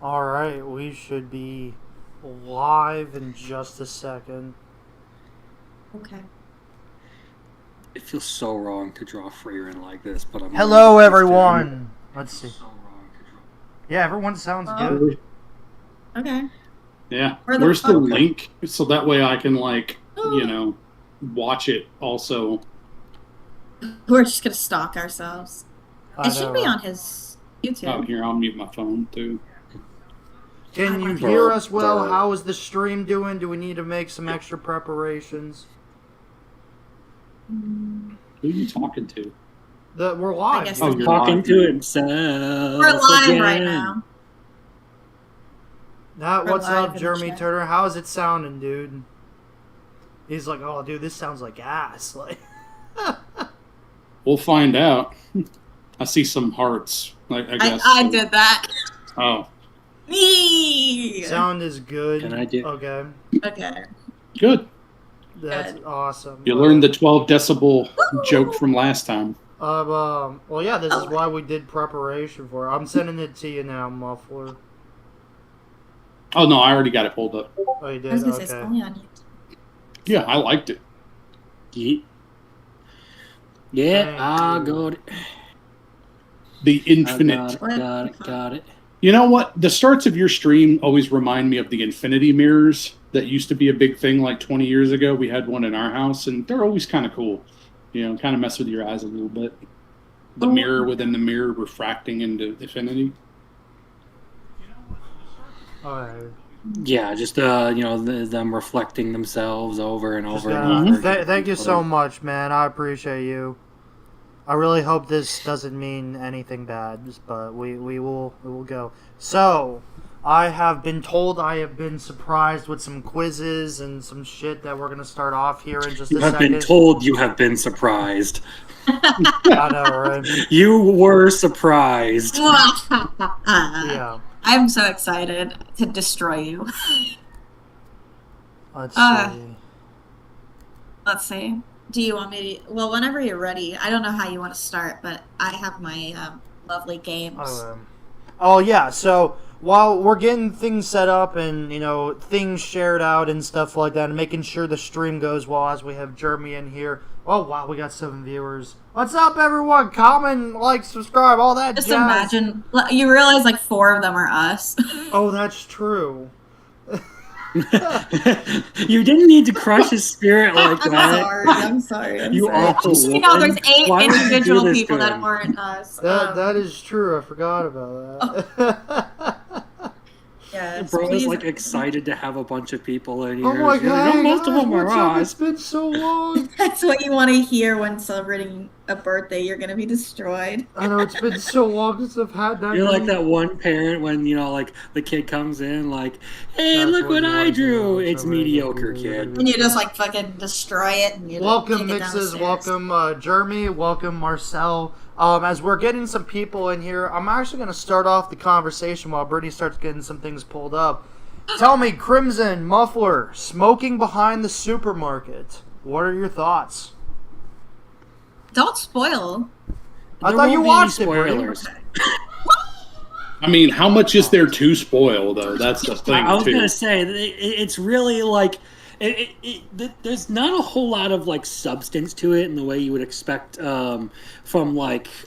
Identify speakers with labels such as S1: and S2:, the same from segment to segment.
S1: All right, we should be live in just a second.
S2: Okay.
S3: It feels so wrong to draw Freyrin like this, but I'm.
S1: Hello, everyone. Let's see. Yeah, everyone sounds good.
S2: Okay.
S4: Yeah.
S2: Where's
S4: the link? So that way I can, watch it also.
S2: We're just going to stalk ourselves. It should be on his YouTube.
S4: Oh, here, I'll mute my phone, too.
S1: Can you hear us well? How is the stream doing? Do we need to make some extra preparations?
S4: Who are you talking to?
S1: We're live.
S3: Oh, you're talking to himself.
S2: We're live right now.
S1: What's up, Jeremy Turner? How's it sounding, dude? He's like, oh, dude, this sounds like ass. Like,
S4: we'll find out. I see some hearts. I guess.
S2: I did that.
S4: Oh.
S2: Me.
S1: Sound is good.
S3: Can I do?
S1: Okay.
S2: Okay.
S4: Good.
S1: That's awesome.
S4: You learned the 12 decibel joke from last time.
S1: Well, yeah, this is why we did preparation for it. I'm sending it to you now, Muffler.
S4: Oh, no, I already got it pulled up.
S1: Oh, you did?
S2: I was going to say, it's only on YouTube.
S4: Yeah, I liked it.
S3: Yeah, good.
S4: The infinite.
S3: Got it.
S4: You know what? The starts of your stream always remind me of the infinity mirrors that used to be a big thing like 20 years ago. We had one in our house, and they're always kind of cool. You know, kind of mess with your eyes a little bit. The mirror within the mirror refracting into infinity.
S1: Alright.
S3: Yeah, just them reflecting themselves over and over and over.
S1: Thank you so much, man. I appreciate you. I really hope this doesn't mean anything bad, but we will go. So, I have been told I have been surprised with some quizzes and some shit that we're going to start off here in just a second.
S3: You have been told you have been surprised.
S1: I know, right?
S3: You were surprised.
S1: Yeah.
S2: I'm so excited to destroy you.
S1: Let's see.
S2: Let's see. Do you want me to... Well, whenever you're ready. I don't know how you want to start, but I have my lovely games.
S1: Oh, yeah. So, while we're getting things set up and, things shared out and stuff like that, and making sure the stream goes well as we have Jeremy in here. Oh, wow, we got 7 viewers. What's up, everyone? Comment, like, subscribe, all that
S2: Just
S1: jazz.
S2: Imagine... You realize, 4 of them are us.
S1: Oh, that's true.
S3: You didn't need to crush his spirit like that.
S2: I'm sorry. There's 8 individual people that weren't us.
S1: That is true. I forgot about that.
S2: Yeah,
S3: bro is excited to have a bunch of people in here.
S1: Oh my god!
S3: Most of them are us.
S1: It's been so long.
S2: That's what you want to hear when celebrating a birthday. You're gonna be destroyed.
S1: I know it's been so long since I've had that.
S3: You're like that one parent when the kid comes in hey, look what I drew. It's mediocre, kid.
S2: And you just fucking destroy it. And you
S1: welcome mixes. Welcome Jeremy. Welcome Marcel. As we're getting some people in here, I'm actually going to start off the conversation while Brittany starts getting some things pulled up. Tell me, Crimson, Muffler, smoking behind the supermarket. What are your thoughts?
S2: Don't spoil.
S1: I thought you watched it,
S3: spoilers.
S4: I mean, how much is there to spoil, though? That's the thing,
S3: I was going to say, it's really there's not a whole lot of substance to it in the way you would expect from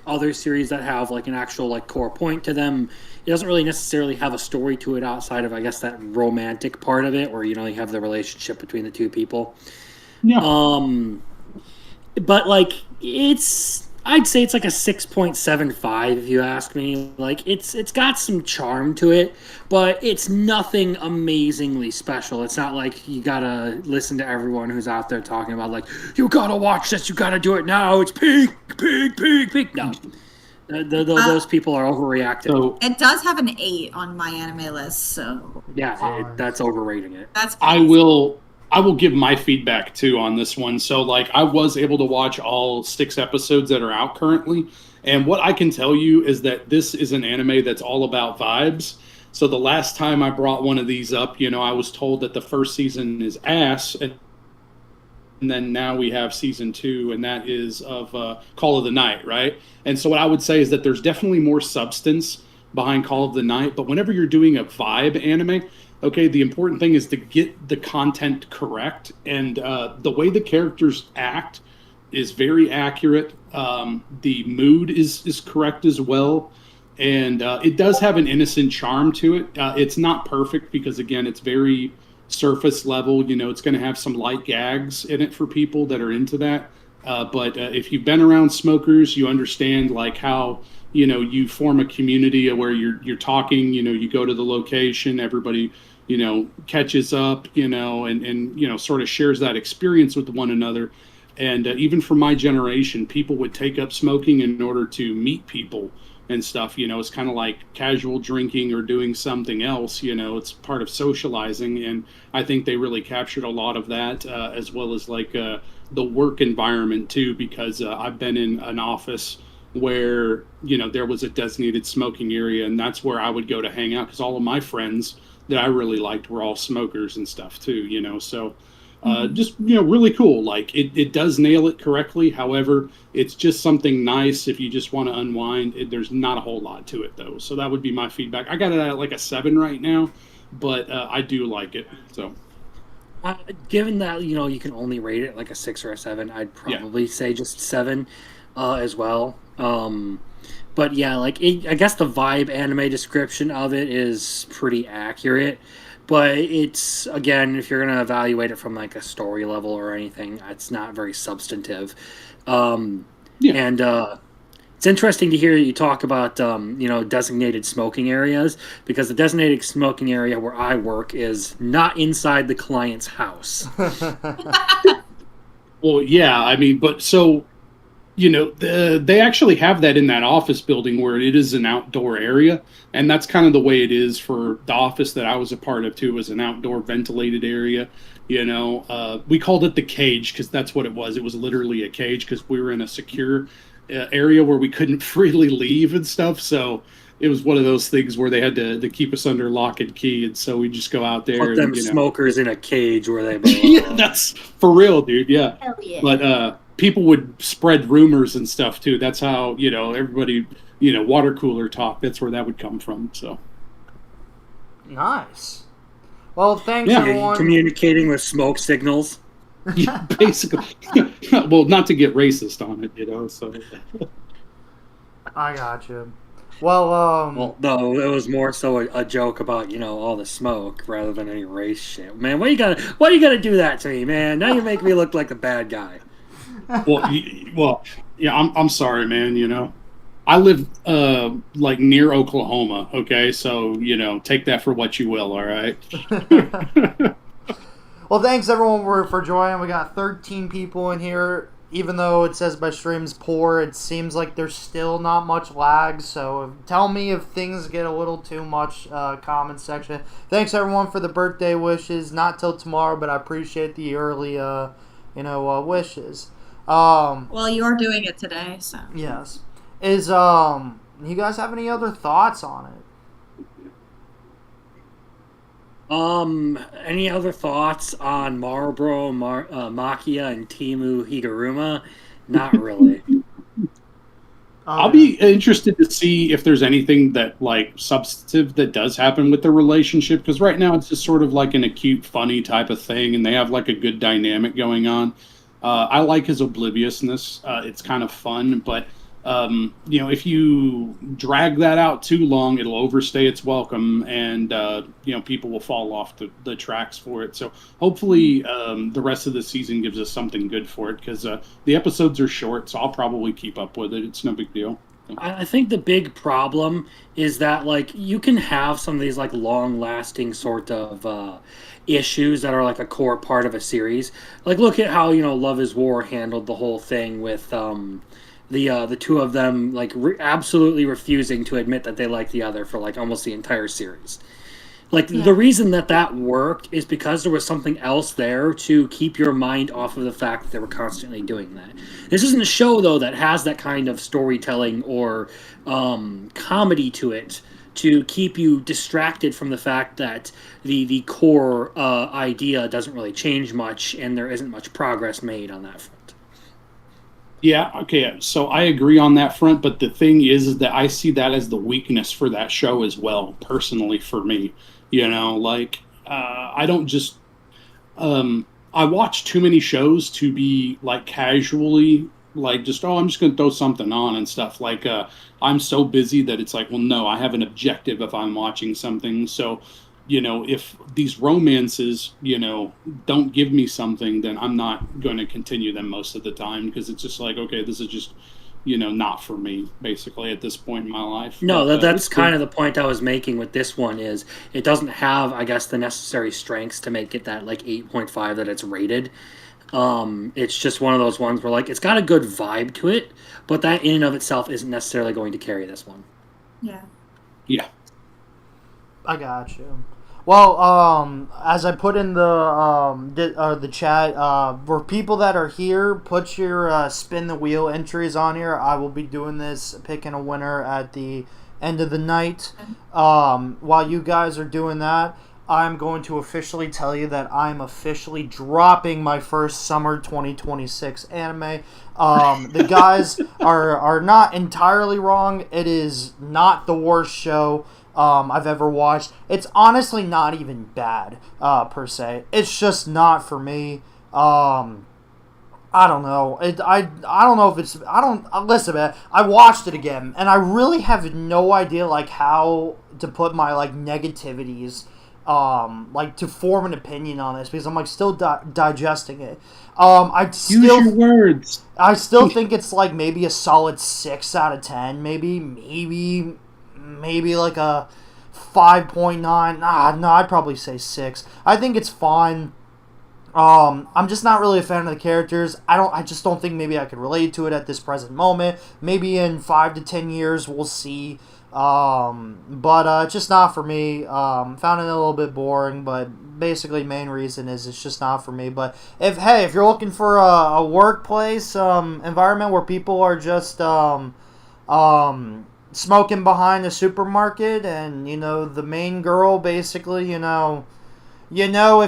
S3: other series that have an actual core point to them. It doesn't really necessarily have a story to it outside of, I guess, that romantic part of it where you have the relationship between the two people.
S4: Yeah.
S3: But I'd say it's a 6.75 if you ask me. It's got some charm to it, but it's nothing amazingly special. It's not you gotta listen to everyone who's out there talking about you gotta watch this, you gotta do it now. It's peak. No, those people are overreacting.
S4: So,
S2: it does have an 8 on my anime list, so
S3: yeah, that's overrating it.
S2: That's crazy.
S4: I will give my feedback, too, on this one. So, I was able to watch all 6 episodes that are out currently. And what I can tell you is that this is an anime that's all about vibes. So, the last time I brought one of these up, I was told that the first season is ass. And then now we have season 2, and that is of Call of the Night, right? And so what I would say is that there's definitely more substance behind Call of the Night. But whenever you're doing a vibe anime, okay, the important thing is to get the content correct, and the way the characters act is very accurate. The mood is correct as well, and it does have an innocent charm to it. It's not perfect because, again, it's very surface level. It's going to have some light gags in it for people that are into that. But if you've been around smokers, you understand like how you form a community where you're talking. You go to the location, everybody catches up, and sort of shares that experience with one another. And even for my generation, people would take up smoking in order to meet people and stuff. It's kind of like casual drinking or doing something else. It's part of socializing, and I think they really captured a lot of that, as well as like the work environment too, because I've been in an office where there was a designated smoking area, and that's where I would go to hang out because all of my friends that I really liked were all smokers and stuff too. So just really cool. Like it does nail it correctly. However, it's just something nice if you just want to unwind. There's not a whole lot to it though, so that would be my feedback. I got it at like a 7 right now, but I do like it. So
S3: given that you can only rate it like a 6 or a 7, I'd probably say just 7 as well. But yeah, like I guess the vibe anime description of it is pretty accurate. But it's, again, if you're going to evaluate it from like a story level or anything, it's not very substantive. And it's interesting to hear you talk about, designated smoking areas, because the designated smoking area where I work is not inside the client's house.
S4: Well, yeah, I mean, but so, they actually have that in that office building where it is an outdoor area. And that's kind of the way it is for the office that I was a part of, too, was an outdoor ventilated area. We called it the cage because that's what it was. It was literally a cage because we were in a secure area where we couldn't freely leave and stuff. So it was one of those things where they had to keep us under lock and key. And so we just go out there.
S3: Put them smokers in a cage where they belong.
S4: Yeah, that's for real, dude. Yeah.
S2: Hell yeah.
S4: But people would spread rumors and stuff, too. That's how, everybody... water cooler talk. That's where that would come from. So
S1: nice. Well, thanks everyone.
S3: Communicating with smoke signals.
S4: Yeah, basically. Well, not to get racist on it, So
S1: I got you. Well,
S3: no, it was more so a joke about all the smoke rather than any race shit. Man, why you gotta do that to me, man? Now you make me look like the bad guy.
S4: Well, yeah. I'm sorry, man. I live like near Oklahoma, okay? So, take that for what you will, all right?
S1: Well, thanks everyone for joining. We got 13 people in here. Even though it says my stream's poor, it seems like there's still not much lag. So tell me if things get a little too much, comment section. Thanks everyone for the birthday wishes. Not till tomorrow, but I appreciate the early, wishes.
S2: Well, you're doing it today, so.
S1: Yes. You guys have any other thoughts on it?
S3: Any other thoughts on Marlboro, Makia, and Timu Higuruma? Not really.
S4: I'll be interested to see if there's anything that like substantive that does happen with the relationship, because right now it's just sort of like an acute, funny type of thing, and they have like a good dynamic going on. I like his obliviousness. It's kind of fun, but if you drag that out too long, it'll overstay its welcome, and people will fall off the tracks for it. So hopefully the rest of the season gives us something good for it, because the episodes are short, so I'll probably keep up with it. It's no big deal.
S3: I think the big problem is that like you can have some of these like long-lasting sort of issues that are like a core part of a series. Like look at how Love is War handled the whole thing with the two of them like absolutely refusing to admit that they like the other for like almost the entire series. Like the reason that worked is because there was something else there to keep your mind off of the fact that they were constantly doing that. This isn't a show though that has that kind of storytelling or comedy to it to keep you distracted from the fact that the core idea doesn't really change much and there isn't much progress made on that front.
S4: Yeah, okay, so I agree on that front, but the thing is that I see that as the weakness for that show as well, personally, for me. Like, I don't just I watch too many shows to be like casually like just I'm just gonna throw something on and stuff. Like I'm so busy that it's like, well, no, I have an objective if I'm watching something. So, if these romances, don't give me something, then I'm not going to continue them most of the time because it's just like, okay, this is just not for me, basically, at this point in my life.
S3: No,
S4: But,
S3: that's kind of the point I was making with this one is it doesn't have, I guess, the necessary strengths to make it that like 8.5 that it's rated. It's just one of those ones where like it's got a good vibe to it, but that in and of itself isn't necessarily going to carry this one.
S2: Yeah.
S4: Yeah.
S1: I got you. Well, as I put in the chat, for people that are here, put your spin the wheel entries on here. I will be doing this, picking a winner at the end of the night. While you guys are doing that, I'm going to officially tell you that I'm officially dropping my first summer 2026 anime. The guys are not entirely wrong. It is not the worst show I've ever watched. It's honestly not even bad, per se. It's just not for me. I don't know. I don't know if it's... Listen, man. I watched it again, and I really have no idea, like, how to put my, like, negativities, like, to form an opinion on this, because I'm, like, still digesting it.
S4: Use your words.
S1: I still think it's, like, maybe a solid 6 out of 10, maybe like a 5.9. No, I'd probably say 6. I think it's fine. I'm just not really a fan of the characters. I just don't think maybe I could relate to it at this present moment. Maybe in 5 to 10 years we'll see. But it's just not for me. Found it a little bit boring, but basically main reason is it's just not for me. But if you're looking for a workplace environment where people are just smoking behind the supermarket, and the main girl basically if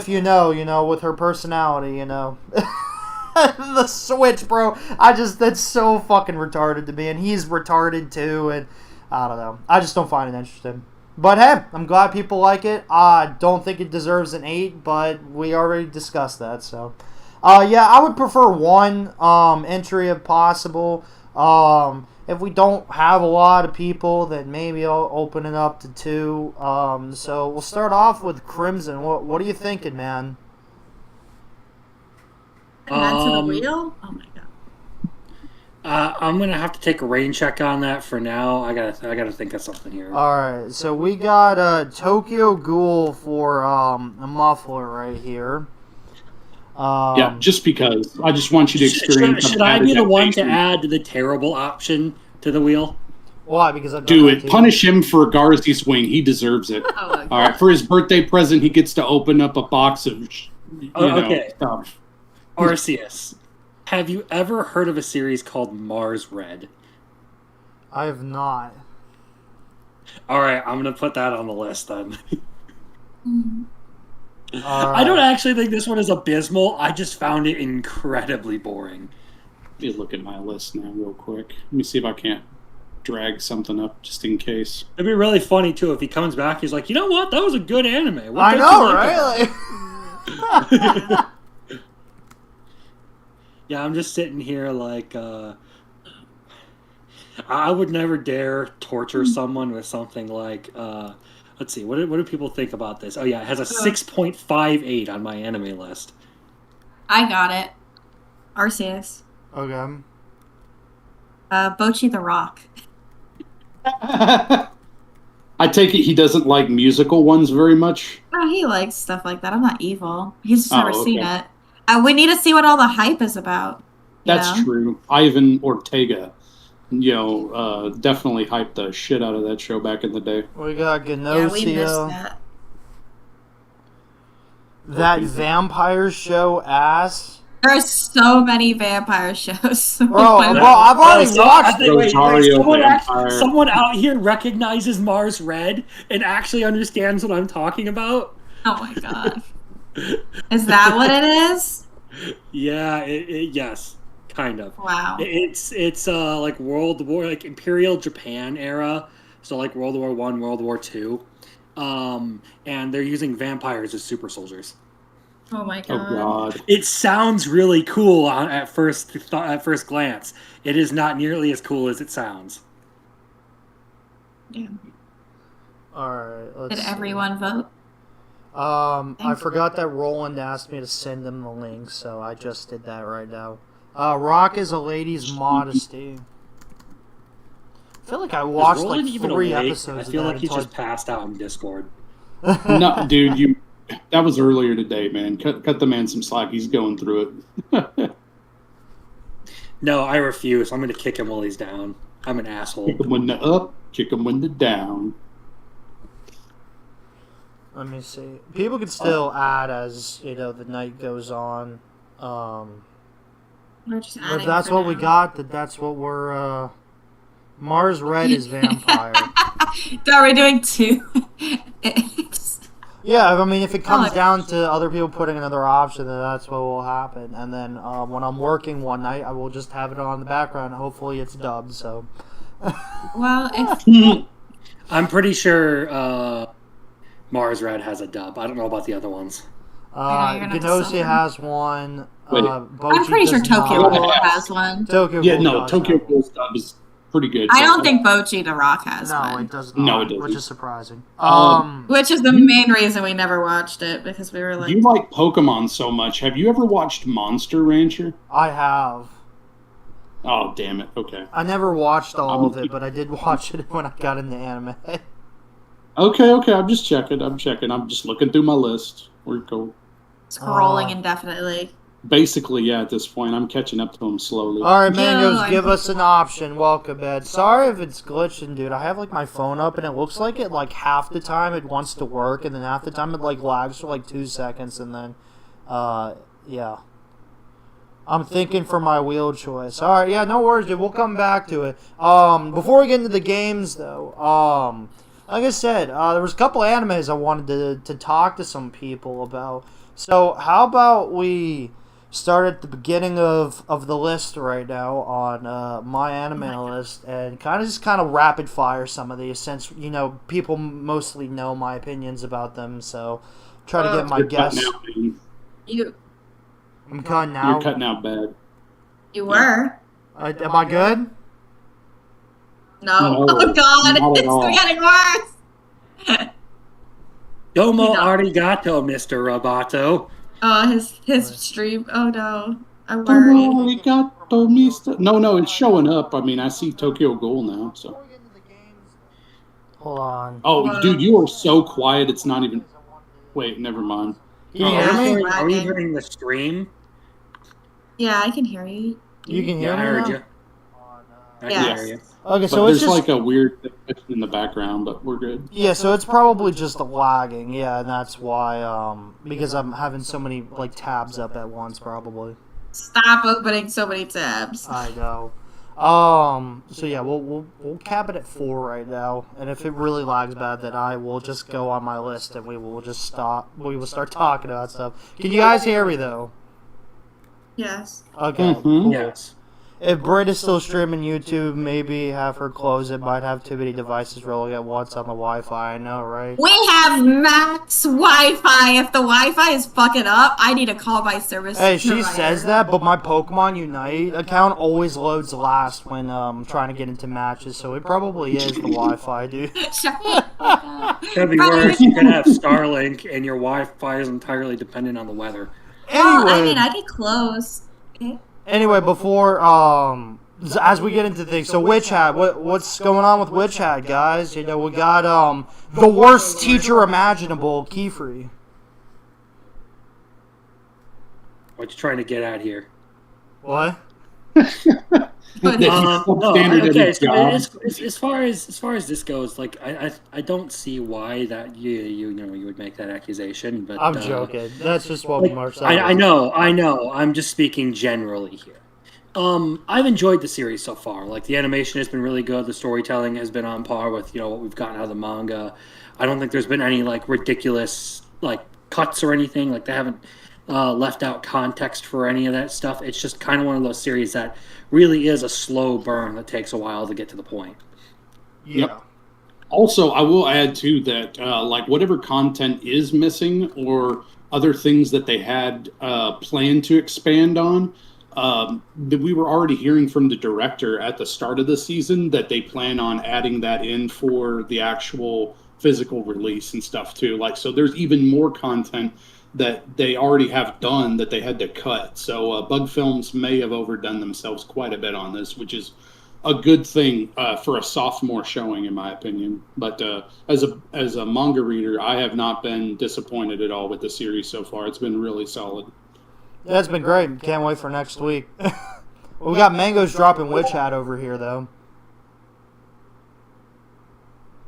S1: with her personality, the switch, bro. That's so fucking retarded to me, and he's retarded too, and I don't know. I just don't find it interesting. But hey, I'm glad people like it. I don't think it deserves an 8, but we already discussed that, so yeah, I would prefer 1 entry if possible. If we don't have a lot of people, then maybe I'll open it up to 2. So we'll start off with Crimson. What are you thinking, man?
S2: Add to the wheel? Oh my god.
S3: I'm gonna have to take a rain check on that for now. I gotta think of something here.
S1: All right, so we got Tokyo Ghoul for a muffler right here.
S4: Yeah, just because. I just want you to experience.
S3: Should I be the one to add the terrible option to the wheel?
S1: Why? Because I've
S4: do it. Punish him for Garzy's wing. He deserves it.
S2: Oh,
S4: all right, for his birthday present, he gets to open up a box of stuff.
S3: Arceus, have you ever heard of a series called Mars Red?
S1: I have not.
S3: All right, I'm gonna put that on the list then.
S1: Right.
S3: I don't actually think this one is abysmal. I just found it incredibly boring.
S4: Let me look at my list now real quick. Let me see if I can't drag something up just in case.
S3: It'd be really funny, too, if he comes back, he's like, you know what? That was a good anime. What
S1: I know, right?
S3: Yeah, I'm just sitting here like, I would never dare torture someone with something like, let's see, what do people think about this? Oh, yeah, it has a 6.58 on my anime list.
S2: I got it. Arceus.
S1: Okay.
S2: Bocchi the Rock.
S4: I take it he doesn't like musical ones very much.
S2: Oh, he likes stuff like that. I'm not evil. He's just never seen
S4: okay.
S2: it. We need to see what all the hype is about.
S4: That's true. Ivan Ortega, definitely hyped the shit out of that show back in the day.
S1: We got Gnosia.
S2: Yeah, we missed that.
S1: That vampire show ass.
S2: There are so many vampire shows.
S1: Bro, I've already watched it.
S3: Someone out here recognizes Mars Red and actually understands what I'm talking about.
S2: Oh my god. Is that what it is?
S3: Yeah, yes. kind of.
S2: Wow.
S3: It's like World War, like Imperial Japan era, so like World War I, World War II, and they're using vampires as super soldiers.
S2: Oh my
S4: Oh
S2: god.
S4: God.
S3: It sounds really cool at first glance. It is not nearly as cool as it sounds.
S2: Yeah.
S1: All right. Let's
S2: Did
S1: see.
S2: everyone vote?
S1: I forgot that Roland asked me to send him the link, so I just did that right now. Rock is a lady's modesty. I feel like I watched
S3: Is
S1: like
S3: Roland even
S1: 3
S3: awake?
S1: episodes.
S3: I feel
S1: of that
S3: like he
S1: until
S3: just passed out in Discord.
S4: No, dude, that was earlier today, man. Cut the man some slack. He's going through it.
S3: No, I refuse. I'm going to kick him while he's down. I'm an asshole.
S4: Kick him when they're up, kick him when they're down.
S1: Let me see. People can still add as the night goes on.
S2: We're just
S1: If
S2: adding
S1: that's
S2: for
S1: what we
S2: now.
S1: got, that's what we're. Mars Red is vampire.
S2: Are we doing 2?
S1: Yeah, I mean, if it comes
S2: Oh.
S1: down to other people putting another option, then that's what will happen. And then when I'm working one night, I will just have it on in the background. Hopefully, it's dubbed. So.
S2: Well, if
S3: I'm pretty sure Mars Red has a dub. I don't know about the other ones.
S2: I know, you're gonna
S1: Gnosi
S2: suffer.
S1: has one.
S4: Wait.
S2: I'm
S1: Bochi
S2: pretty sure
S1: does
S2: Tokyo
S1: not.
S2: Ghoul has one.
S1: Tokyo
S4: Yeah,
S1: Ghoul
S4: no,
S1: does
S4: Tokyo
S1: have one.
S4: Ghoul stuff is pretty good.
S2: I don't think Bochi the Rock has
S1: No,
S2: one.
S1: it does
S4: No,
S1: not.
S4: it doesn't.
S1: Which is surprising.
S2: Which is the main reason we never watched it, because we were like,
S4: You like Pokemon so much. Have you ever watched Monster Rancher?
S1: I have.
S4: Oh, damn it. Okay.
S1: I never watched all
S4: I'm-
S1: of it, but I did watch it when I got into anime.
S4: Okay. I'm just checking. I'm just looking through my list. We're cool.
S2: scrolling indefinitely.
S4: Basically, yeah, at this point, I'm catching up to him slowly.
S1: All right, Mangoes,
S2: I'm-
S1: give us an option. Welcome, Ed. Sorry if it's glitching, dude. I have like my phone up, and it looks like it like half the time it wants to work, and then half the time it like lags for like 2 seconds, and then, yeah. I'm thinking for my wheel choice. All right, yeah, no worries, dude. We'll come back to it. Before we get into the games, though, like I said, there was a couple animes I wanted to talk to some people about. So how about we start at the beginning of the list right now on my anime list, and kind of rapid fire some of these, since people mostly know my opinions about them. So try to get my
S4: You're
S1: guess.
S4: cutting out, man.
S2: You
S1: I'm cutting now.
S4: You're cutting out bad.
S2: were.
S1: Am I good?
S2: No.
S4: No,
S2: Oh god,
S4: not at all.
S2: it's getting worse.
S3: Domo
S2: No.
S3: arigato, Mr. Roboto.
S2: Oh, his stream. Oh no, I'm worried.
S4: Arigato, mister. No, it's showing up. I mean, I see Tokyo Ghoul now. So.
S1: Hold on.
S4: Oh, dude, you are so quiet. It's not even. Wait, never mind.
S1: Can you
S2: Yeah,
S1: hear me?
S3: Are you hearing the stream?
S2: Yeah, I can hear you.
S1: You can hear
S3: Yeah, I
S1: me
S3: heard
S1: now?
S3: you. I
S2: Yes.
S3: can hear you.
S1: Okay,
S4: But
S1: so it's
S4: there's
S1: just
S4: like a weird thing in the background, but we're good.
S1: yeah, so it's probably just lagging. Yeah, and that's why because I'm having so many like tabs up at once, probably.
S2: Stop opening so many tabs.
S1: I know. So yeah, we'll cap it at 4 right now, and if it really lags bad, then I will just go on my list and we will just stop. We will start talking about stuff. Can you guys hear me though?
S2: Yes.
S1: Okay.
S4: Mhm.
S1: Cool.
S3: Yes.
S1: If Britt is still streaming YouTube, maybe have her close it. Might have too many devices rolling at once on the Wi-Fi. I know, right?
S2: We have max Wi-Fi. If the Wi-Fi is fucking up, I need to call my service
S1: Hey, she
S2: provider.
S1: says that, but my Pokemon Unite account always loads last when trying to get into matches, so it probably is the Wi-Fi, dude.
S2: Shut up.
S3: Could be worse. You could have Starlink, and your Wi-Fi is entirely dependent on the weather.
S2: Well, I
S1: Anyway,
S2: mean, I get close.
S1: before as we get into things, so Witch Hat, what's going on with Witch Hat, guys? We got the worst teacher imaginable, Keyfree.
S3: What you trying to get at here?
S1: What?
S3: No,
S4: Standard of
S3: okay.
S4: his
S3: So
S4: job.
S3: as far as this goes, like I don't see why that you would make that accusation. But
S1: I'm joking. That's just what
S3: like,
S1: Marcel.
S3: I know. I'm just speaking generally here. I've enjoyed the series so far. Like the animation has been really good. The storytelling has been on par with what we've gotten out of the manga. I don't think there's been any like ridiculous like cuts or anything. Like they haven't left out context for any of that stuff. It's just kind of one of those series that really is a slow burn that takes a while to get to the point.
S1: Yeah.
S4: Yep. Also, I will add too that like whatever content is missing or other things that they had planned to expand on, that we were already hearing from the director at the start of the season that they plan on adding that in for the actual physical release and stuff too. Like, so there's even more content that they already have done that they had to cut. So Bug Films may have overdone themselves quite a bit on this, which is a good thing for a sophomore showing, in my opinion. But as a manga reader, I have not been disappointed at all with the series so far. It's been really solid.
S1: Yeah, it's been great. Can't wait for next week. We got Mango's dropping Witch Hat over here, though.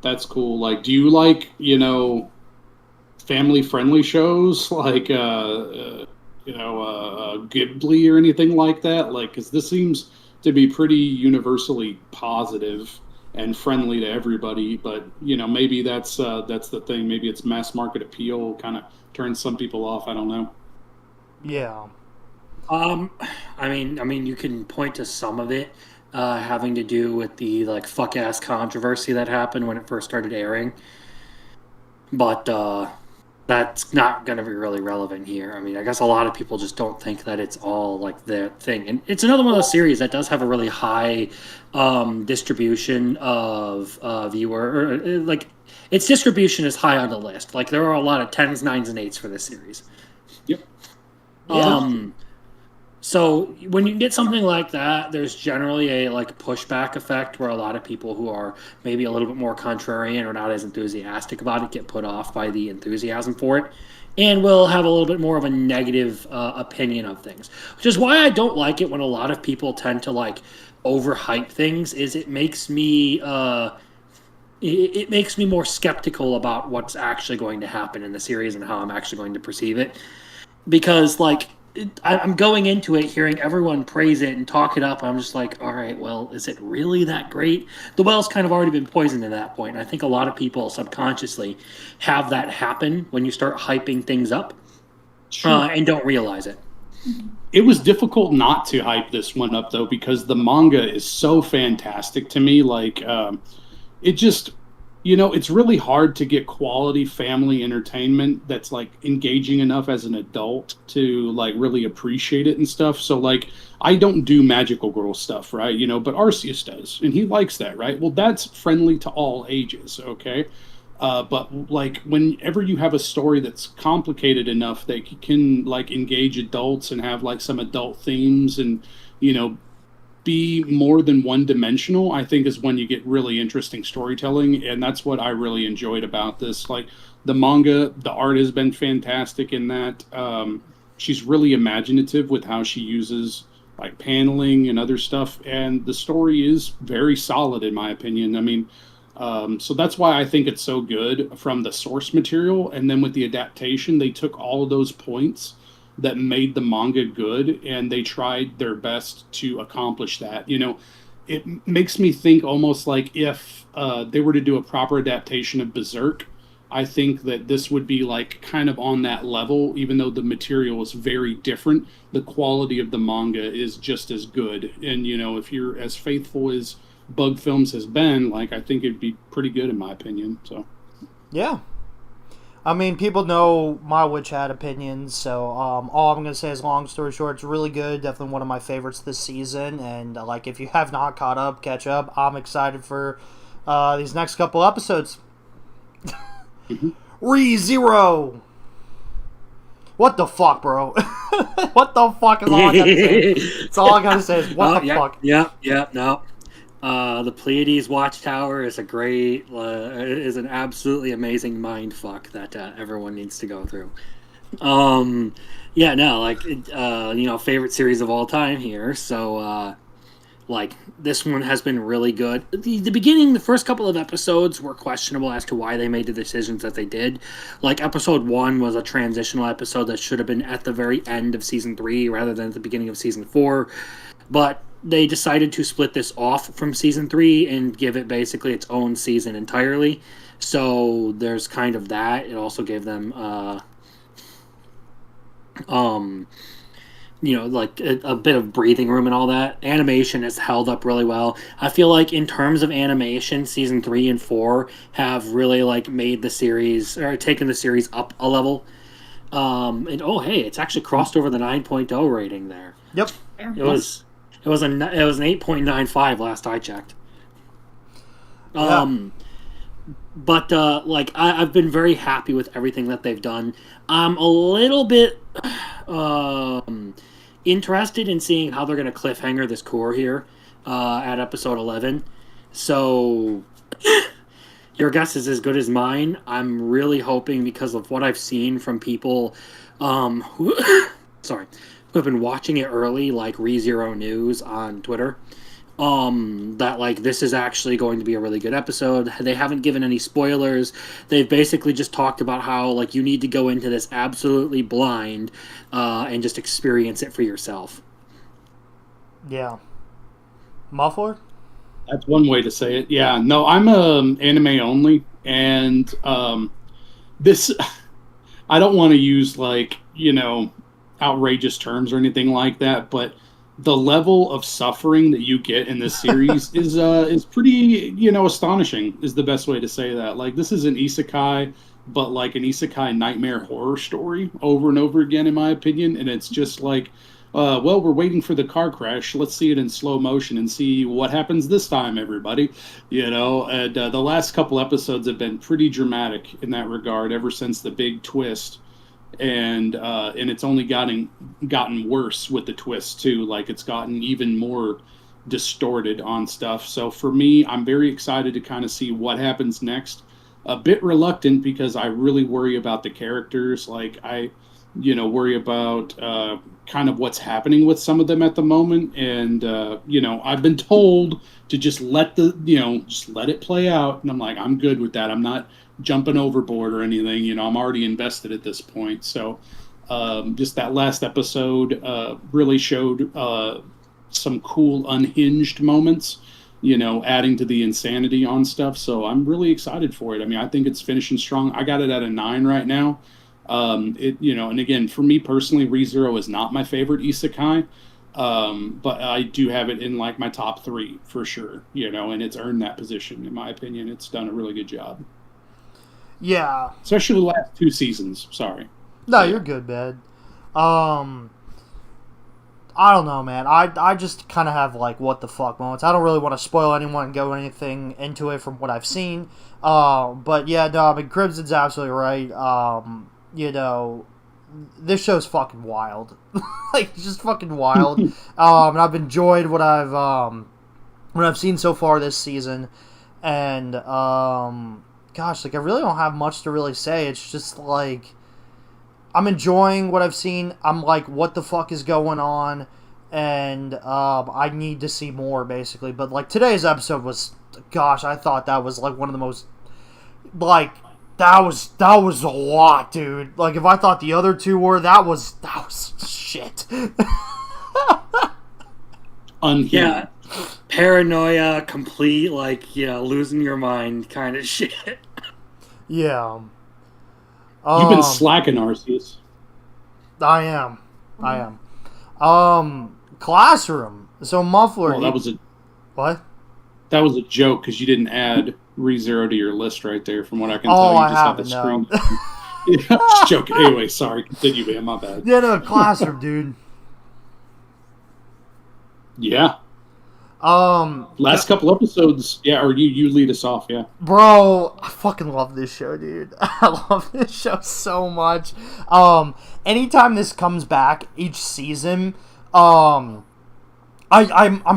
S4: That's cool. Like, do you like, family-friendly shows like, Ghibli or anything like that? Like, because this seems to be pretty universally positive and friendly to everybody, but maybe that's the thing. Maybe it's mass market appeal kind of turns some people off. I don't know.
S1: Yeah.
S3: I mean, you can point to some of it having to do with the like fuck ass controversy that happened when it first started airing, but that's not going to be really relevant here. I mean, I guess a lot of people just don't think that it's all like their thing, and it's another one of those series that does have a really high distribution of viewer, or like its distribution is high on the list. Like there are a lot of 10s, 9s, and 8s for this series.
S4: Yep.
S3: So when you get something like that, there's generally a like pushback effect where a lot of people who are maybe a little bit more contrarian or not as enthusiastic about it get put off by the enthusiasm for it, and will have a little bit more of a negative opinion of things. Which is why I don't like it when a lot of people tend to like overhype things. Is it makes me it makes me more skeptical about what's actually going to happen in the series and how I'm actually going to perceive it, because like. I'm going into it hearing everyone praise it and talk it up. I'm just like, all right, well, is it really that great? The well's kind of already been poisoned at that point. And I think a lot of people subconsciously have that happen when you start hyping things up and don't realize it.
S4: It was difficult not to hype this one up, though, because the manga is so fantastic to me. Like, it just... it's really hard to get quality family entertainment that's like engaging enough as an adult to like really appreciate it and stuff. So like, I don't do magical girl stuff, right? But Arceus does, and he likes that, right? Well, that's friendly to all ages, okay? But like, whenever you have a story that's complicated enough that you can like engage adults and have like some adult themes and, be more than one-dimensional, I think is when you get really interesting storytelling, and that's what I really enjoyed about this. Like the manga, the art has been fantastic in that. She's really imaginative with how she uses like paneling and other stuff, and the story is very solid in my opinion. I mean, so that's why I think it's so good from the source material, and then with the adaptation, they took all of those points that made the manga good, and they tried their best to accomplish that. It makes me think almost like if they were to do a proper adaptation of Berserk, I think that this would be like kind of on that level, even though the material is very different. The quality of the manga is just as good. And, if you're as faithful as Bug Films has been, like, I think it'd be pretty good in my opinion. So,
S1: yeah. I mean, people know my Witch Hat opinions, so all I'm going to say is, long story short, it's really good. Definitely one of my favorites this season, and like, if you have not caught up, catch up. I'm excited for these next couple episodes. ReZero! What the fuck, bro? What the fuck is all I gotta say? That's all I gotta say is, what the fuck?
S3: No. The Pleiades Watchtower is is an absolutely amazing mind fuck that everyone needs to go through. Favorite series of all time here. So, this one has been really good. The first couple of episodes were questionable as to why they made the decisions that they did. Like, episode 1 was a transitional episode that should have been at the very end of season 3 rather than at the beginning of season 4. But they decided to split this off from season 3 and give it basically its own season entirely. So there's kind of that. It also gave them Um, like a bit of breathing room and all that. Animation has held up really well. I feel like in terms of animation, season 3 and 4 have really like made the series or taken the series up a level. And oh hey, it's actually crossed over the 9.0 rating there.
S1: Yep.
S3: It was an 8.95 last I checked.
S1: Yeah.
S3: But like I've been very happy with everything that they've done. I'm a little bit interested in seeing how they're going to cliffhanger this core here at episode 11. So your guess is as good as mine. I'm really hoping, because of what I've seen from people who sorry, who have been watching it early, like ReZero News on Twitter, that like this is actually going to be a really good episode. They haven't given any spoilers. They've basically just talked about how like you need to go into this absolutely blind and just experience it for yourself.
S1: Yeah. Muffler?
S4: That's one way to say it. Yeah, no, I'm anime only, and this I don't want to use like outrageous terms or anything like that, but the level of suffering that you get in this series is pretty astonishing. Is the best way to say that. Like, this is an isekai, but like an isekai nightmare horror story over and over again, in my opinion, and it's just like. Well, we're waiting for the car crash. Let's see it in slow motion and see what happens this time, everybody. And the last couple episodes have been pretty dramatic in that regard ever since the big twist. And it's only gotten worse with the twist, too. Like, it's gotten even more distorted on stuff. So for me, I'm very excited to kind of see what happens next. A bit reluctant because I really worry about the characters. Like, I worry about kind of what's happening with some of them at the moment. And, I've been told to just let it play out. And I'm like, I'm good with that. I'm not jumping overboard or anything. I'm already invested at this point. So just that last episode really showed some cool unhinged moments, adding to the insanity on stuff. So I'm really excited for it. I mean, I think it's finishing strong. I got it at a 9 right now. And again, for me personally, ReZero is not my favorite isekai, but I do have it in like my top 3 for sure, and it's earned that position in my opinion. It's done a really good job.
S1: Yeah.
S4: Especially the last 2 seasons. Sorry.
S1: No, you're good, man. I don't know, man. I just kind of have like what the fuck moments. I don't really want to spoil anyone and go anything into it from what I've seen. But yeah, no, I mean, Crimson's absolutely right. This show's fucking wild. Like, it's just fucking wild. And I've enjoyed what I've seen so far this season. And, gosh, like, I really don't have much to really say. It's just, like, I'm enjoying what I've seen. I'm like, what the fuck is going on? And, I need to see more, basically. But, like, today's episode was, gosh, I thought that was, like, one of the most, like... That was a lot, dude. Like, if I thought the other 2 were, that was shit.
S4: Unhinged.
S3: Yeah, paranoia, complete, like, losing your mind kind of shit.
S1: Yeah.
S4: You've been slacking, Arceus.
S1: I am. Classroom. So Muffler.
S4: Well, that was a
S1: what?
S4: That was a joke because you didn't add ReZero to your list right there. From what I can tell, you just have the screen. Yeah, just joking. Anyway, sorry. Continue, man. My bad.
S1: Yeah, no, Classroom, dude.
S4: Yeah. Last couple episodes, yeah, or you lead us off, yeah.
S1: Bro, I fucking love this show, dude. I love this show so much. Anytime this comes back each season, I'm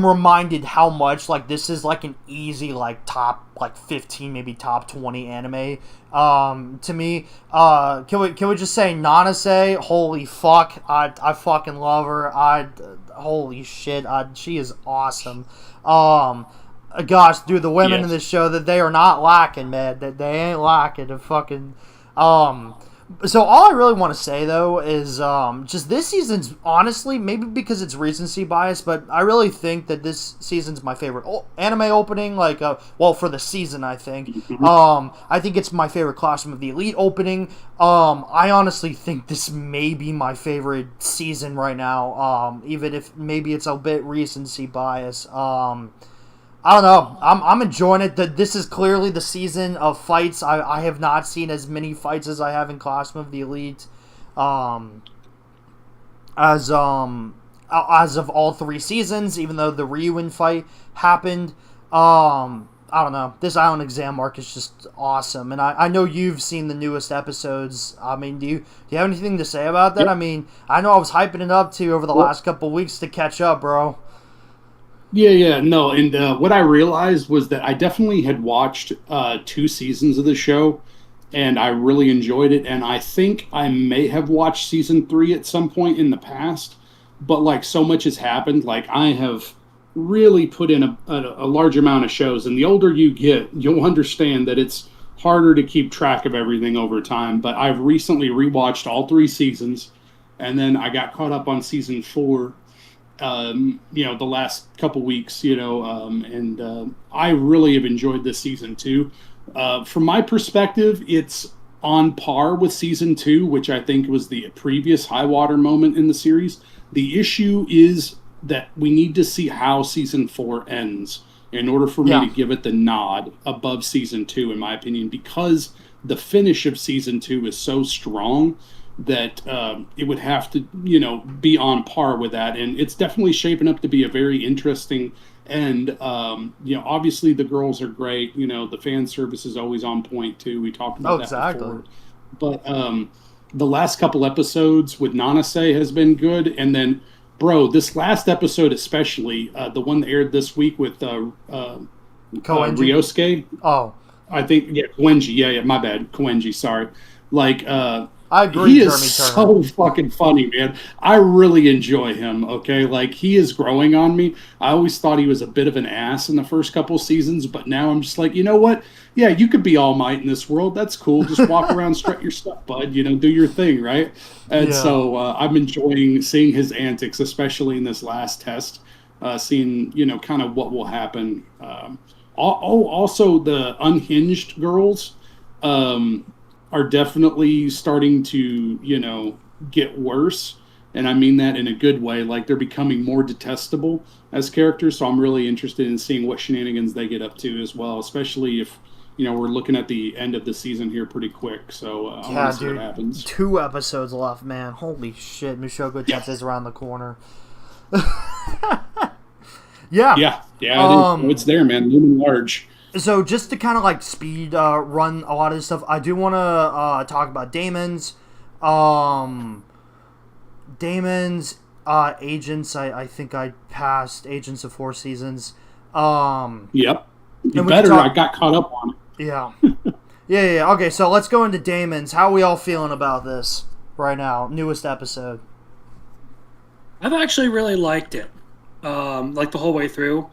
S1: reminded how much like this is like an easy like top like 15 maybe top 20 anime to me. Can we just say Nanase? Holy fuck, I fucking love her. Holy shit, she is awesome. Gosh, dude, the women in this show that they are not lacking, man. That they ain't lacking. The fucking So all I really want to say though is just this season's honestly maybe because it's recency bias, but I really think that this season's my favorite anime opening. Like, well, for the season, I think. I think it's my favorite Classroom of the Elite opening. I honestly think this may be my favorite season right now. Even if maybe it's a bit recency bias. I don't know. I'm enjoying it. This is clearly the season of fights. I have not seen as many fights as I have in Classroom of the Elite, as of all 3 seasons. Even though the Ryuin fight happened, I don't know. This Island Exam arc is just awesome, and I know you've seen the newest episodes. I mean, do you have anything to say about that? Yep. I mean, I know I was hyping it up to you over the last couple of weeks to catch up, bro.
S4: Yeah, no, and what I realized was that I definitely had watched 2 seasons of the show, and I really enjoyed it, and I think I may have watched season 3 at some point in the past, but, like, so much has happened. Like, I have really put in a large amount of shows, and the older you get, you'll understand that it's harder to keep track of everything over time, but I've recently rewatched all 3 seasons, and then I got caught up on season 4, the last couple weeks, and I really have enjoyed this season too. From my perspective, it's on par with season 2, which I think was the previous high water moment in the series. The issue is that we need to see how season 4 ends in order for me to give it the nod above season 2, in my opinion, because the finish of season 2 is so strong that it would have to, be on par with that. And it's definitely shaping up to be a very interesting end. Obviously the girls are great. The fan service is always on point too. We talked about that before. But the last couple episodes with Nanase has been good. And then, bro, this last episode especially, the one that aired this week with Ryosuke.
S1: Oh.
S4: I think, Koenji. Yeah, my bad. Koenji, sorry. Like,
S1: I agree.
S4: He is so fucking funny, man. I really enjoy him. Okay, like he is growing on me. I always thought he was a bit of an ass in the first couple seasons, but now I'm just like, you know what? Yeah, you could be All Might in this world. That's cool. Just walk around, strut your stuff, bud. Do your thing, right? And so I'm enjoying seeing his antics, especially in this last test. Seeing kind of what will happen. Also the unhinged girls. Are definitely starting to, get worse. And I mean that in a good way. Like, they're becoming more detestable as characters. So I'm really interested in seeing what shenanigans they get up to as well, especially if, we're looking at the end of the season here pretty quick. So I want to see what happens.
S1: 2 episodes left, man. Holy shit. Mushoku Tensei's around the corner.
S4: Yeah, it's there, man. Looming large.
S1: So just to kind of like speed run a lot of this stuff, I do want to talk about Damon's Agents. I think I passed Agents of 4 seasons.
S4: Yep. You better. I got caught up on it.
S1: Yeah. Yeah. Okay, so let's go into Damon's. How are we all feeling about this right now? Newest episode.
S3: I've actually really liked it. Like the whole way through.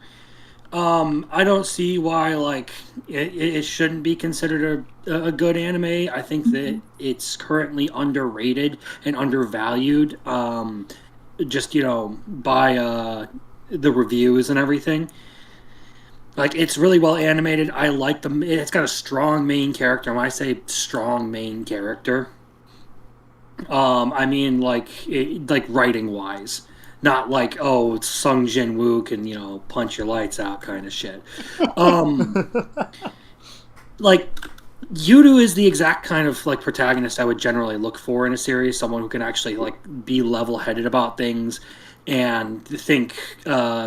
S3: I don't see why it shouldn't be considered a good anime. I think that it's currently underrated and undervalued. Just by the reviews and everything. Like, it's really well animated. I like them. It's got a strong main character. When I say strong main character, I mean like writing wise. Not like, oh, Sung Jin Woo can, punch your lights out kind of shit. Like, Yudu is the exact kind of, protagonist I would generally look for in a series. Someone who can actually, be level-headed about things and think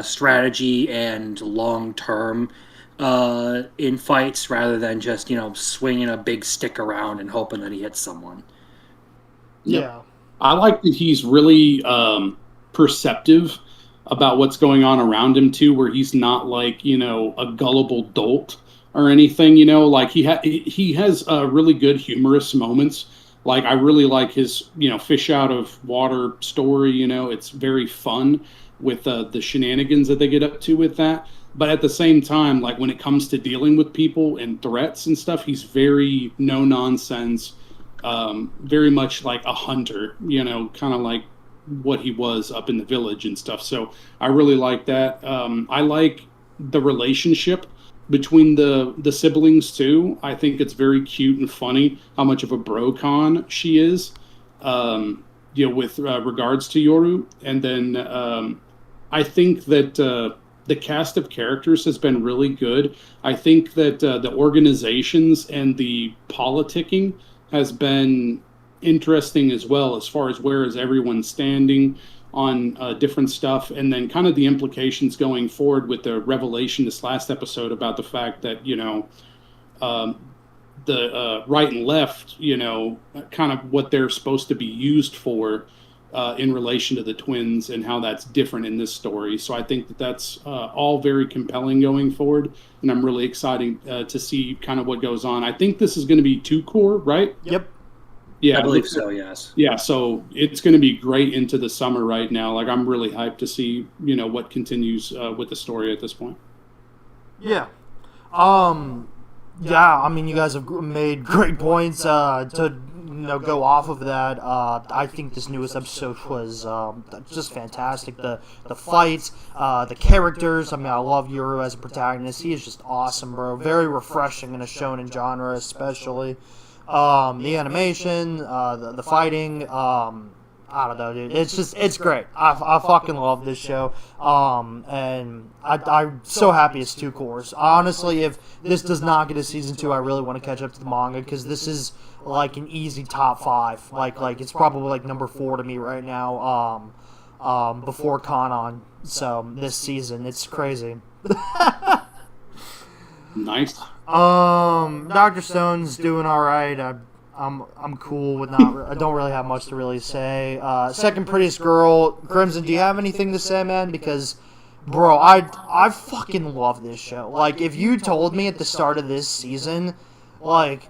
S3: strategy and long-term in fights rather than just, swinging a big stick around and hoping that he hits someone.
S1: Yeah.
S4: I like that he's really... perceptive about what's going on around him too, where he's not a gullible dolt or anything. He has really good humorous moments. Like, I really like his fish out of water story. It's very fun with the shenanigans that they get up to with that. But at the same time, when it comes to dealing with people and threats and stuff, he's very no nonsense. very much like a hunter, kind of like what he was up in the village and stuff. So I really like that. I like the relationship between the siblings too. I think it's very cute and funny how much of a bro-con she is, with regards to Yoru. And then I think that the cast of characters has been really good. I think that the organizations and the politicking has been interesting as well, as far as where is everyone standing on different stuff, and then kind of the implications going forward with the revelation this last episode about the fact that the right and left, kind of what they're supposed to be used for in relation to the twins and how that's different in this story. So I think that that's all very compelling going forward, and I'm really excited to see kind of what goes on. I think this is going to be 2 core, right?
S1: Yep.
S4: Yeah,
S3: I believe so, yes.
S4: Yeah, so it's going to be great into the summer right now. Like, I'm really hyped to see, what continues with the story at this point.
S1: Yeah. Yeah, I mean, you guys have made great points to go off of that. I think this newest episode was just fantastic. The fights, the characters. I mean, I love Yoru as a protagonist. He is just awesome, bro. Very refreshing in a shonen genre, especially. The animation, the fighting, I don't know, dude. It's great. I fucking love this show. And I'm so happy it's 2 cores. Honestly, if this does not get a season 2, I really want to catch up to the manga, because this is like an easy top 5. Like it's probably like number 4 to me right now. Before Kanon. So this season, it's crazy.
S4: Nice.
S1: Dr. Stone's doing all right. I'm cool with not. I don't really have much to really say. Second prettiest girl, Crimson. Do you have anything to say, man? Because, bro, I fucking love this show. Like, if you told me at the start of this season, this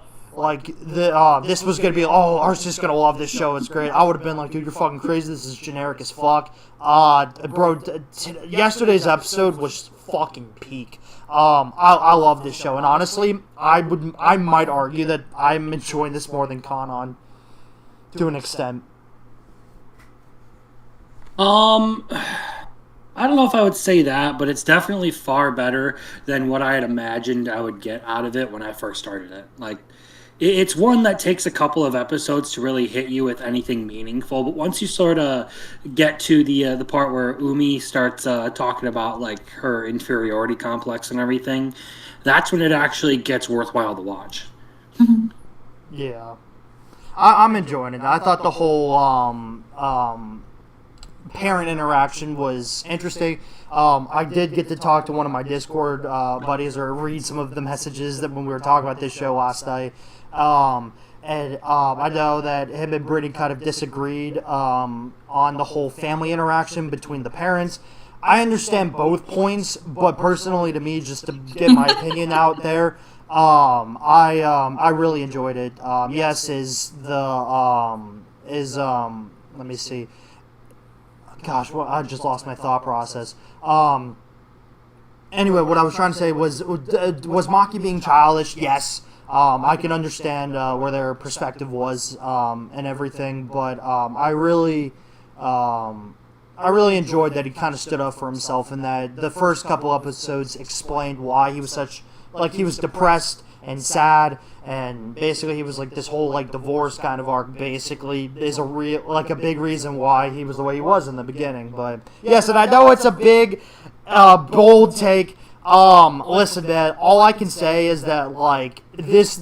S1: was gonna be, Arceus gonna love this show, it's great, I would have been like, dude, you're fucking crazy. This is generic as fuck. Bro, yesterday's episode was fucking peak. I love this show, and honestly, I might argue that I'm enjoying this more than Kanon to an extent.
S3: I don't know if I would say that, but it's definitely far better than what I had imagined I would get out of it when I first started it. Like, it's one that takes a couple of episodes to really hit you with anything meaningful, but once you sort of get to the part where Umi starts talking about like her inferiority complex and everything, that's when it actually gets worthwhile to watch.
S1: Yeah, I'm enjoying it. I thought the whole parent interaction was interesting. I did get to talk to one of my Discord buddies, or read some of the messages that when we were talking about this show last night. I know that him and Brittany kind of disagreed on the whole family interaction between the parents. I understand both points, but personally, to me, just to get my opinion out there, I really enjoyed it. Yes, let me see. Gosh, well, I just lost my thought process. Anyway, what I was trying to say was Maki being childish? Yes. I can understand where their perspective was and everything, but I really enjoyed that he kind of stood up for himself, and that the first couple episodes explained why he was he was depressed and sad, and basically he was like this whole like divorce kind of arc basically is a big reason why he was the way he was in the beginning. But yes, and I know it's a big bold take. Listen, man, all I can say is that, like, this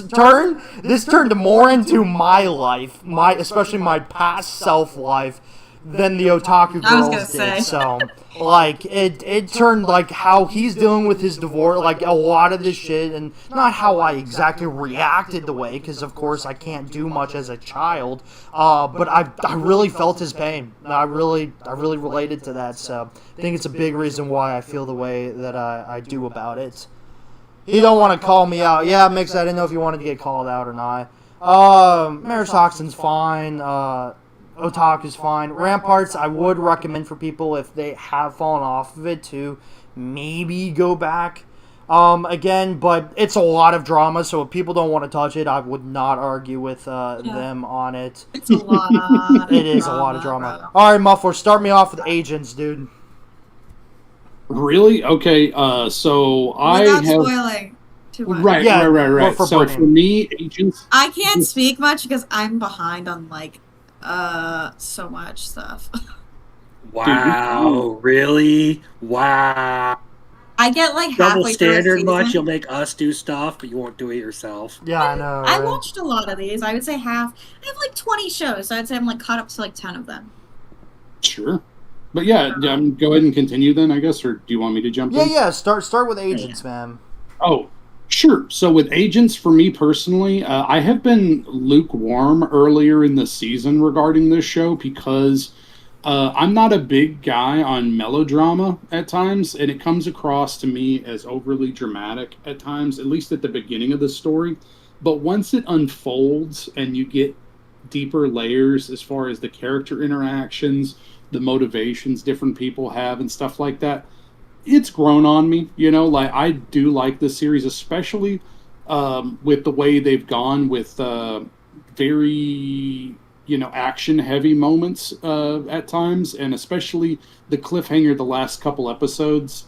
S1: turned more into my life, especially my past self life, than the otaku girls did. So, like, it turned, like, how he's dealing with his divorce, like, a lot of this shit, and not how I exactly reacted the way, because, of course, I can't do much as a child, but I really felt his pain. I really related to that, so I think it's a big reason why I feel the way that I do about it. You don't want to call me out. Yeah, Mix, I didn't know if you wanted to get called out or not. Marriage Toxin's fine. Otaku's fine. Ramparts, I would recommend for people if they have fallen off of it to maybe go back. Again, but it's a lot of drama, so if people don't want to touch it, I would not argue with them on it.
S2: It's a lot.
S1: It is a lot of drama. All right, Muffler, start me off with agents, dude.
S4: Really? Okay. So I
S2: Without
S4: have
S2: spoiling too much.
S4: right. So for me, agents.
S2: I can't speak much because I'm behind on like so much stuff.
S3: Wow, really? Wow.
S2: I get like
S3: Double
S2: halfway through a
S3: standard
S2: season.
S3: much? You'll make us do stuff, but you won't do it yourself.
S1: Yeah, I know.
S2: I
S1: right?
S2: watched a lot of these. I would say half. I have like 20 shows, so I'd say I'm like caught up to like 10 of them.
S4: Sure. But yeah, go ahead and continue then, I guess, or do you want me to jump in?
S1: Yeah. Start with agents, man.
S4: Oh, sure. So with agents, for me personally, I have been lukewarm earlier in the season regarding this show because I'm not a big guy on melodrama at times, and it comes across to me as overly dramatic at times, at least at the beginning of the story. But once it unfolds and you get deeper layers as far as the character interactions, the motivations different people have and stuff like that, it's grown on me. Like I do like the series, especially with the way they've gone with very action heavy moments at times, and especially the cliffhanger the last couple episodes,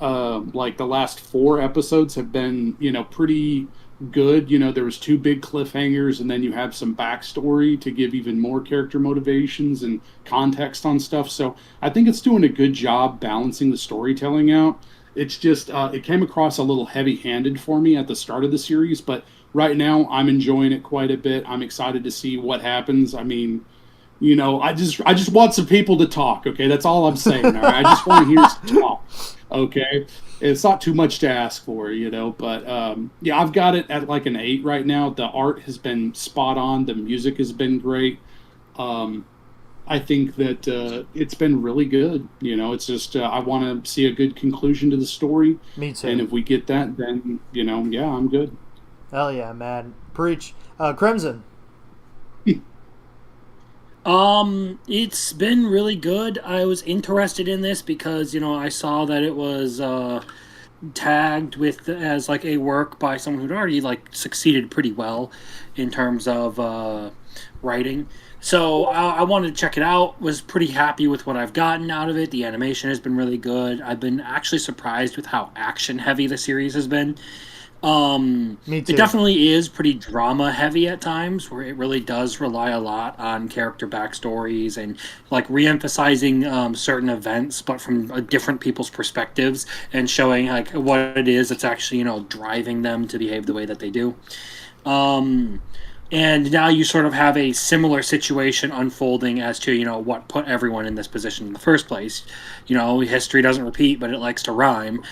S4: like the last 4 episodes have been pretty good. There was 2 big cliffhangers, and then you have some backstory to give even more character motivations and context on stuff. So I think it's doing a good job balancing the storytelling out. It's just it came across a little heavy-handed for me at the start of the series, but right now I'm enjoying it quite a bit. I'm excited to see what happens. I mean, I just want some people to talk. Okay, that's all I'm saying. All right, I just want to hear some talk. Okay. It's not too much to ask for, but yeah, I've got it at like an 8 right now. The art has been spot on. The music has been great. I think that it's been really good. It's just I want to see a good conclusion to the story.
S1: Me too.
S4: And if we get that, then, yeah, I'm good.
S1: Hell yeah, man. Preach. Crimson.
S3: It's been really good. I was interested in this because, I saw that it was tagged with as like a work by someone who'd already like succeeded pretty well in terms of writing. So I wanted to check it out. Was pretty happy with what I've gotten out of it. The animation has been really good. I've been actually surprised with how action heavy the series has been.
S1: Me too.
S3: It definitely is pretty drama heavy at times, where it really does rely a lot on character backstories and like re-emphasizing certain events, but from different people's perspectives, and showing like what it is that's actually driving them to behave the way that they do. And now you sort of have a similar situation unfolding as to what put everyone in this position in the first place. History doesn't repeat, but it likes to rhyme.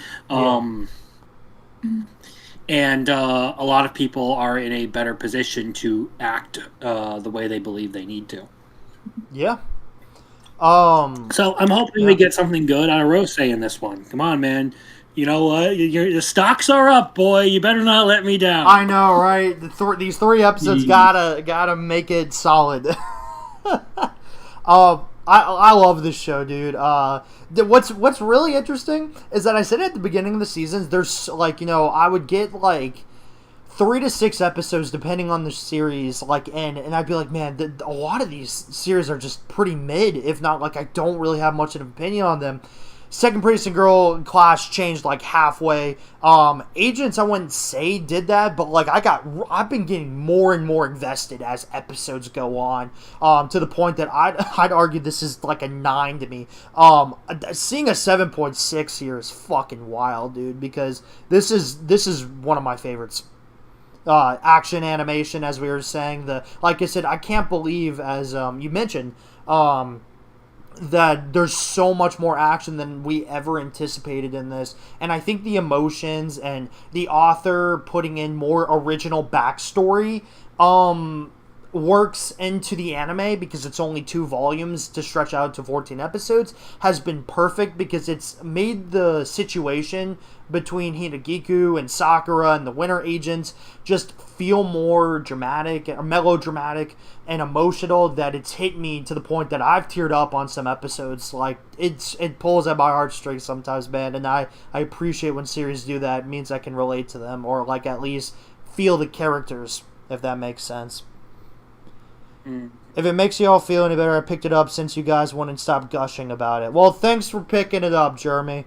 S3: And a lot of people are in a better position to act the way they believe they need to.
S1: Yeah.
S3: So I'm hoping we get something good out of Rose in this one. Come on, man. You know what? The stocks are up, boy. You better not let me down.
S1: I know, right? These 3 episodes gotta make it solid. I love this show, dude. What's really interesting is that I said at the beginning of the seasons, there's like I would get like 3 to 6 episodes depending on the series, and I'd be like, man, a lot of these series are just pretty mid, if not like I don't really have much of an opinion on them. Second Precinct Girl class changed like halfway. Agents, I wouldn't say did that, but like I've been getting more and more invested as episodes go on. To the point that I'd argue this is like a 9 to me. Seeing a 7.6 here is fucking wild, dude, because this is one of my favorites. Action animation, as we were saying, like I said, I can't believe, as you mentioned, that there's so much more action than we ever anticipated in this. And I think the emotions and the author putting in more original backstory works into the anime because it's only 2 volumes to stretch out to 14 episodes has been perfect because it's made the situation between Hinagiku and Sakura and the Winter Agents just feel more dramatic or melodramatic and emotional, that it's hit me to the point that I've teared up on some episodes. Like, it pulls at my heartstrings sometimes, man, and I appreciate when series do that. It means I can relate to them, or like at least feel the characters, if that makes sense. If it makes you all feel any better, I picked it up since you guys wouldn't stop gushing about it. Well, thanks for picking it up, Jeremy.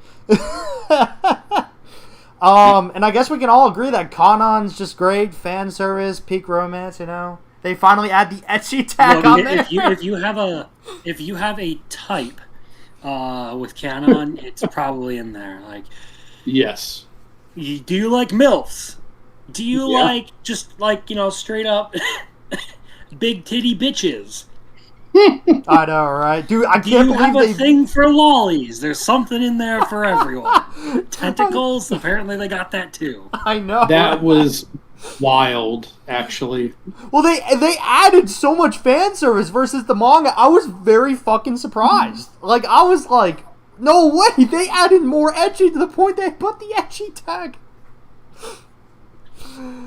S1: And I guess we can all agree that Kanon's just great, fan service, peak romance, you know? They finally add the ecchi tag on there.
S3: If you have a type with Kanon, it's probably in there. Like,
S4: yes.
S3: Do you like MILFs? Do you like just like, you know, straight up big titty bitches?
S1: I know, right? Dude, I can't believe
S3: have a thing for lollies. There's something in there for everyone. Tentacles, apparently they got that too.
S1: I know.
S4: That was wild, actually.
S1: Well, they added so much fan service versus the manga. I was very fucking surprised. Like, I was like, no way, they added more ecchi to the point they put the ecchi tag.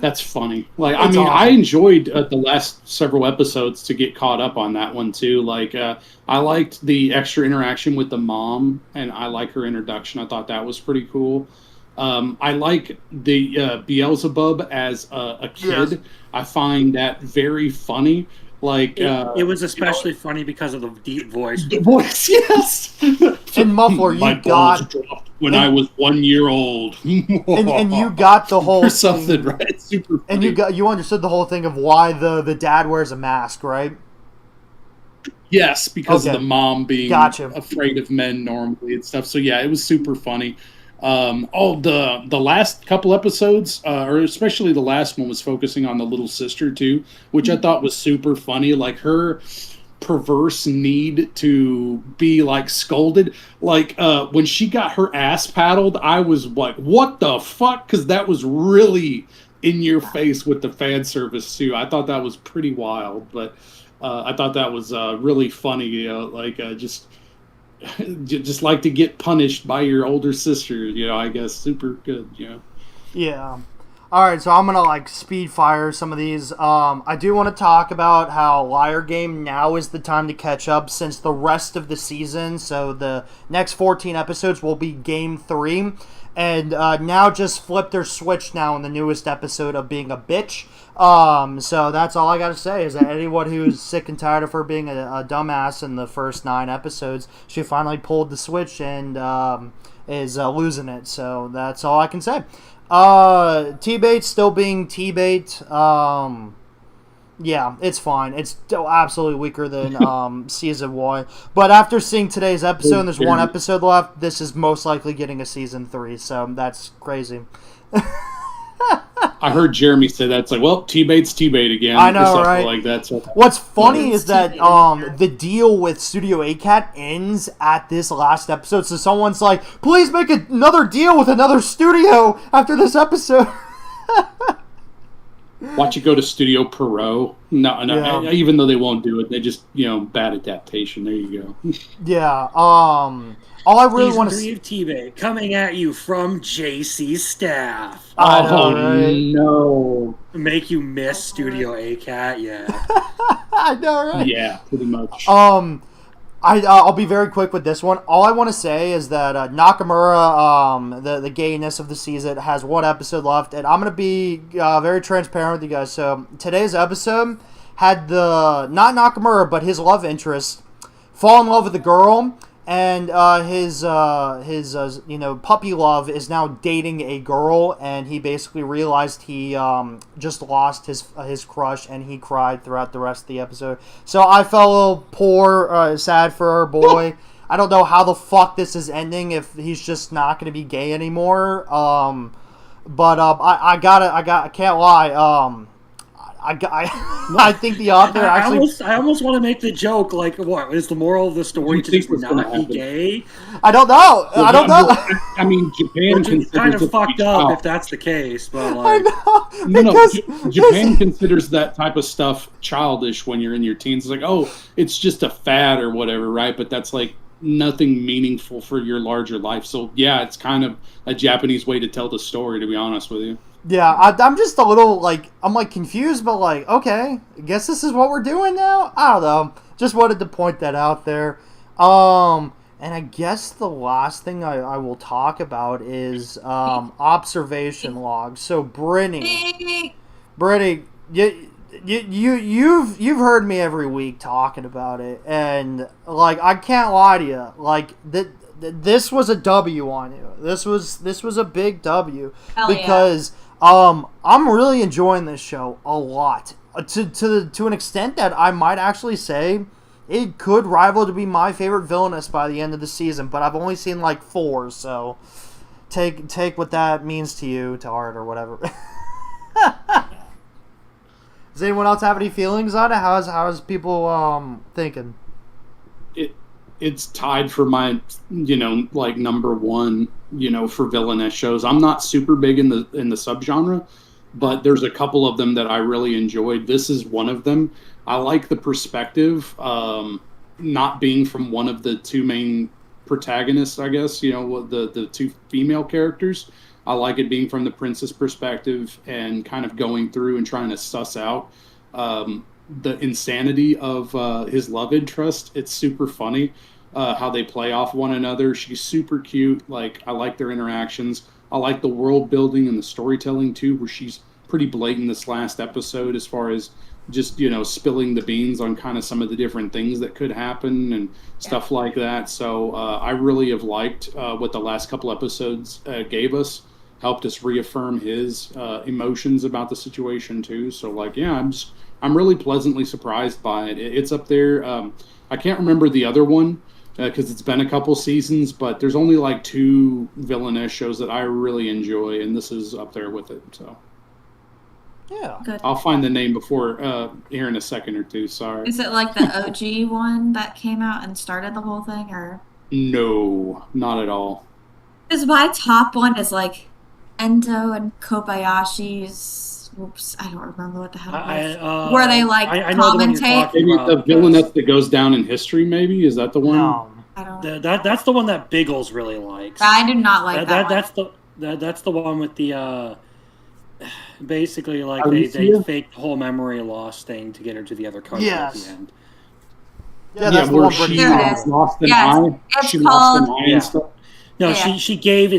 S4: That's funny. Like, I mean, awesome. I enjoyed the last several episodes to get caught up on that one too. Like, I liked the extra interaction with the mom, and I like her introduction. I thought that was pretty cool. I like the Beelzebub as a kid. Yes. I find that very funny. Like,
S3: it was especially funny because of the deep voice.
S4: The voice, yes.
S1: And Muffler, you got
S4: dropped when I was 1 year old,
S1: and you got the whole
S4: or something, right? It's super funny.
S1: And you understood the whole thing of why the dad wears a mask, right?
S4: Yes, because of the mom being afraid of men normally and stuff. So yeah, it was super funny. The last couple episodes, or especially the last one, was focusing on the little sister too, which I thought was super funny. Like, her perverse need to be like scolded. Like, when she got her ass paddled, I was like, what the fuck? Because that was really in your face with the fan service too. I thought that was pretty wild, but I thought that was really funny. You know, like, just like to get punished by your older sister, you know, I guess. Super good, you know.
S1: Yeah. Alright, so I'm gonna like speed fire some of these. I do want to talk about how Liar Game now is the time to catch up, since the rest of the season, so the next 14 episodes will be Game 3. And now just flip their switch now in the newest episode of being a bitch. So that's all I gotta say, is that anyone who's sick and tired of her being a dumbass in the first 9 episodes, she finally pulled the switch and is losing it. So that's all I can say. T-Bait still being T-Bait. Yeah, it's fine. It's still absolutely weaker than Season 1. But after seeing today's episode, and there's 1 episode left, this is most likely getting a Season 3. So that's crazy.
S4: I heard Jeremy say that. It's like, well, T-Bait's T-Bait again.
S1: I know, right?
S4: Like that. So.
S1: What's funny is that the deal with Studio A-Cat ends at this last episode. So someone's like, please make another deal with another studio after this episode.
S4: Watch it go to Studio Perot. No, even though they won't do it, they just, you know, bad adaptation. There you go.
S1: Yeah. All I really want to see,
S3: T-Bait coming at you from JC's staff.
S4: No!
S3: Make you miss Studio A-Cat, yeah.
S1: I know, right?
S4: Yeah, pretty much.
S1: I'll be very quick with this one. All I want to say is that Nakamura, the gayness of the season, has 1 episode left, and I'm going to be very transparent with you guys. So today's episode had not Nakamura, but his love interest fall in love with a girl, and his puppy love is now dating a girl, and he basically realized he just lost his crush, and he cried throughout the rest of the episode. So I felt a little poor, sad for our boy. I don't know how the fuck this is ending, if he's just not going to be gay anymore. I can't lie. I think the author actually.
S3: I almost want to make the joke like, what is the moral of the story to just not be gay?
S1: I don't know. I don't know.
S4: I mean, Japan
S3: Which is kind of
S4: considers
S3: fucked up if that's the case, but
S1: I
S3: like,
S1: know.
S4: no, Japan considers that type of stuff childish when you're in your teens. It's like, oh, it's just a fad or whatever, right? But that's like nothing meaningful for your larger life. So yeah, it's kind of a Japanese way to tell the story, to be honest with you.
S1: Yeah, I'm just a little like I'm like confused, but like okay, I guess this is what we're doing now. I don't know. Just wanted to point that out there. And I guess the last thing I will talk about is observation logs. So Brittany, you've heard me every week talking about it, and like I can't lie to you, like this was a W on you. This was a big W.
S2: Hell
S1: because I'm really enjoying this show a lot to an extent that I might actually say it could rival to be my favorite villainess by the end of the season. But I've only seen like 4, so take what that means to you to heart or whatever. Does anyone else have any feelings on it? How's people thinking?
S4: It's tied for my, like number one, for villainess shows. I'm not super big in the subgenre, but there's a couple of them that I really enjoyed. This is one of them. I like the perspective, not being from one of the 2 main protagonists, I guess, the 2 female characters. I like it being from the princess perspective and kind of going through and trying to suss out the insanity of his love interest. It's super funny how they play off one another. She's super cute. Like, I like their interactions. I like the world building and the storytelling too, where she's pretty blatant this last episode as far as just spilling the beans on kind of some of the different things that could happen and stuff like that. So I really have liked what the last couple episodes gave us. Helped us reaffirm his emotions about the situation too. So like, yeah, I'm really pleasantly surprised by it. It's up there. I can't remember the other one because it's been a couple seasons, but there's only like 2 villainess shows that I really enjoy, and this is up there with it. So
S1: yeah,
S2: Good.
S4: I'll find the name before here in a second or two. Sorry.
S2: Is it like the OG one that came out and started the whole thing, or?
S4: No, not at all.
S2: Because my top one is like Endo and Kobayashi's. Oops, I don't remember what the hell it was. Where they like
S3: I know the one you're
S2: commentate.
S3: talking
S4: Maybe the
S3: about,
S4: villainess that goes down in history. Maybe is that the one?
S1: no.
S2: I don't.
S3: that's the one that Biggles really likes.
S2: I do not like that one.
S3: That's the one with the basically like
S4: Alicia?
S3: they faked the whole memory loss thing to get her to the other country at
S1: Yes.
S3: the end.
S1: Yeah, that's the
S4: where
S1: one
S4: she
S1: Brittany
S2: There it is.
S4: lost an
S2: Yes,
S4: eye.
S2: it's
S4: She lost an
S2: called-
S4: eye
S3: Yeah.
S4: and stuff.
S3: No,
S2: Yeah.
S3: she gave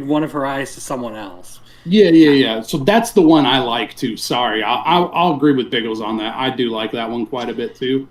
S3: one of her eyes to someone else.
S4: Yeah. So that's the one I like too. Sorry, I'll agree with Biggles on that. I do like that one quite a bit too.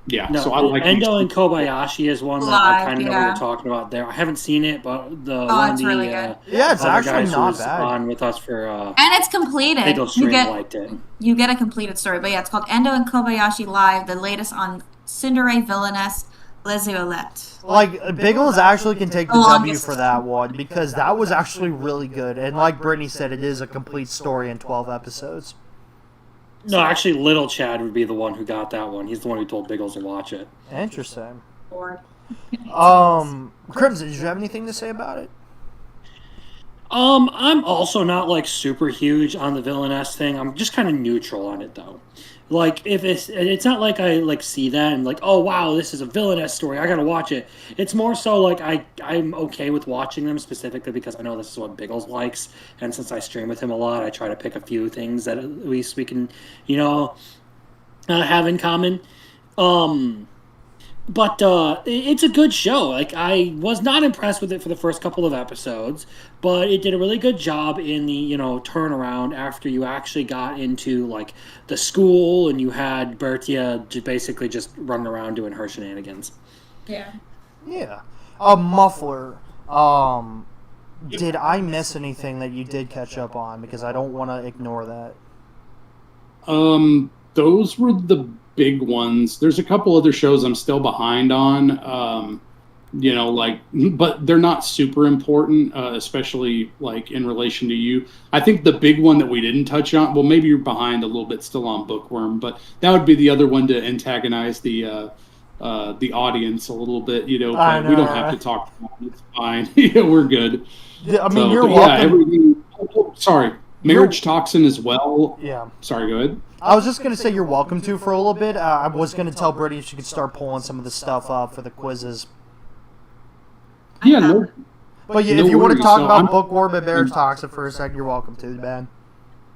S2: Yeah.
S3: No,
S4: So I like
S3: Endo
S4: these
S3: and Kobayashi is one that I
S2: Live,
S3: kind of know what
S2: yeah.
S3: you're talking about there. I haven't seen it, but the
S2: Oh,
S3: one
S2: it's
S3: the
S2: really good.
S1: Yeah, it's
S3: other
S1: actually
S3: guys who
S1: not
S3: was
S1: bad.
S3: on with us for
S2: And it's completed.
S3: Biggles
S2: You
S3: stream
S2: get
S3: liked it.
S2: you get a completed story, but yeah, it's called Endo and Kobayashi Live, the latest on Cinderella Villainess Les Violettes.
S1: Like Biggles actually can take the
S2: Oh,
S1: W
S2: August.
S1: for that one because that was actually really good. And like Brittany said, it is a complete story in 12 episodes.
S3: No, actually, Little Chad would be the one who got that one. He's the one who told Biggles to watch it.
S1: Interesting.
S2: Or-
S1: Crimson, did you have anything to say about it?
S3: I'm also not like super huge on the villainess thing. I'm just kind of neutral on it though. Like if it's not like I like see that and like, oh wow, this is a villainess story, I gotta watch it. It's more so like I'm okay with watching them specifically because I know this is what Biggles likes, and since I stream with him a lot, I try to pick a few things that at least we can, have in common. But it's a good show. Like, I was not impressed with it for the first couple of episodes, but it did a really good job in the, turnaround after you actually got into, like, the school and you had Bertia basically just running around doing her shenanigans.
S2: Yeah.
S1: Yeah. Muffler. Did I miss anything that you did catch up on? Because I don't want to ignore that.
S4: Those were the big ones. There's a couple other shows I'm still behind on. you know, like, but they're not super important, especially like in relation to you. I think the big one that we didn't touch on, well, maybe you're behind a little bit still on Bookworm, but that would be the other one to antagonize the audience a little bit, you know, but we don't have to talk about it. It's fine. Yeah, we're good.
S1: I mean,
S4: So,
S1: you're
S4: but
S1: welcome.
S4: yeah, everything. Oh, sorry, Marriage Toxin as well.
S1: Yeah.
S4: Sorry, go ahead.
S1: I was just going to say you're welcome to for a little bit. I was going to tell Brittany she could start pulling some of the stuff up for the quizzes.
S4: Yeah, no.
S1: But yeah,
S4: No
S1: if you want to
S4: worries.
S1: talk
S4: So
S1: about
S4: I'm-
S1: Bookworm and Marriage Toxin for a second, you're welcome to, man.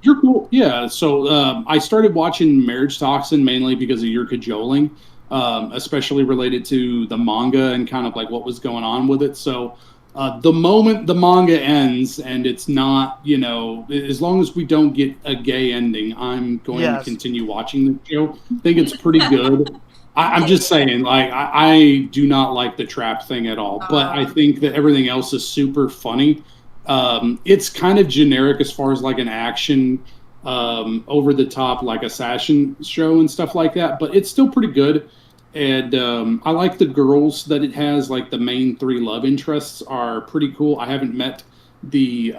S4: You're cool. Yeah. So I started watching Marriage Toxin mainly because of your cajoling, especially related to the manga and kind of like what was going on with it. So the moment the manga ends and it's not, you know, as long as we don't get a gay ending, I'm going to continue watching the show. I think it's pretty good. I'm just saying, like, I do not like the trap thing at all, but I think that everything else is super funny. It's kind of generic as far as like an action, over the top, like assassin show and stuff like that, but it's still pretty good. And I like the girls that it has. Like the main three love interests are pretty cool. I haven't met the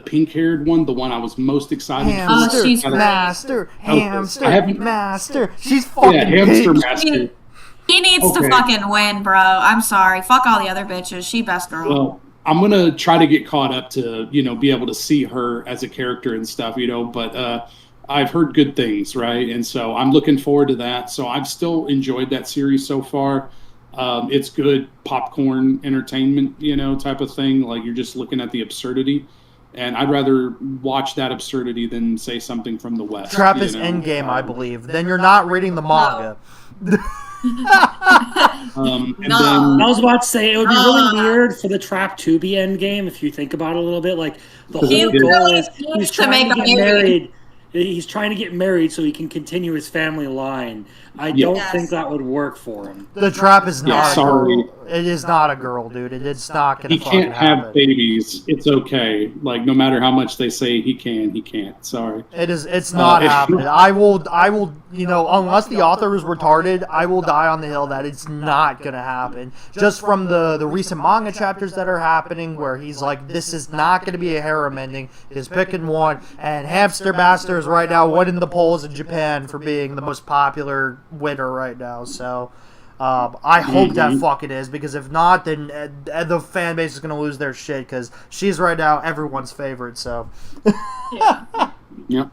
S4: pink-haired one, the one I was most excited for.
S2: Oh, she's great.
S1: Master, hamster,
S4: I haven't-
S1: master. She's fucking
S4: Hamster
S1: peach.
S4: Master.
S2: He needs to fucking win, bro. I'm sorry. Fuck all the other bitches. She best girl.
S4: Well, I'm gonna try to get caught up to, you know, be able to see her as a character and stuff, you know, but I've heard good things, right? And so I'm looking forward to that. So I've still enjoyed that series so far. It's good popcorn entertainment, you know, type of thing. Like you're just looking at the absurdity. And I'd rather watch that absurdity than say something from the West.
S1: Trap
S4: you
S1: is
S4: know?
S1: endgame, I believe. Then you're not reading the manga.
S4: And
S2: No.
S3: I was about to say it would be really weird for the trap to be endgame if you think about it a little bit. Like the whole
S4: He
S3: goal
S2: really
S3: is he's
S2: needs to
S3: trying to
S2: make
S3: get
S2: a movie.
S3: married. He's trying to get married so he can continue his family line. I don't
S2: Yes.
S3: think that would work for him.
S1: The trap is
S4: Yeah,
S1: not a
S4: sorry.
S1: girl. It is not a girl, dude. It's not gonna
S4: He
S1: fucking
S4: can't have
S1: happen.
S4: babies. It's okay. Like no matter how much they say he can, he can't. Sorry.
S1: It's not happening. I will, you know, unless the author is retarded, I will die on the hill that it's not gonna happen. Just from the recent manga chapters that are happening, where he's like, this is not gonna be a harem ending. He's picking one, and Hamster Master is right now winning the polls in Japan for being the most popular winner right now. So. I hope that fucking is, because if not, then the fan base is going to lose their shit, because she's right now everyone's favorite, so.
S4: Yep.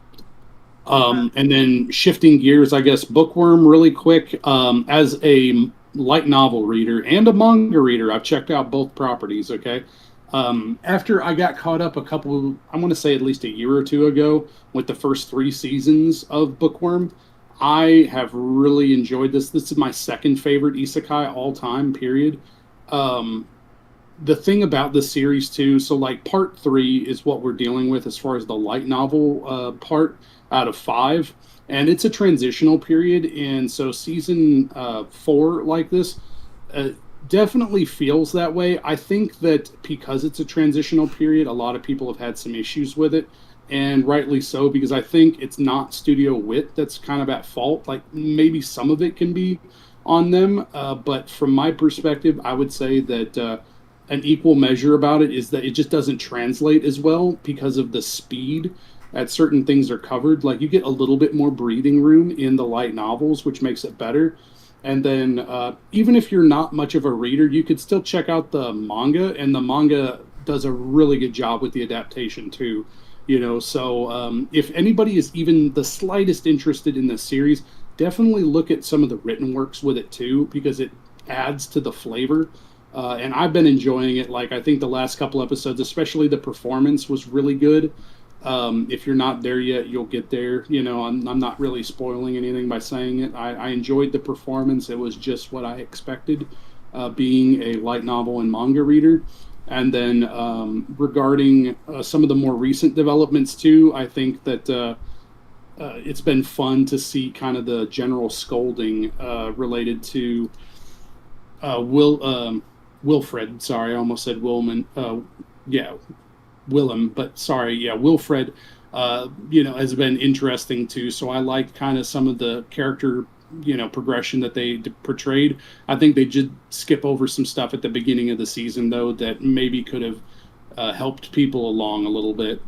S4: And then shifting gears, I guess, Bookworm really quick. As a light novel reader and a manga reader, I've checked out both properties, okay? After I got caught up I want to say at least a year or two ago with the first 3 seasons of Bookworm, I have really enjoyed this. This is my second favorite isekai all time, period. The thing about this series, too, so like part 3 is what we're dealing with as far as the light novel part out of 5. And it's a transitional period. And so season 4 like this definitely feels that way. I think that because it's a transitional period, a lot of people have had some issues with it. And rightly so, because I think it's not Studio Wit that's kind of at fault. Like, maybe some of it can be on them, but from my perspective, I would say that an equal measure about it is that it just doesn't translate as well because of the speed that certain things are covered. Like, you get a little bit more breathing room in the light novels, which makes it better. And then, even if you're not much of a reader, you could still check out the manga, and the manga does a really good job with the adaptation, too. You know, so if anybody is even the slightest interested in this series, definitely look at some of the written works with it too, because it adds to the flavor. And I've been enjoying it. Like, I think the last couple episodes, especially the performance, was really good. If you're not there yet, you'll get there. You know, I'm not really spoiling anything by saying it. I enjoyed the performance. It was just what I expected, being a light novel and manga reader. And then regarding some of the more recent developments too, I think that it's been fun to see kind of the general scolding related to Wilfred. Sorry, I almost said Willem, but sorry, yeah, Wilfred. You know, has been interesting too. So I like kind of some of the character progression that they portrayed. I think they did skip over some stuff at the beginning of the season, though, that maybe could have helped people along a little bit,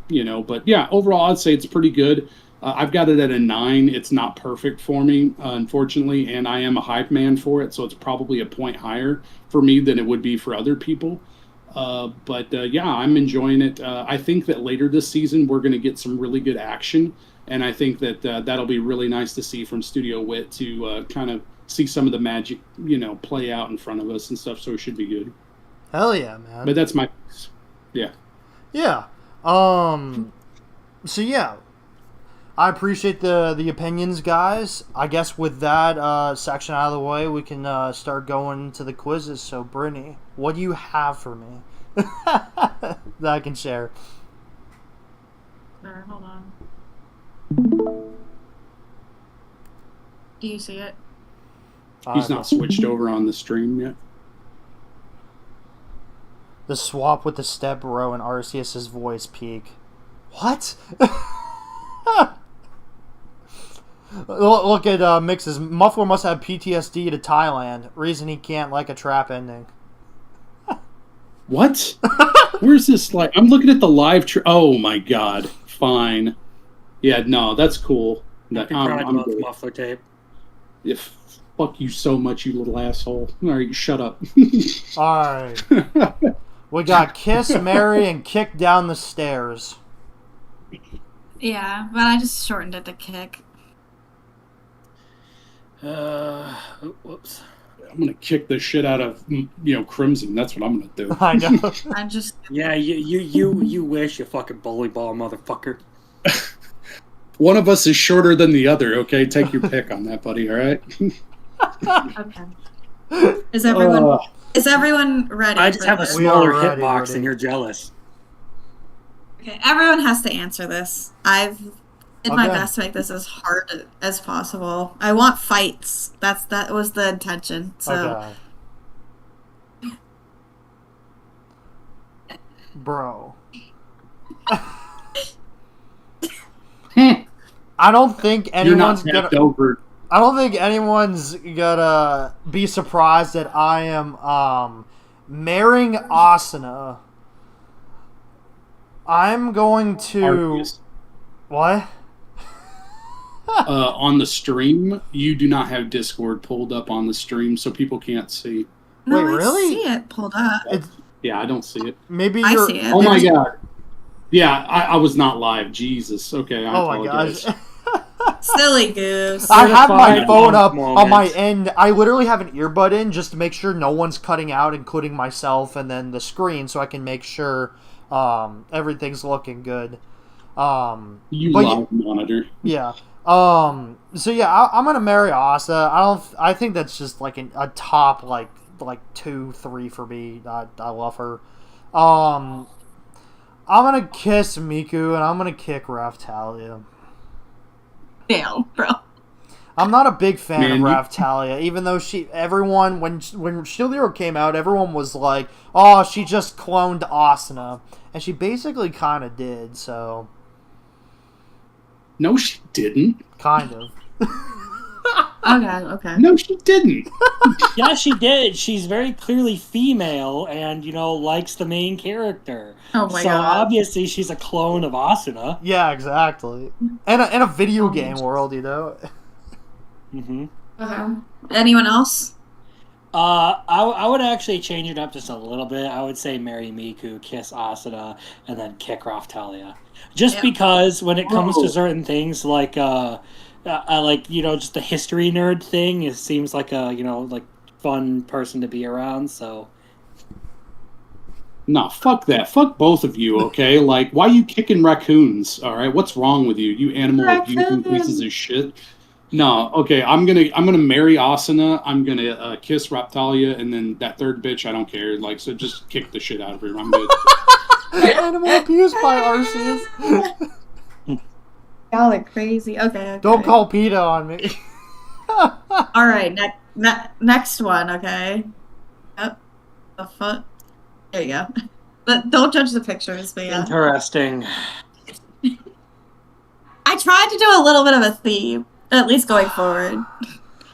S4: But yeah, overall, I'd say it's pretty good. I've got it at a 9. It's not perfect for me, unfortunately, and I am a hype man for it, so it's probably a point higher for me than it would be for other people. But yeah, I'm enjoying it. I think that later this season we're going to get some really good action, and I think that that'll be really nice to see from Studio Wit to kind of see some of the magic, play out in front of us and stuff. So it should be good.
S1: Hell yeah, man!
S4: But that's my, yeah.
S1: So yeah, I appreciate the opinions, guys. I guess with that section out of the way, we can start going to the quizzes. So, Brittany, what do you have for me that I can share?
S2: There, hold on. Do you see it?
S4: He's not switched over on the stream yet.
S1: The swap with the step bro and Arceus' voice peak. What? Look at Mixes. Muffler must have PTSD to Thailand. Reason he can't like a trap ending.
S4: What? Where's this? Like, I'm looking at the live. Oh my god! Fine. Yeah, no, that's cool. I'm
S3: good. Mufflertape.
S4: If fuck you so much, you little asshole. All right, shut up.
S1: All right. We got kiss, marry, and kick down the stairs.
S2: Yeah, but I just shortened it to kick.
S3: Whoops.
S4: I'm gonna kick the shit out of Crimson. That's what I'm gonna do.
S1: I know.
S2: I'm just.
S3: Yeah, you wish, you fucking bully ball motherfucker.
S4: One of us is shorter than the other. Okay, take your pick on that, buddy. All right.
S2: Okay. Is everyone ready?
S3: I just have a smaller hitbox, and you're jealous.
S2: Okay, everyone has to answer this. I've did my best to make this as hard as possible. I want fights. That was the intention. So,
S1: bro, I don't think anyone's gonna. I don't think anyone's gonna be surprised that I am marrying Asuna. I'm going to
S4: Arceus.
S1: What?
S4: On the stream, you do not have Discord pulled up on the stream, so people can't see.
S2: No,
S1: Wait, really?
S2: I see it pulled up.
S4: Yeah, I don't see it.
S1: Maybe
S2: I see it.
S4: Oh my god. Yeah, I was not live. Jesus. Okay, I apologize.
S1: My gosh.
S2: Silly goose.
S1: I have my phone up on my end. I literally have an earbud in just to make sure no one's cutting out, including myself, and then the screen, so I can make sure everything's looking good.
S4: Monitor.
S1: Yeah. So yeah, I'm gonna marry Asa. I think that's just like a top like 2, 3 for me. I love her. I'm gonna kiss Miku and I'm gonna kick Raftalia.
S2: Damn, bro.
S1: I'm not a big fan of Raftalia, even though everyone when Shield Hero came out, everyone was like, "Oh, she just cloned Asuna," and she basically kind of did. So.
S4: No, she didn't.
S1: Kind of.
S2: Okay.
S4: No, she didn't.
S3: Yeah, she did. She's very clearly female and, likes the main character.
S2: Oh my god.
S3: So obviously she's a clone of Asuna.
S1: Yeah, exactly. And a video game world,
S3: Mm-hmm.
S2: Okay. Anyone else?
S3: I would actually change it up just a little bit. I would say marry Miku, kiss Asuna, and then kick Raftalia. Just because when it comes to certain things like just the history nerd thing, it seems like a fun person to be around. So.
S4: Nah, fuck that. Fuck both of you, okay? Like, why you kicking raccoons? All right, what's wrong with you? You animal abusing pieces of shit. No, okay. I'm gonna marry Asuna. I'm gonna kiss Raftalia, and then that third bitch, I don't care. Like, so just kick the shit out of her. I'm good.
S1: Animal abuse by Arceus.
S2: Y'all are crazy. Okay.
S1: Don't call PETA on me.
S2: All right, next one. Okay. Yep. The fuck. There you go. But don't judge the pictures. But yeah.
S3: Interesting.
S2: I tried to do a little bit of a theme, at least going forward.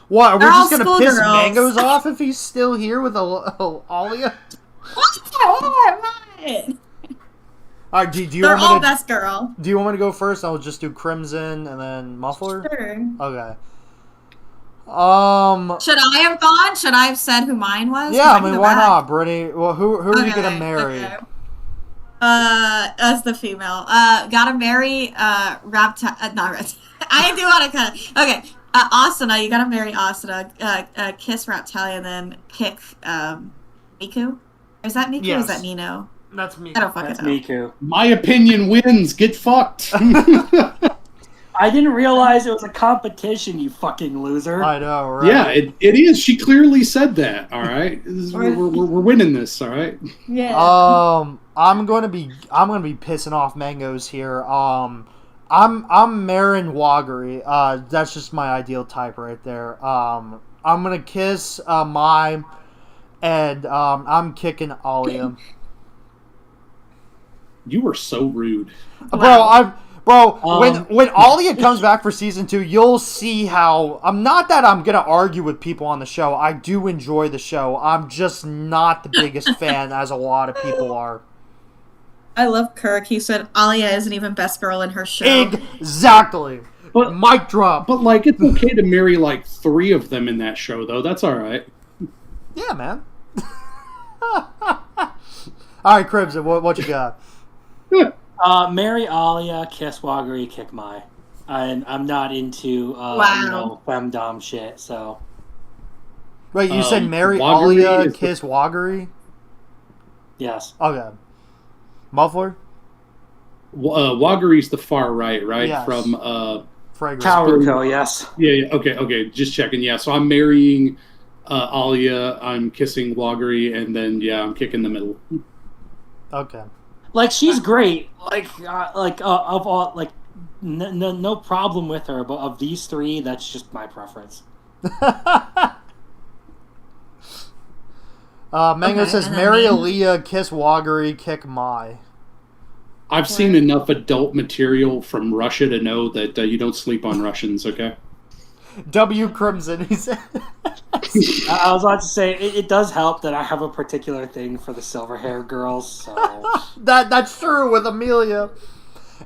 S1: What, are we
S2: They're
S1: just
S2: all
S1: gonna piss
S2: schoolgirls.
S1: Mangoes off if he's still here with Alia?
S2: What?
S1: Alright, do you
S2: They're
S1: want
S2: all
S1: me to...
S2: best girl.
S1: Do you want me to go first? I'll just do Crimson and then Muffler?
S2: Sure.
S1: Okay.
S2: Should I have gone? Should I have said who mine was?
S1: Yeah,
S2: 'Cause
S1: I
S2: can
S1: mean,
S2: go
S1: why
S2: back.
S1: not, Brittany? Well, who are you gonna marry?
S2: Okay. As the female, gotta marry not Reptile. I do want to cut. Okay, Asuna, you gotta marry Asuna. Kiss Reptile and then pick Miku. Is that Miku? Or is that
S1: Yes.
S2: Nino?
S1: That's me.
S2: I don't fucking
S3: That's
S2: know.
S3: Miku.
S4: My opinion wins. Get fucked.
S3: I didn't realize it was a competition, you fucking loser.
S1: I know, right?
S4: Yeah, it is. She clearly said that. All right, we're winning this. All right.
S2: Yeah.
S1: I'm gonna be pissing off Mangoes here. I'm marrying Wagari. That's just my ideal type right there. I'm gonna kiss Mai, and I'm kicking Alia.
S4: You were so rude.
S1: Bro, when Alia comes back for season 2, you'll see how I'm not that I'm gonna argue with people on the show. I do enjoy the show. I'm just not the biggest fan as a lot of people are.
S2: I love Kirk. He said Alia isn't even best girl in her show.
S1: Exactly.
S4: But
S1: Mic drop.
S4: But like, it's okay to marry like 3 of them in that show, though. That's all right.
S1: Yeah, man. All right, Crimson, what you got?
S3: Marry Alia, kiss Wagari, kick Mai. I'm not into femdom shit, so.
S1: Wait, you said marry
S4: Wagari
S1: Alia,
S4: is
S1: kiss Wagari?
S3: Yes.
S1: Okay. Muffler?
S4: Wagari's the far right, right?
S1: Yes.
S4: From
S1: Fragrance.
S3: Karuko, yes.
S4: Yeah. Okay. Just checking. Yeah. So I'm marrying Alia. I'm kissing Wagari, and then I'm kicking the middle.
S1: Okay.
S3: Like, she's great. Of all, like, no problem with her, but of these 3, that's just my preference.
S1: Mango says
S2: and then
S1: marry
S2: me?
S1: Alia, kiss Wagari, kick Mai.
S4: I've seen enough adult material from Russia to know that you don't sleep on Russians. Okay.
S1: W Crimson, he said.
S3: I was about to say, it does help that I have a particular thing for the silver hair girls, so.
S1: That's true with Amelia.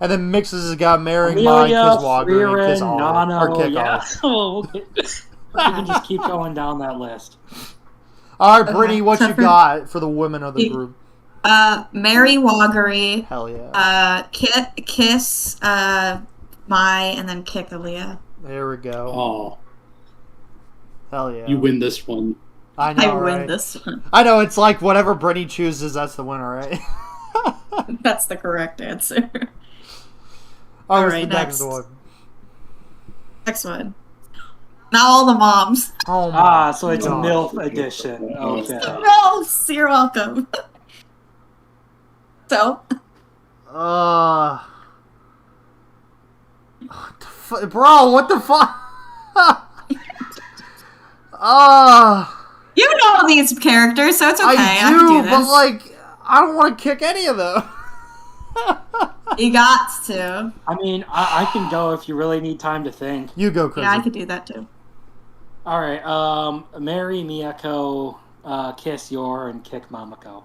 S1: And then Mixes has got marrying Mai,
S3: Amelia,
S1: kiss Wagari, kiss
S3: Frieren,
S1: Alia.
S3: Nano,
S1: Or kick
S3: yeah.
S1: Alia.
S3: We can just keep going down that list.
S1: All right, Brittany, what
S2: so
S1: you
S2: for-
S1: got for the women of the group?
S2: Marry Wagari.
S1: Hell yeah.
S2: Kiss Mai, and then kick Alia.
S1: There we go.
S4: Oh,
S1: Hell yeah.
S4: you win this one.
S1: I know,
S2: I win
S1: right?
S2: this one.
S1: I know, it's like whatever Brittany chooses, that's the winner, right?
S2: That's the correct answer.
S1: All
S2: right,
S1: right, next
S2: next.
S1: one.
S2: Next one. Now all the moms.
S1: Oh my
S3: So it's a
S1: God.
S3: MILF edition. Okay.
S2: No, you're welcome. So,
S1: Bro, what the fuck?
S2: you know these characters, so it's okay. I
S1: I
S2: can
S1: do,
S2: do this.
S1: but like, I don't want to kick any of them.
S2: You got to.
S3: I mean, I can go if you really need time to think.
S1: You go, Chris.
S2: Yeah, I could do that too.
S3: All right. Marry Miyako, kiss Yor, and kick Mamako.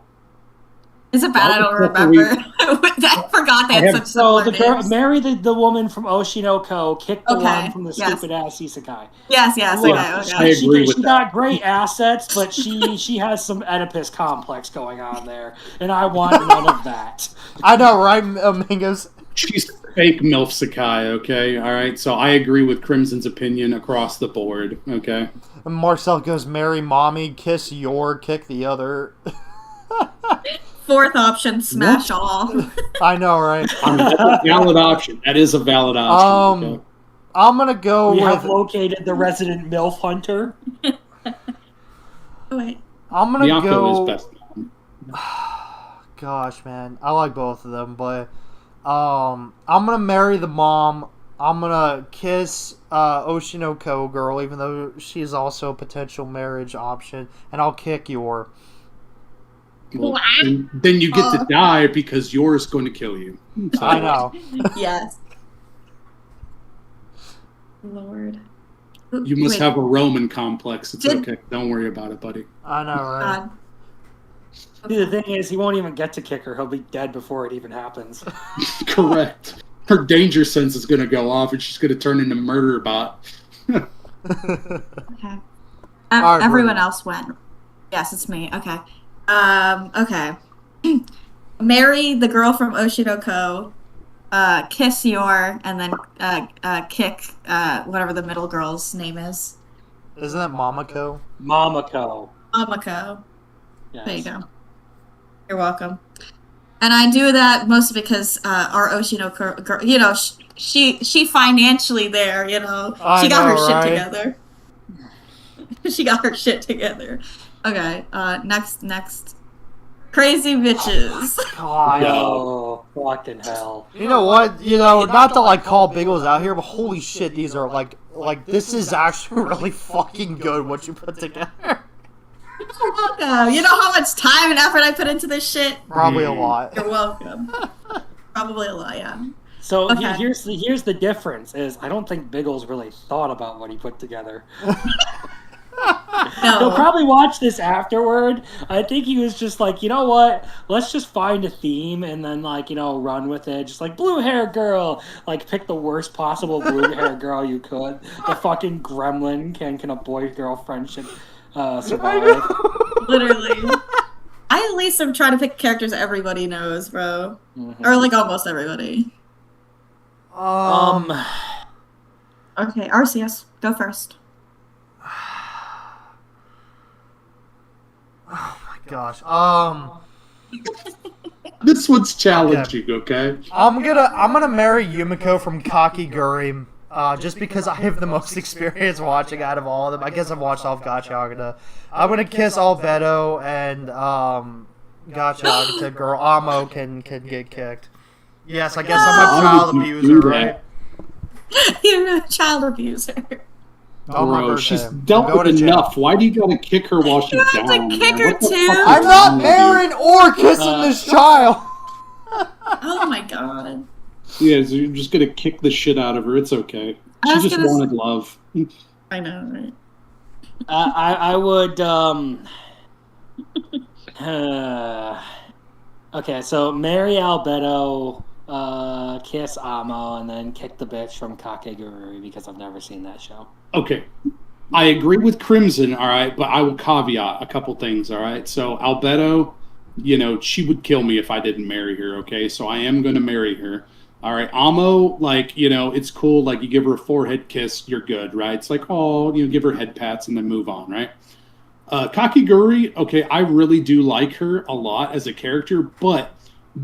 S2: Is it bad? I don't remember. I forgot they had such
S3: So
S2: similar names.
S3: marry the woman from Oshinoko, kick the
S2: Okay,
S3: one from the
S2: yes.
S3: stupid ass isekai.
S2: Yes,
S3: Look,
S2: okay.
S4: I agree with
S3: she
S4: that.
S3: got great assets, but she has some Oedipus complex going on there, and I want none of that.
S1: I know, right, Mangoes?
S4: She's fake MILF Sakai. Okay. All right. So I agree with Crimson's opinion across the board. Okay.
S1: And Marcel goes, marry mommy, kiss your, kick the other.
S2: Fourth option, smash all.
S1: I know, right?
S4: That's a valid option. That is a valid option. Okay.
S1: I'm gonna go
S3: We
S1: with.
S3: have located the resident MILF hunter.
S2: Wait.
S1: I'm gonna
S4: Miyako
S1: go.
S4: is best.
S1: Gosh, man, I like both of them, but I'm gonna marry the mom. I'm gonna kiss Oshinoko girl, even though she's also a potential marriage option, and I'll kick your.
S4: Well, then you get to die because yours going to kill you. So,
S1: I know.
S2: Yes. Lord.
S4: You must
S2: Wait,
S4: have a Roman complex. It's
S2: Did-
S4: okay. Don't worry about it, buddy.
S1: I know, right?
S2: God.
S3: See, the thing is, he won't even get to kick her. He'll be dead before it even happens.
S4: Correct. Her danger sense is going to go off, and she's going to turn into murder bot.
S2: Okay.
S1: Alright,
S2: Everyone
S1: Brody.
S2: else went. Yes, it's me. Okay. Okay. Marry the girl from Oshinoko. Kiss your, and then kick whatever the middle girl's name is.
S1: Isn't that Momoko?
S3: Momoko.
S2: Amako.
S3: Yes.
S2: There you go. You're welcome. And I do that mostly because our Oshinoko girl, you know, she financially there, you know, she got her shit together. She got her shit together. Okay. Next. Crazy bitches.
S1: God.
S3: Oh, fucking hell.
S1: You know what? You know, not to like call Biggles out here, but holy shit, these are like this is actually really fucking good what you put together.
S2: You're welcome. You know how much time and effort I put into this shit?
S1: Probably a lot.
S2: You're welcome. Probably a lot, yeah.
S3: So
S2: Okay.
S3: here's the difference is I don't think Biggles really thought about what he put together. He'll
S2: No.
S3: probably watch this afterward. I think he was just like, you know what? Let's just find a theme and then like, you know, run with it. Just like blue hair girl. Like pick the worst possible blue hair girl you could. The fucking gremlin can a boy girl friendship survive.
S2: Literally. I at least am trying to pick characters everybody knows, bro.
S3: Mhm.
S2: Or like almost everybody.
S3: Um,
S2: Okay, Arceus, go first.
S1: Gosh.
S4: This one's challenging, okay?
S1: I'm gonna marry Yumiko from Kakiguri, just because I have the most experience watching out of all of them. I guess I've watched all of Gacha Agata. I'm gonna kiss Albedo and Gacha Agata girl Amo can get kicked. Yes, I guess I'm a child
S4: Why would you
S1: abuser,
S4: do that?
S1: right?
S2: You're a child abuser.
S1: On my
S4: Bro,
S1: birthday.
S4: she's
S1: I'm
S4: dealt
S1: going
S4: with
S1: to jail.
S4: enough. Why do you gotta kick her while she's
S2: You have to
S4: down?
S2: kick
S4: man?
S2: her
S4: What the
S2: too.
S4: fuck is
S1: I'm not
S4: wrong with you?
S1: marrying or kissing this child.
S2: Oh my god.
S4: Yeah, so you're just gonna kick the shit out of her. It's okay.
S2: I
S4: She
S2: was
S4: just
S2: gonna
S4: wanted love.
S2: I know, right?
S3: I would okay, so marry Albedo, kiss Amo, and then kick the bitch from Kakegurui because I've never seen that show.
S4: Okay. I agree with Crimson, all right, but I will caveat a couple things, all right? So, Albedo, you know, she would kill me if I didn't marry her, okay? So, I am going to marry her. All right, Amo, like, you know, it's cool. Like, you give her a forehead kiss, you're good, right? It's like, oh, you know, give her head pats and then move on, right? Kakiguri, okay, I really do like her a lot as a character, but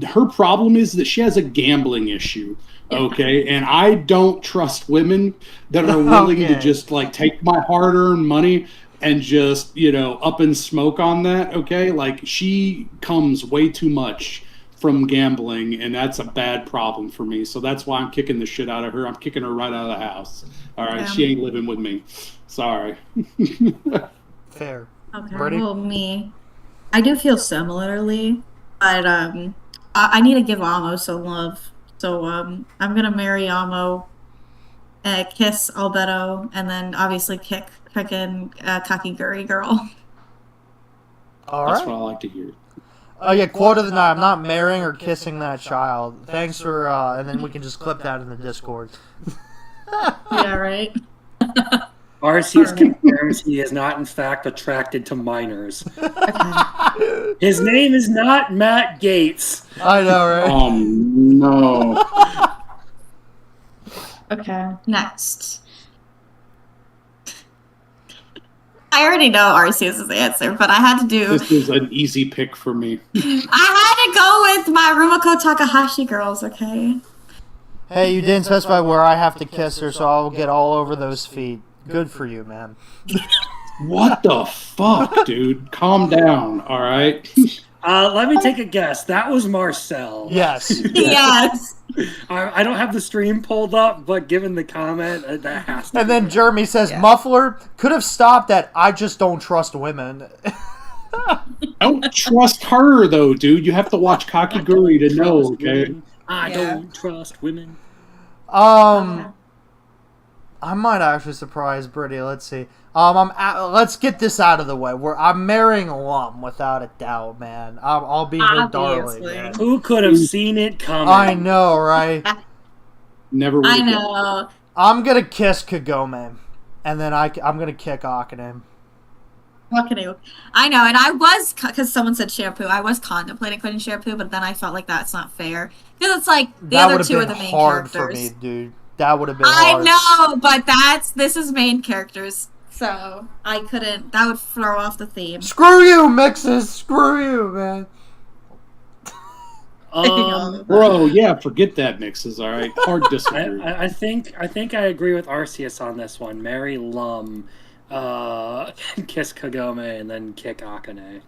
S4: her problem is that she has a gambling issue, okay? And I don't trust women that are willing to
S1: Okay.
S4: just, like, take my hard-earned money and just, you know, up and smoke on that, okay? Like, she comes way too much from gambling, and that's a bad problem for me. So that's why I'm kicking the shit out of her. I'm kicking her right out of the house. All right,
S2: Yeah.
S4: she ain't living with me. Sorry.
S1: Fair.
S2: Okay.
S1: Ready?
S2: Well, me. I do feel similarly, but I need to give Amo some love. So I'm gonna marry Amo, kiss Albedo, and then obviously kick frickin' Kakiguri girl.
S1: All
S4: That's
S1: right.
S4: what I like to hear.
S1: Oh yeah, quote of the night. I'm not marrying or kissing that child. Thanks for, and then we can just clip that in the Discord.
S2: Yeah, right.
S3: Arceus confirms he is not, in fact, attracted to minors.
S2: Okay.
S3: His name is not Matt Gates.
S1: I know, right?
S4: No.
S2: Okay. Next. I already know Arceus' answer, but I had to do.
S4: This is an easy pick for me.
S2: I had to go with my Rumiko Takahashi girls. Okay.
S1: Hey, you didn't specify where I have to kiss her, so I'll get all over those feet. Good for you, man.
S4: What the fuck, dude? Calm down, all right?
S3: Let me take a guess. That was Marcel.
S1: Yes.
S2: Yes.
S3: I don't have the stream pulled up, but given the comment, that has to
S1: And then Jeremy says,
S2: Yeah.
S1: Muffler could have stopped at, I just don't trust women.
S4: I don't trust her, though, dude. You have to watch Kakiguri to know,
S3: trust
S4: Oh, okay?
S3: women. I
S2: Yeah.
S3: don't trust women.
S1: I might actually surprise Brittany. Let's see. Let's get this out of the way. I'm marrying Lum without a doubt, man. I'll be her darling. Man.
S3: Who could have seen it coming?
S1: I know, right?
S4: Never.
S2: I know.
S1: I'm gonna kiss Kagome, and then I'm gonna kick Akane.
S2: What can I know, and I was, because someone said shampoo, I was contemplating putting shampoo, but then I felt like that's not fair. Because it's like, the other two are the main
S1: hard
S2: characters.
S1: For me, dude. That would have been hard.
S2: I know, but this is main characters, so I couldn't, that would throw off the theme.
S1: Screw you, Mixes! Screw you, man.
S4: Bro, yeah, forget that, Mixes, alright? Hard disagree.
S3: I think I agree with Arceus on this one. Marry Lum, kiss Kagome, and then kick Akane.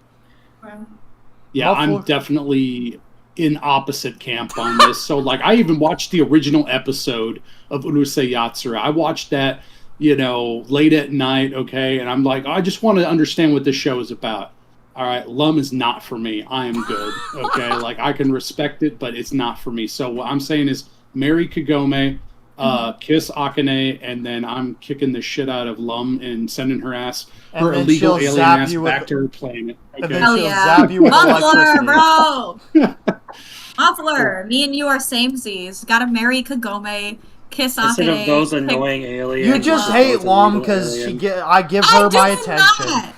S4: Yeah, I'm definitely in opposite camp on this. So, like, I even watched the original episode of Urusei Yatsura. I watched that, late at night, okay? And I'm like, I just want to understand what this show is about. All right, Lum is not for me. I am good, okay? Like, I can respect it, but it's not for me. So what I'm saying is marry Kagome, kiss Akane, and then I'm kicking the shit out of Lum and sending her illegal alien ass back to her planet. Okay?
S2: Hell yeah. Muffler, bro! Muffler, me and you are samesies. Gotta marry Kagome, kiss Akane.
S3: Instead of those annoying aliens.
S1: You just hate Lum because I give her my attention.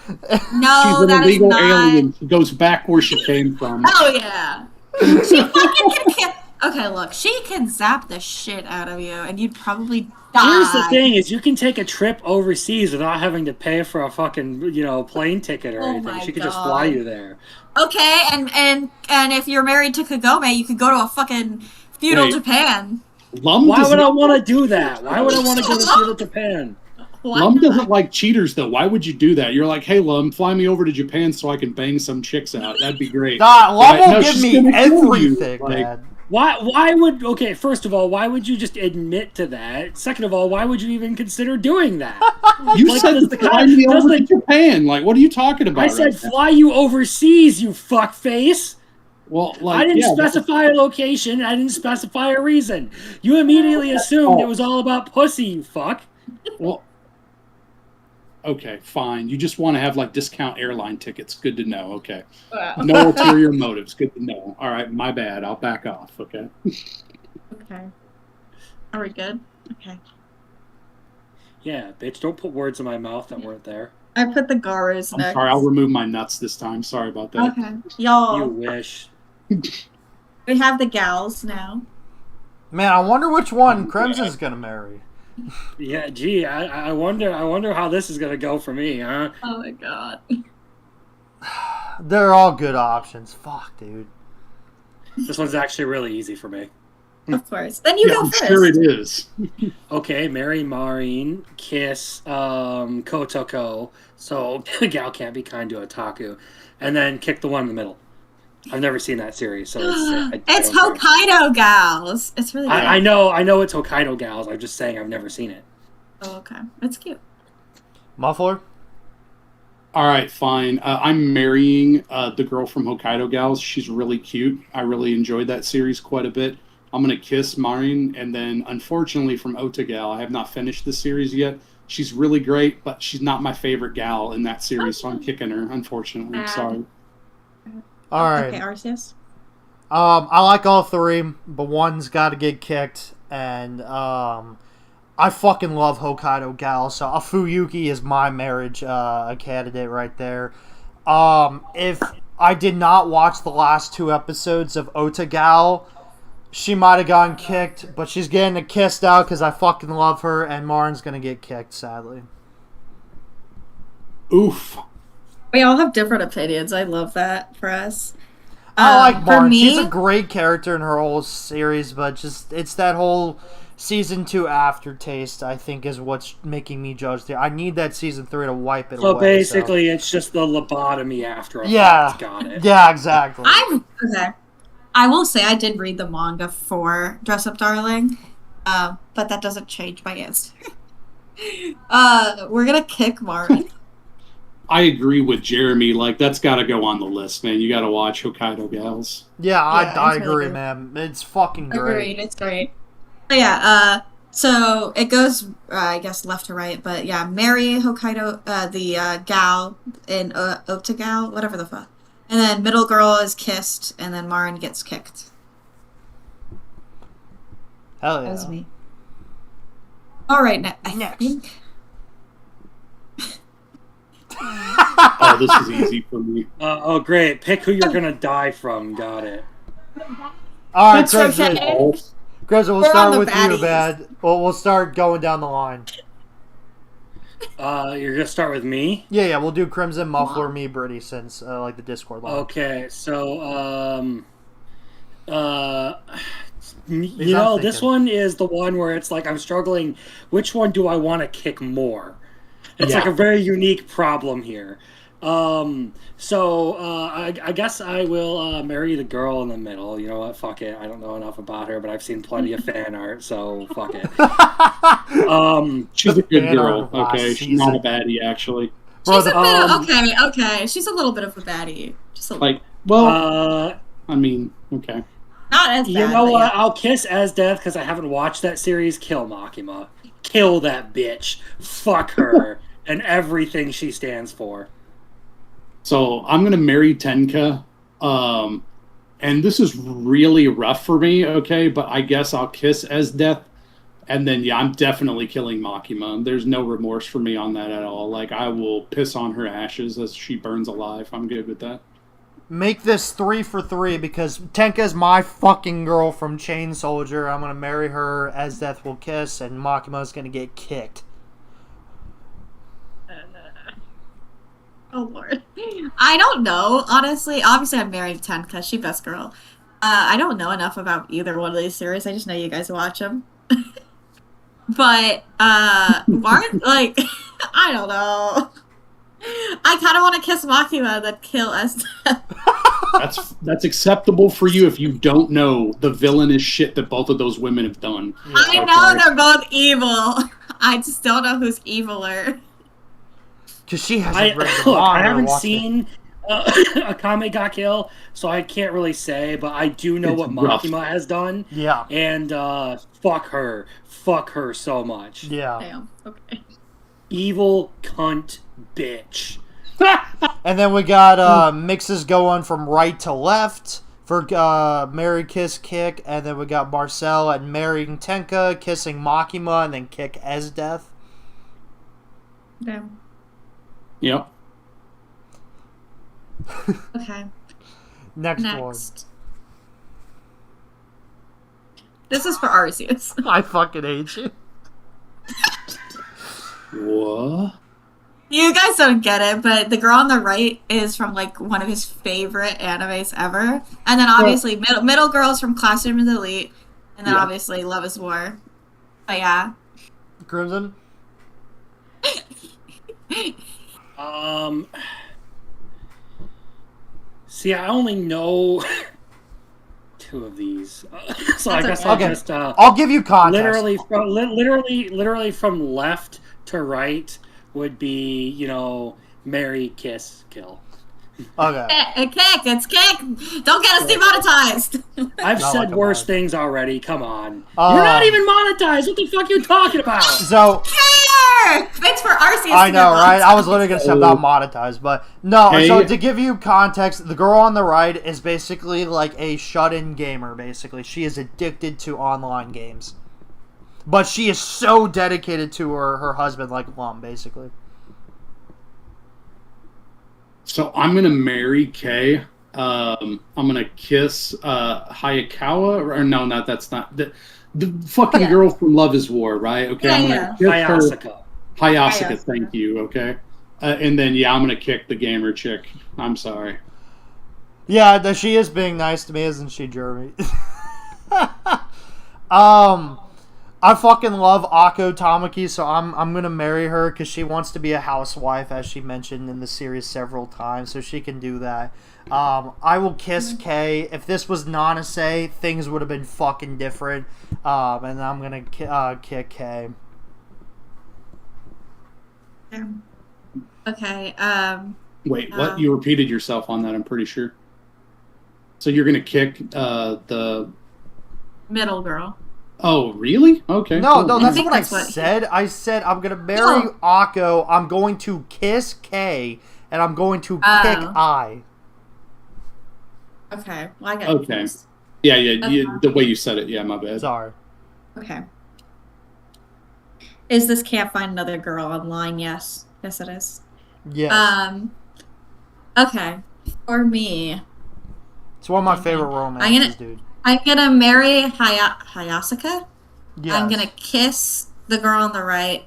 S2: No,
S4: she's an
S2: that
S4: illegal
S2: is not.
S4: alien. She goes back where she came from.
S2: Oh yeah. She fucking can. Okay, look, she can zap the shit out of you, and you'd probably die.
S3: Here's the thing: is you can take a trip overseas without having to pay for a fucking plane ticket or anything. She could just fly you there.
S2: Okay, and if you're married to Kagome, you could go to a fucking feudal Japan.
S3: Why would I want to do that? Why would I want to go to feudal Japan?
S4: Lum doesn't like cheaters, though. Why would you do that? You're like, hey, Lum, fly me over to Japan so I can bang some chicks out. That'd be great.
S1: Nah, Lum will give me everything,
S4: like,
S1: man.
S3: Why would... Okay, first of all, why would you just admit to that? Second of all, why would you even consider doing that?
S4: You said fly me over to Japan. Like, what are you talking about?
S3: I said fly you overseas, you fuckface.
S4: Well, like,
S3: I didn't specify a location. I didn't specify a reason. You immediately assumed it was all about pussy, you fuck.
S4: Well, okay, fine. You just want to have, like, discount airline tickets. Good to know. Okay. No ulterior motives. Good to know. All right, my bad. I'll back off. Okay.
S2: Okay. Are we good? Okay.
S3: Yeah, bitch, don't put words in my mouth that weren't there.
S2: I put the Garus next.
S4: I'm sorry. I'll remove my nuts this time. Sorry about that.
S2: Okay. Y'all.
S3: You wish.
S2: We have the gals now.
S1: Man, I wonder which one Crimson's gonna marry.
S3: Yeah, gee, I wonder how this is gonna go for me, huh?
S2: Oh my god.
S1: They're all good options. Fuck, dude.
S3: This one's actually really easy for me.
S2: Of course. Then you go
S4: I'm
S2: first.
S4: sure it is.
S3: Okay, marry Maureen, kiss Kotoko, so Gal can't be kind to Otaku, and then kick the one in the middle. I've never seen that series, so
S2: it's Hokkaido Gals. It's really good.
S3: I know it's Hokkaido Gals. I'm just saying I've never seen it.
S2: Oh, okay. It's cute.
S1: Muffler?
S4: All right, fine. I'm marrying the girl from Hokkaido Gals. She's really cute. I really enjoyed that series quite a bit. I'm going to kiss Marin, and then, unfortunately, from Otagal, I have not finished the series yet. She's really great, but she's not my favorite gal in that series, so I'm kicking her, unfortunately. Sorry.
S1: All right.
S2: Okay, Arceus.
S1: I like all three, but one's got to get kicked, and I fucking love Hokkaido Gal, so Fuyuki is my marriage candidate right there. If I did not watch the last 2 episodes of Otagal, she might have gotten kicked, but she's getting kissed out because I fucking love her, and Marin's gonna get kicked, sadly.
S4: Oof.
S2: We all have different opinions. I love that for us.
S1: I like Marin.
S2: Me,
S1: she's a great character in her whole series, but just it's that whole season 2 aftertaste, I think, is what's making me judge there. I need that season 3 to wipe it away.
S3: So basically, it's just the lobotomy after a fact. Got it.
S1: Yeah, exactly.
S2: Okay. I will say I did read the manga for Dress Up Darling, but that doesn't change my answer. We're gonna kick Marin.
S4: I agree with Jeremy. Like, that's got to go on the list, man. You got to watch Hokkaido Gals.
S1: Yeah, I
S2: it's
S1: agree,
S2: really good.
S1: man. It's fucking great.
S2: Agreed, it's great. But yeah, So it goes, I guess, left to right, but yeah, marry Hokkaido, the gal in Otagal, whatever the fuck. And then middle girl is kissed, and then Marin gets kicked.
S1: Hell yeah.
S2: That was me. All right, I
S1: Next.
S2: think.
S4: Oh, this is easy for me.
S3: Oh, great. Pick who you're going to die from. Got it.
S1: All right,
S2: That's
S1: Crimson.
S2: okay.
S1: Crimson, we'll
S2: We're on
S1: start
S2: the
S1: with you,
S2: baddies.
S1: man. Well, we'll start going down the line.
S3: You're going to start with me?
S1: Yeah, we'll do Crimson, Muffler, me, Brittany, since like the Discord line.
S3: Okay, so
S1: He's
S3: know,
S1: not
S3: this
S1: thinking.
S3: one is the one where it's like I'm struggling. Which one do I want to kick more? It's like a very unique problem here. I guess I will marry the girl in the middle. You know what? Fuck it. I don't know enough about her, but I've seen plenty of fan art, so fuck it.
S4: She's a good
S1: Fan
S4: girl.
S1: art of last
S4: Okay, she's not a
S1: season.
S4: baddie actually.
S1: Bro,
S2: She's a
S1: the-
S2: bit of, okay. She's a little bit of a baddie. Just a little.
S4: Like, well, I mean, okay.
S2: Not as bad.
S3: You know
S2: but
S3: what?
S2: yeah.
S3: I'll kiss Death because I haven't watched that series. Kill Makima. Kill that bitch. Fuck her and everything she stands for.
S4: So I'm gonna marry Tenka, and this is really rough for me. Okay, but I guess I'll kiss Death, and then I'm definitely killing Makima. There's no remorse for me on that at all. Like I will piss on her ashes as she burns alive. I'm good with that.
S1: Make this 3 for 3 because Tenka's my fucking girl from Chain Soldier. I'm gonna marry her. As Death will kiss, and Makima's gonna get kicked.
S2: Oh lord. I don't know, honestly. Obviously I'm married to Tenka, she best girl. I don't know enough about either one of these series. I just know you guys watch them. But Mark, like, I don't know. I kind of want to kiss Makima then kill Esther.
S4: That's acceptable for you if you don't know the villainous shit that both of those women have done.
S2: I know they're both evil. I just don't know who's eviler.
S1: Because she hasn't read the
S3: Look, I
S1: manga or
S3: haven't
S1: watched it.
S3: seen Akame ga Kill, so I can't really say, but I do know
S4: It's
S3: what
S4: rough.
S3: Makima has done.
S1: Yeah.
S3: And fuck her. Fuck her so much.
S1: Yeah.
S2: Damn. Okay.
S3: Evil cunt bitch.
S1: And then we got mixes going from right to left for marry, kiss, kick. And then we got Marcel and marrying Tenka, kissing Makima, and then kick Esdeath.
S2: Damn.
S4: Yep.
S2: Okay.
S1: Next one.
S2: Next. This is for Arceus.
S1: I fucking hate you.
S4: What?
S2: You guys don't get it, but the girl on the right is from like one of his favorite animes ever. And then obviously middle girls from Classroom of the Elite. And then
S4: Yeah.
S2: obviously Love is War. But yeah.
S1: Crimson?
S3: See, I only know two of these, so I
S2: That's
S3: guess
S2: okay.
S3: I'll just
S1: I'll give you context.
S3: literally from left to right would be, you know, marry, kiss, kill.
S1: Okay.
S2: Kick! It's kick! Don't get us demonetized!
S3: I've
S1: Not
S3: said
S1: like a
S3: worse
S1: mod.
S3: things already. Come on, you're not even monetized. What the fuck are you talking about?
S1: So,
S2: Care! Thanks for Arceus.
S1: I
S2: to
S1: know,
S2: get
S1: right? I was
S2: monetized.
S1: literally going to say about monetized, but no.
S4: Hey.
S1: So to give you context, the girl on the right is basically like a shut-in gamer, basically. She is addicted to online games. But she is so dedicated to her husband, like Lum, basically.
S4: So I'm gonna marry Kay. I'm gonna kiss Hayakawa, or no, that's not the fucking
S2: Yeah.
S4: girl from Love is War, right? Okay, I'm
S2: Yeah,
S4: gonna kiss her.
S3: Hayasaka.
S4: Hayasaka,
S2: Hayasaka.
S4: thank you. Okay, and then I'm gonna kick the gamer chick. I'm sorry.
S1: Yeah, she is being nice to me, isn't she, Jeremy? I fucking love Ako Tamaki, so I'm gonna marry her because she wants to be a housewife, as she mentioned in the series several times, so she can do that. I will kiss Kay. If this was Nanase, things would have been fucking different. And I'm gonna kick Kay.
S2: Okay,
S4: Wait, what? You repeated yourself on that. I'm pretty sure. So you're gonna kick the
S2: middle girl.
S4: Oh, really? Okay.
S1: No,
S4: cool.
S1: no,
S2: I
S1: that's
S2: think
S1: what
S2: that's
S1: I
S2: what-
S1: said. I said I'm gonna marry
S2: No.
S1: Akko. I'm going to kiss K, and I'm going to kick
S2: Oh.
S1: I.
S2: Okay. Well, I got
S4: Okay.
S2: confused.
S4: Yeah, the way you said it. Yeah, my bad.
S1: Sorry.
S2: Okay. Is this can't find another girl online? Yes. Yes, it is.
S1: Yes.
S2: Okay. For me,
S1: It's one of my
S2: okay.
S1: favorite romances, dude.
S2: I'm gonna marry Hayasaka.
S1: Yes.
S2: I'm gonna kiss the girl on the right,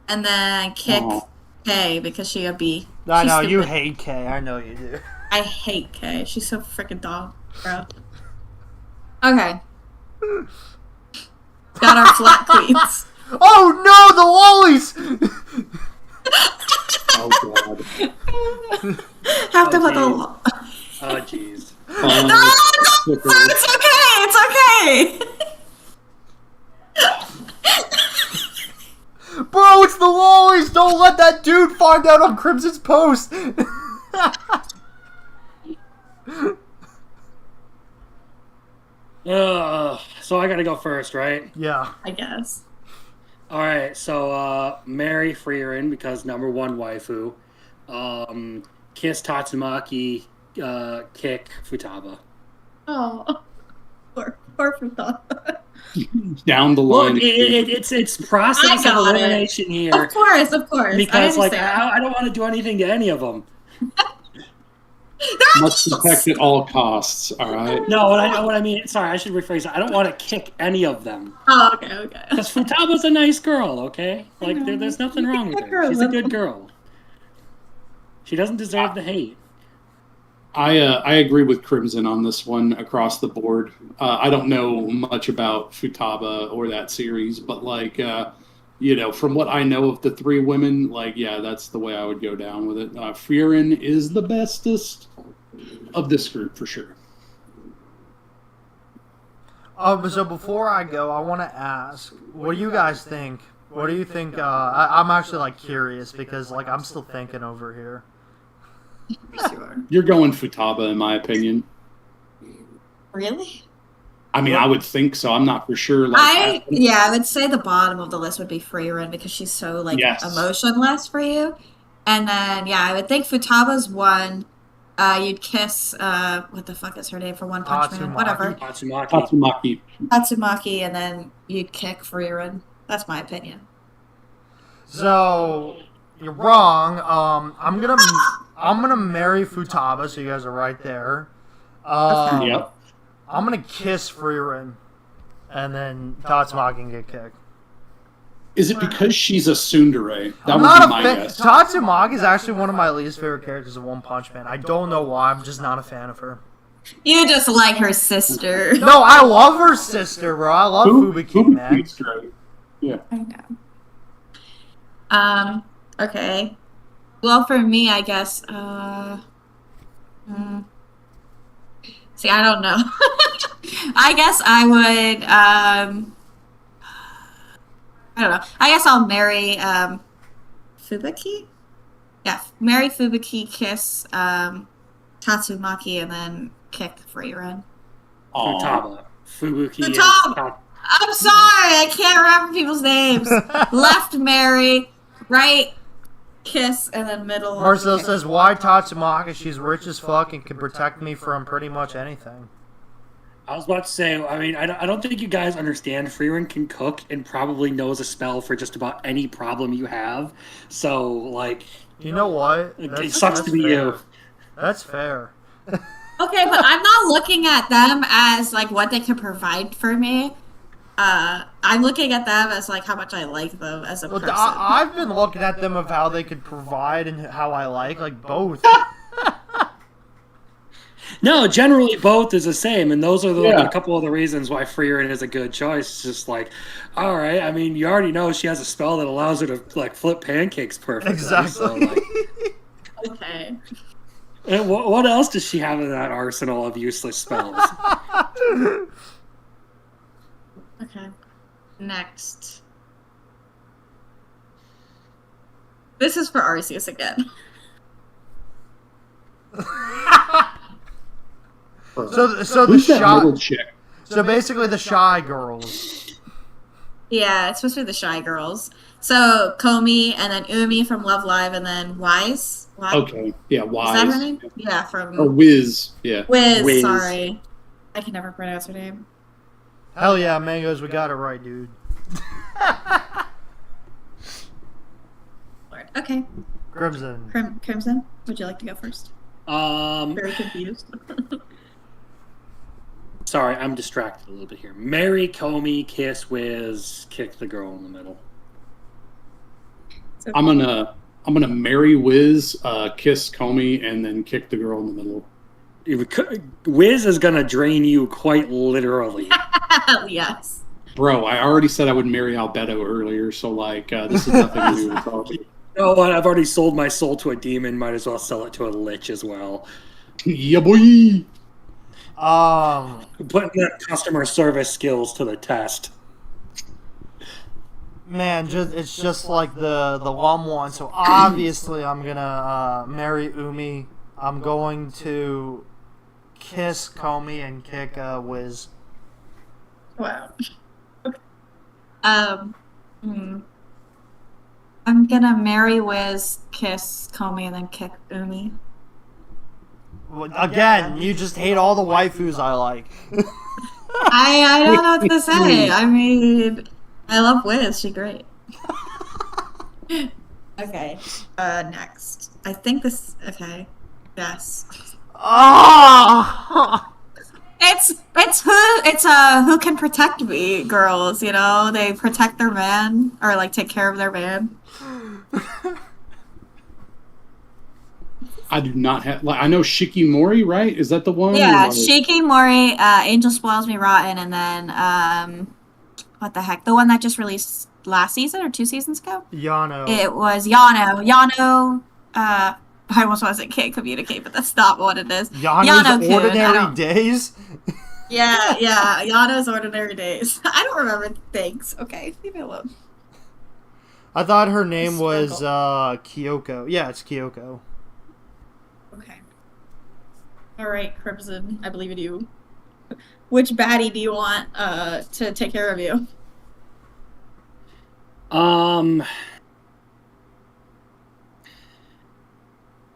S2: and then kick
S4: Aw.
S2: Kay because she a B.
S1: I
S2: She's
S1: know you
S2: stupid.
S1: hate K. I know you do.
S2: I hate Kay. She's so freaking dumb, bro. Okay. Got our flat queens.
S1: Oh no, the lollies!
S4: Oh god.
S2: Have to
S3: Oh,
S2: put the.
S3: Oh, jeez.
S2: No, it's okay. It's okay.
S1: Bro, it's the lollies! Don't let that dude find out on Crimson's post!
S3: So I gotta go first, right?
S1: Yeah.
S2: I guess.
S3: All right. So marry Frieren because number one waifu. Kiss Tatsumaki. Kick Futaba.
S2: Oh, poor Futaba.
S4: Down the
S3: Look,
S4: line.
S3: it's process
S2: I
S3: of
S2: got it.
S3: elimination here
S2: Of course.
S3: because
S2: I
S3: like
S2: understand.
S3: I don't want to do anything to any of them.
S4: Must protect at all costs. All right.
S3: No, what I mean. Sorry, I should rephrase that. I don't want to kick any of them
S2: Oh, okay.
S3: because Futaba's a nice girl. Okay, like
S2: know.
S3: there's nothing
S2: You
S3: wrong
S2: can
S3: with
S2: kick
S3: her.
S2: her a
S3: She's a
S2: little.
S3: good girl. She doesn't deserve the hate.
S4: I agree with Crimson on this one across the board. I don't know much about Futaba or that series, but like from what I know of the three women, like that's the way I would go down with it. Frieren is the bestest of this group for sure.
S1: So before I go, I want to ask, what do you guys think? What do you think? I'm actually like curious because like I'm still thinking over here.
S2: Sure.
S4: You're going Futaba, in my opinion.
S2: Really?
S4: I mean, I would think so. I'm not for sure. Like,
S2: I would say the bottom of the list would be Frieren because she's so like
S4: Yes.
S2: emotionless for you. And then I would think Futaba's one. You'd kiss what the fuck is her name for One Punch Man?
S1: Tatsumaki.
S2: Whatever.
S3: Tatsumaki.
S4: Tatsumaki.
S2: Tatsumaki, and then you'd kick Frieren. That's my opinion.
S1: So you're wrong. I'm gonna marry Futaba, so you guys are right there.
S4: Yep.
S1: I'm gonna kiss Frieren, and then Tatsumaki can get kicked.
S4: Is it because she's a tsundere? That
S1: I'm
S4: would
S1: not
S4: be
S1: a
S4: my
S1: fan.
S4: guess.
S1: Tatsumaki is actually one of my least favorite characters of One Punch Man. I don't know why. I'm just not a fan of her.
S2: You just like her sister.
S1: No, I love her sister, bro. I love Fubuki, man.
S4: Fubuki's great. Yeah.
S2: I know. Okay. Well, for me, I guess. See, I don't know. I guess I would. I don't know. I guess I'll marry Fubuki. Yeah, marry Fubuki, kiss Tatsumaki, and then kick Frieren.
S4: Aw.
S3: Futaba. Fubuki. is
S2: Futaba!
S3: Tat-
S2: I'm sorry, I can't remember people's names. Left, marry, right, kiss, and then middle.
S1: Marcel
S2: kick.
S1: says, why Tatsumaki? She's rich as fuck and can protect me from pretty much anything.
S3: I was about to say, I mean, I don't think you guys understand. Frieren can cook and probably knows a spell for just about any problem you have. So, like,
S1: You know what?
S3: it sucks to be
S1: fair.
S3: you.
S1: That's fair.
S2: Okay, but I'm not looking at them as like what they can provide for me. I'm looking at them as like how much I like them as a
S1: Well,
S2: person.
S1: I've been looking at them of how they could provide and how I like both.
S3: No, generally both is the same, and those are
S4: Yeah.
S3: a couple of the reasons why Frieren is a good choice. It's just like, all right, I mean, you already know she has a spell that allows her to like flip pancakes perfectly.
S1: Exactly.
S3: So, like,
S2: Okay.
S3: and what else does she have in that arsenal of useless spells?
S2: Okay. Next. This is for Arceus again.
S1: So the
S4: Who's that little
S1: shy.
S4: chick?
S1: So basically, the shy girls.
S2: Yeah, it's supposed to be the Shy Girls. So Komi and then Umi from Love Live and then Wise.
S4: Okay, yeah,
S2: Is that her
S4: Wise
S2: name? Yeah,
S4: or
S2: from
S4: Wiz. Yeah,
S2: Wiz.
S3: Wiz.
S2: Sorry, I can never pronounce her name.
S1: Hell yeah, Mangoes, we got it right, dude.
S2: Lord. Okay,
S1: Crimson.
S2: Crimson. Would you like to go first? Very confused.
S3: Sorry, I'm distracted a little bit here. Marry, Comey, kiss, Wiz, kick the girl in the middle.
S2: Okay.
S4: I'm gonna marry Wiz, kiss Comey, and then kick the girl in the middle.
S3: Wiz is gonna drain you quite literally.
S2: Yes.
S4: Bro, I already said I would marry Albedo earlier, so like this is nothing to do with all.
S3: You know what? I've already sold my soul to a demon. Might as well sell it to a lich as well.
S4: Yeah, boy.
S3: Putting the customer service skills to the test.
S1: Man, it's just like the one. So obviously, I'm gonna marry Umi. I'm going to kiss Comey and kick Wiz.
S2: Wow. Okay. I'm gonna marry Wiz, kiss Comey, and then kick Umi.
S1: Again, you just hate all the waifus I like.
S2: I don't know what to say. I mean, I love Wiz. She's great. Okay. Next. I think this. Okay. Yes.
S1: Oh!
S2: It's who can protect me girls. You know, they protect their man or like take care of their man.
S4: I do not have. Like, I know Shikimori, right? Is that the one?
S2: Yeah,
S4: Like,
S2: Shikimori, Angel Spoils Me Rotten, and then what the heck? The one that just released last season or 2 seasons ago?
S1: Yano.
S2: It was Yano. Yano. I almost want to say can't communicate, but that's not what it is.
S1: Yano's
S2: Yano-kun,
S1: Ordinary Days?
S2: Yeah, Yano's Ordinary Days. I don't remember things. Okay, leave me alone.
S1: I thought her name was Kyoko. Yeah, it's Kyoko.
S2: Okay. All right, Crimson. I believe in you. Which baddie do you want to take care of you?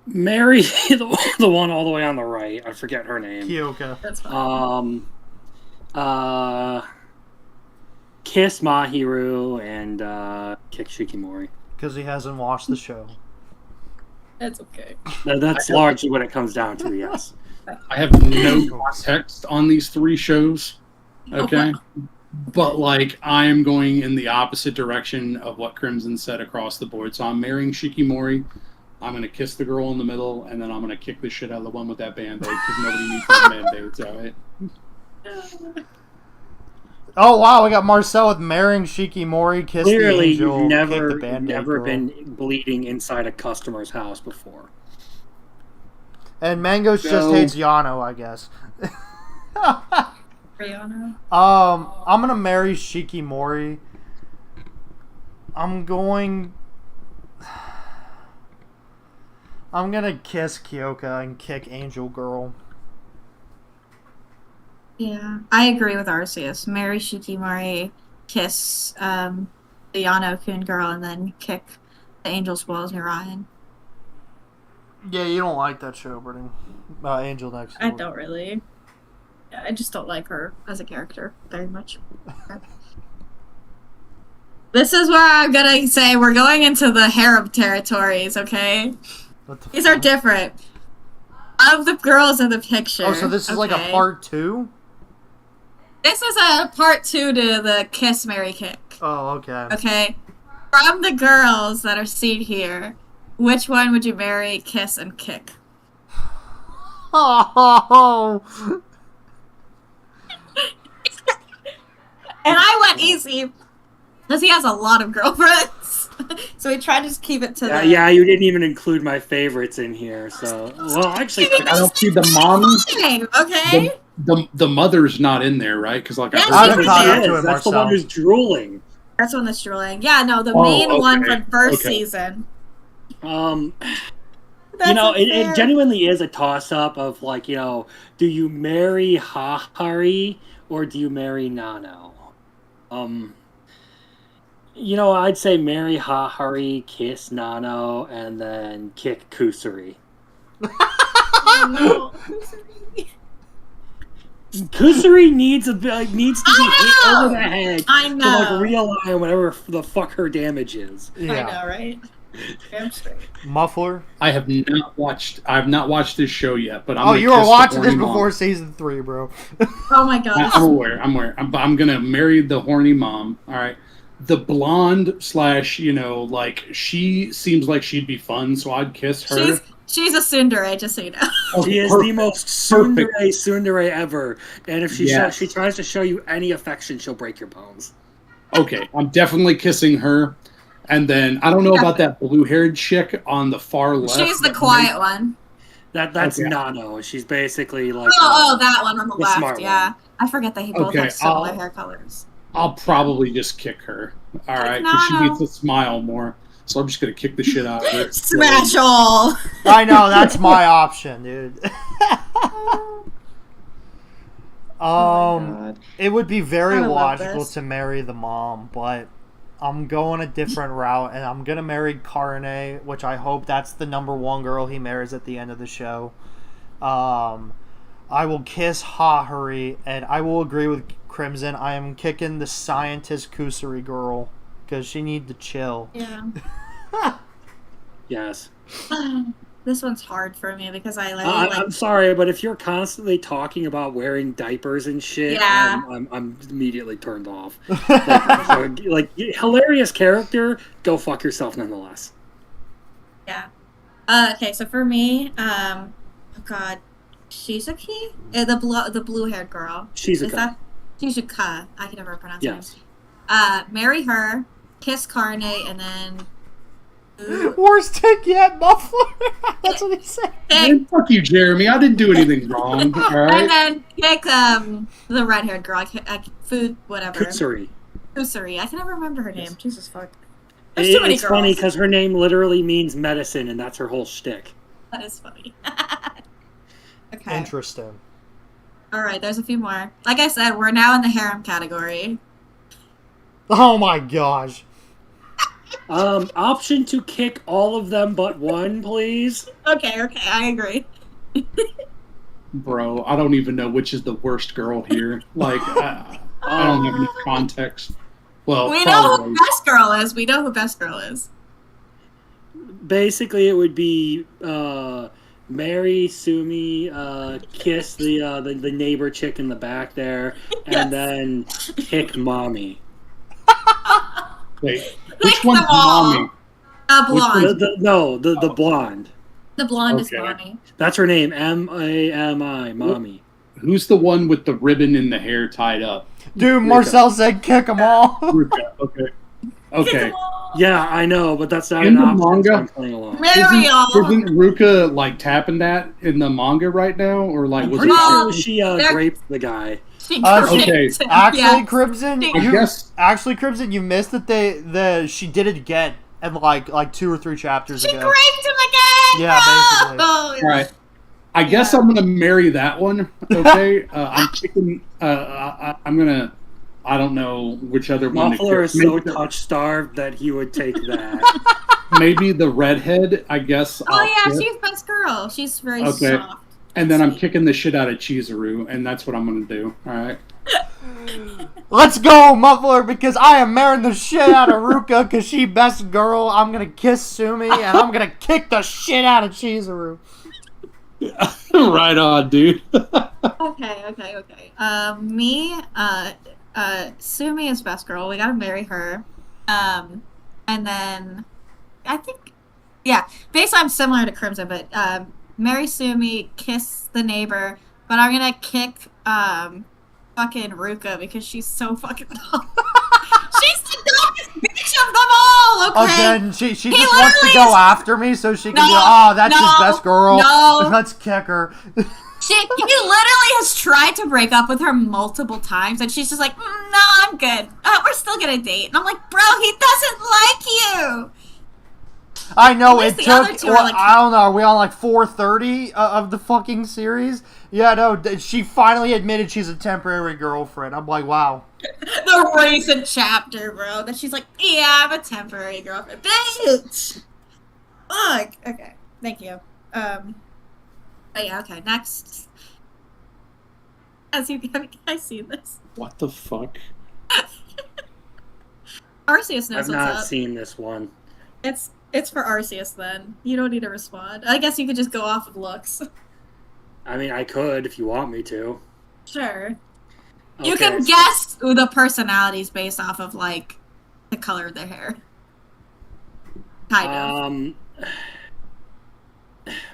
S3: Marry the one all the way on the right. I forget her name.
S1: Kyoko.
S2: That's fine.
S3: Kiss Mahiru and kick Shikimori.
S1: Because he hasn't watched the show.
S2: That's okay.
S3: That's largely what it comes down to, yes.
S4: I have no context on these 3 shows. Okay. But like I am going in the opposite direction of what Crimson said across the board. So I'm marrying Shikimori. I'm gonna kiss the girl in the middle, and then I'm gonna kick the shit out of the one with that band-aid because nobody needs those band-aids, alright?
S1: Oh wow, we got Marcel with marrying Shikimori, kiss
S3: Clearly,
S1: the angel,
S3: you've
S1: kick the Band-Aid
S3: never
S1: girl.
S3: been bleeding inside a customer's house before.
S1: And Mangoes just
S3: So-
S1: hates Yano, I guess.
S2: Rihanna.
S1: I'm gonna marry Shikimori. I'm gonna kiss Kyoka and kick Angel Girl.
S2: Yeah, I agree with Arceus. Marry Shikimori, kiss the Yano-kun girl, and then kick the Angel Spoils Me Rotten.
S1: Yeah, you don't like that show, Brittany. Angel Next Door.
S2: I don't really. Yeah, I just don't like her as a character very much. This is where I'm gonna say we're going into the harem territories, okay?
S1: What the
S2: These are
S1: fuck?
S2: different. Of the girls in the picture.
S1: Oh, so this is like a
S2: okay?
S1: part 2?
S2: This is a part 2 to the Kiss, Marry, Kick.
S1: Oh, okay.
S2: Okay? From the girls that are seen here, which one would you marry, kiss, and kick?
S1: Oh,
S2: And I went easy because he has a lot of girlfriends. So we tried to just keep it to the...
S3: Yeah, you didn't even include my favorites in here, so... Well, actually,
S4: I don't see the mom.
S2: Okay?
S4: The mother's not in there, right? Because like
S2: Yes,
S4: I
S1: I
S4: heard
S1: haven't
S2: she
S1: caught
S2: is.
S1: up to it,
S3: that's the
S1: Marcel.
S3: one who's drooling.
S2: That's one that's drooling. Yeah, no, the
S4: Oh,
S2: main one
S4: okay,
S2: from first
S4: okay.
S2: season.
S3: You know, it genuinely is a toss-up of, like, you know, do you marry Hahari or do you marry Nano? You know, I'd say marry Hahari, kiss Nano, and then kick Kusuri.
S2: Oh, no.
S3: Kusuri needs to be hit over the head
S2: I
S3: to
S2: know.
S3: realign whatever the fuck her damage is.
S2: I know, right? Damn straight.
S1: Muffler.
S4: I have not watched this show yet, but I'm
S1: Oh,
S4: gonna
S1: you were
S4: kiss the
S1: watching this
S4: horny
S1: before
S4: mom.
S1: season 3, bro.
S2: Oh my god.
S4: I'm aware. I'm gonna marry the horny mom. All right. The blonde slash, like she seems like she'd be fun, so I'd kiss her.
S2: She's a tsundere, just so you know.
S3: She is the most tsundere ever, and if she tries to show you any affection, she'll break your bones.
S4: Okay, I'm definitely kissing her. And then I don't know about that blue-haired chick on the far left.
S2: She's the quiet one.
S3: That's
S4: Okay.
S3: Nano. She's basically like
S2: that one on the left.
S3: smart
S2: Yeah,
S3: one.
S2: I forget that he both
S4: Okay,
S2: have similar hair colors.
S4: I'll probably just kick her. All right, because she
S2: Nano.
S4: needs to smile more. So I'm just gonna kick the shit out of her.
S2: Smash all.
S1: I know, that's my option, dude.
S2: God.
S1: It would be very
S2: I love
S1: logical
S2: this.
S1: to marry the mom, but I'm going a different route, and I'm gonna marry Karne, which I hope that's the number one girl he marries at the end of the show. I will kiss Hahari, and I will agree with Crimson. I am kicking the scientist Kusuri girl because she need to chill.
S2: Yeah.
S3: Yes.
S2: This one's hard for me because I
S3: I'm sorry, but if you're constantly talking about wearing diapers and shit,
S2: Yeah.
S3: I'm immediately turned off. Like, hilarious character, go fuck yourself nonetheless.
S2: Yeah. Okay, so for me, oh god, Shizuki? The blue-haired girl.
S3: Shizuka.
S2: Is that Shizuka? I can never pronounce
S3: Yes.
S2: her name. Marry her, kiss Karne, and then
S1: Worst take yet, Muffler. That's what he said.
S4: Man, fuck you, Jeremy. I didn't do anything wrong. All right.
S2: and then pick the red-haired girl. Food whatever.
S3: Kutsuri.
S2: Kusuri. I can never remember her name. Jesus fuck. There's too many
S3: It's
S2: girls.
S3: funny because her name literally means medicine, and that's her whole shtick.
S2: That is funny. Okay.
S1: Interesting.
S2: All right. There's a few more. Like I said, we're now in the harem category.
S1: Oh my gosh.
S3: Option to kick all of them but one, please.
S2: Okay. I agree.
S4: Bro, I don't even know which is the worst girl here. Like, I don't have any context. Well,
S2: We know
S4: probably.
S2: who best girl is. We know who best girl is.
S3: Basically, it would be marry Sumi, kiss the neighbor chick in the back there, and
S2: Yes.
S3: then kick mommy.
S4: Wait,
S2: Pick
S4: which one's
S2: them all.
S4: mommy?
S2: Blonde.
S3: The blonde.
S2: The blonde is
S4: Okay.
S2: mommy.
S3: That's her name. Mami. Mommy.
S4: Who's the one with the ribbon in the hair tied up?
S1: Dude, Marcel said kick them all.
S4: Ruka. Okay. Okay.
S3: Yeah, I know, but that's not
S4: In
S3: an
S4: the
S3: option. so
S4: manga?
S3: I'm playing along.
S2: Marry all.
S4: Isn't Ruka like tapping that in the manga right now, or like
S3: I'm
S4: was
S3: pretty
S4: it?
S3: sure she
S2: they're-
S3: raped the guy.
S2: She
S4: Okay.
S2: corrected.
S1: Actually,
S2: Yeah.
S1: Crimson,
S2: I
S1: Crimson, you missed that she did it again, and like 2 or 3 chapters
S2: She
S1: ago.
S2: raped him again.
S1: Yeah, basically.
S2: Oh,
S4: All right. I guess I'm gonna marry that one. Okay. I'm kicking. I'm gonna. I don't know which other one. to
S3: Muffler
S4: kick.
S3: is so
S4: Maybe the-
S3: touch starved that he would take that.
S4: Maybe the redhead. I guess.
S2: Oh
S4: I'll
S2: yeah,
S4: kick.
S2: she's best girl. She's very
S4: Okay.
S2: soft.
S4: And then I'm kicking the shit out of Chizuru, and that's what I'm gonna do. All right.
S1: Let's go, Muffler, because I am marrying the shit out of Ruka because she best girl. I'm gonna kiss Sumi, and I'm gonna kick the shit out of Chizuru.
S4: Right on, dude.
S2: Okay. Sumi is best girl. We gotta marry her. And then I think, basically I'm similar to Crimson, but marry Sumi, kiss the neighbor, but I'm gonna kick fucking Ruka because she's so fucking dumb. She's the dumbest bitch of them all. Okay.
S1: Again, she just wants to
S2: literally
S1: go
S2: is-
S1: after me so she can
S2: No,
S1: be like, oh, that's
S2: no,
S1: his best girl.
S2: no.
S1: Let's kick her.
S2: He literally has tried to break up with her multiple times, and she's just like, no, I'm good. We're still gonna date. And I'm like, bro, he doesn't like you.
S1: I know
S2: At
S1: it
S2: least the other
S1: took.
S2: two are
S1: Well,
S2: like-
S1: I don't know. Are we on like 430 of the fucking series? Yeah, no. She finally admitted she's a temporary girlfriend. I'm like, wow.
S2: The recent chapter, bro. That she's like, yeah, I'm a temporary girlfriend. Bitch! Fuck. Okay. Thank you. Oh yeah, okay. Next. Have you guys seen this?
S4: What the fuck?
S2: Arceus knows
S3: I've
S2: what's
S3: not
S2: up.
S3: seen this one.
S2: It's for Arceus then. You don't need to respond. I guess you could just go off of looks.
S3: I mean, I could if you want me to.
S2: Sure. You
S3: Okay,
S2: can
S3: so-
S2: guess the personalities based off of, like, the color of their hair. Kind of.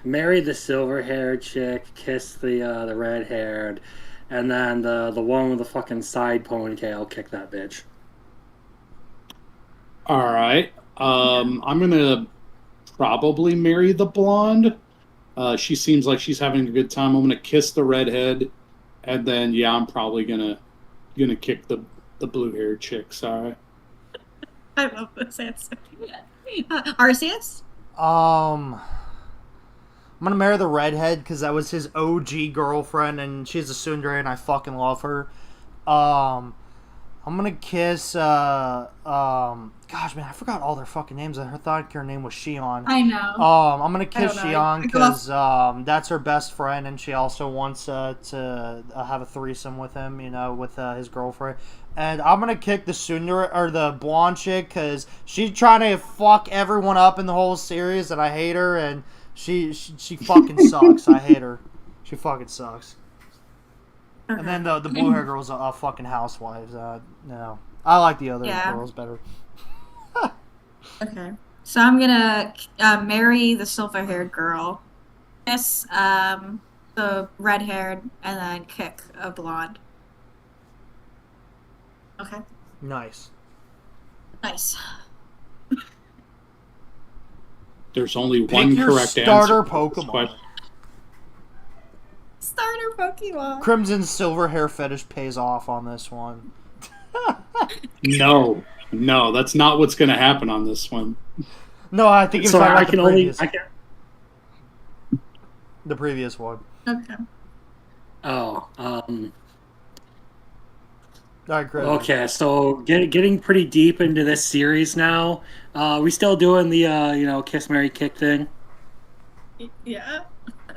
S3: Marry the silver-haired chick, kiss the red-haired, and then the one with the fucking side ponytail, kick that bitch.
S4: All right. I'm gonna probably marry the blonde. She seems like she's having a good time. I'm gonna kiss the redhead, and then yeah, I'm probably gonna kick the blue-haired chick. Sorry.
S2: I love this answer. Arceus?
S1: I'm gonna marry the redhead because that was his OG girlfriend, and she's a tsundere, and I fucking love her. I'm gonna kiss. Gosh, man, I forgot all their fucking names. I thought her name was Shion.
S2: I know.
S1: I'm gonna kiss
S2: don't know.
S1: Shion
S2: I go off-
S1: because that's her best friend, and she also wants to have a threesome with him, you know, with his girlfriend. And I'm gonna kick the tsundere or the blonde chick because she's trying to fuck everyone up in the whole series, and I hate her. And she fucking sucks. I hate her. She fucking sucks.
S2: Okay.
S1: And then the blue hair girl's a fucking housewife. No, I like the other
S2: Yeah.
S1: girls better.
S2: Okay. So I'm gonna marry the silver-haired girl, kiss the red-haired, and then kick a blonde. Okay.
S1: Nice.
S2: Nice.
S4: There's only
S1: Pick
S4: one
S1: your
S4: correct
S1: starter
S4: answer. to this
S1: Pokemon.
S4: question.
S2: Starter Pokemon.
S1: Crimson's silver hair fetish pays off on this one.
S4: No, that's not what's going to happen on this one.
S1: No, I think it's
S3: So
S1: talking
S3: I
S1: about
S3: can
S1: the
S3: only.
S1: previous,
S3: I can,
S1: the previous one.
S2: Okay.
S3: oh.
S1: All right, Chris.
S3: Okay, so getting pretty deep into this series now. We still doing the kiss, marry, kick thing?
S2: Yeah.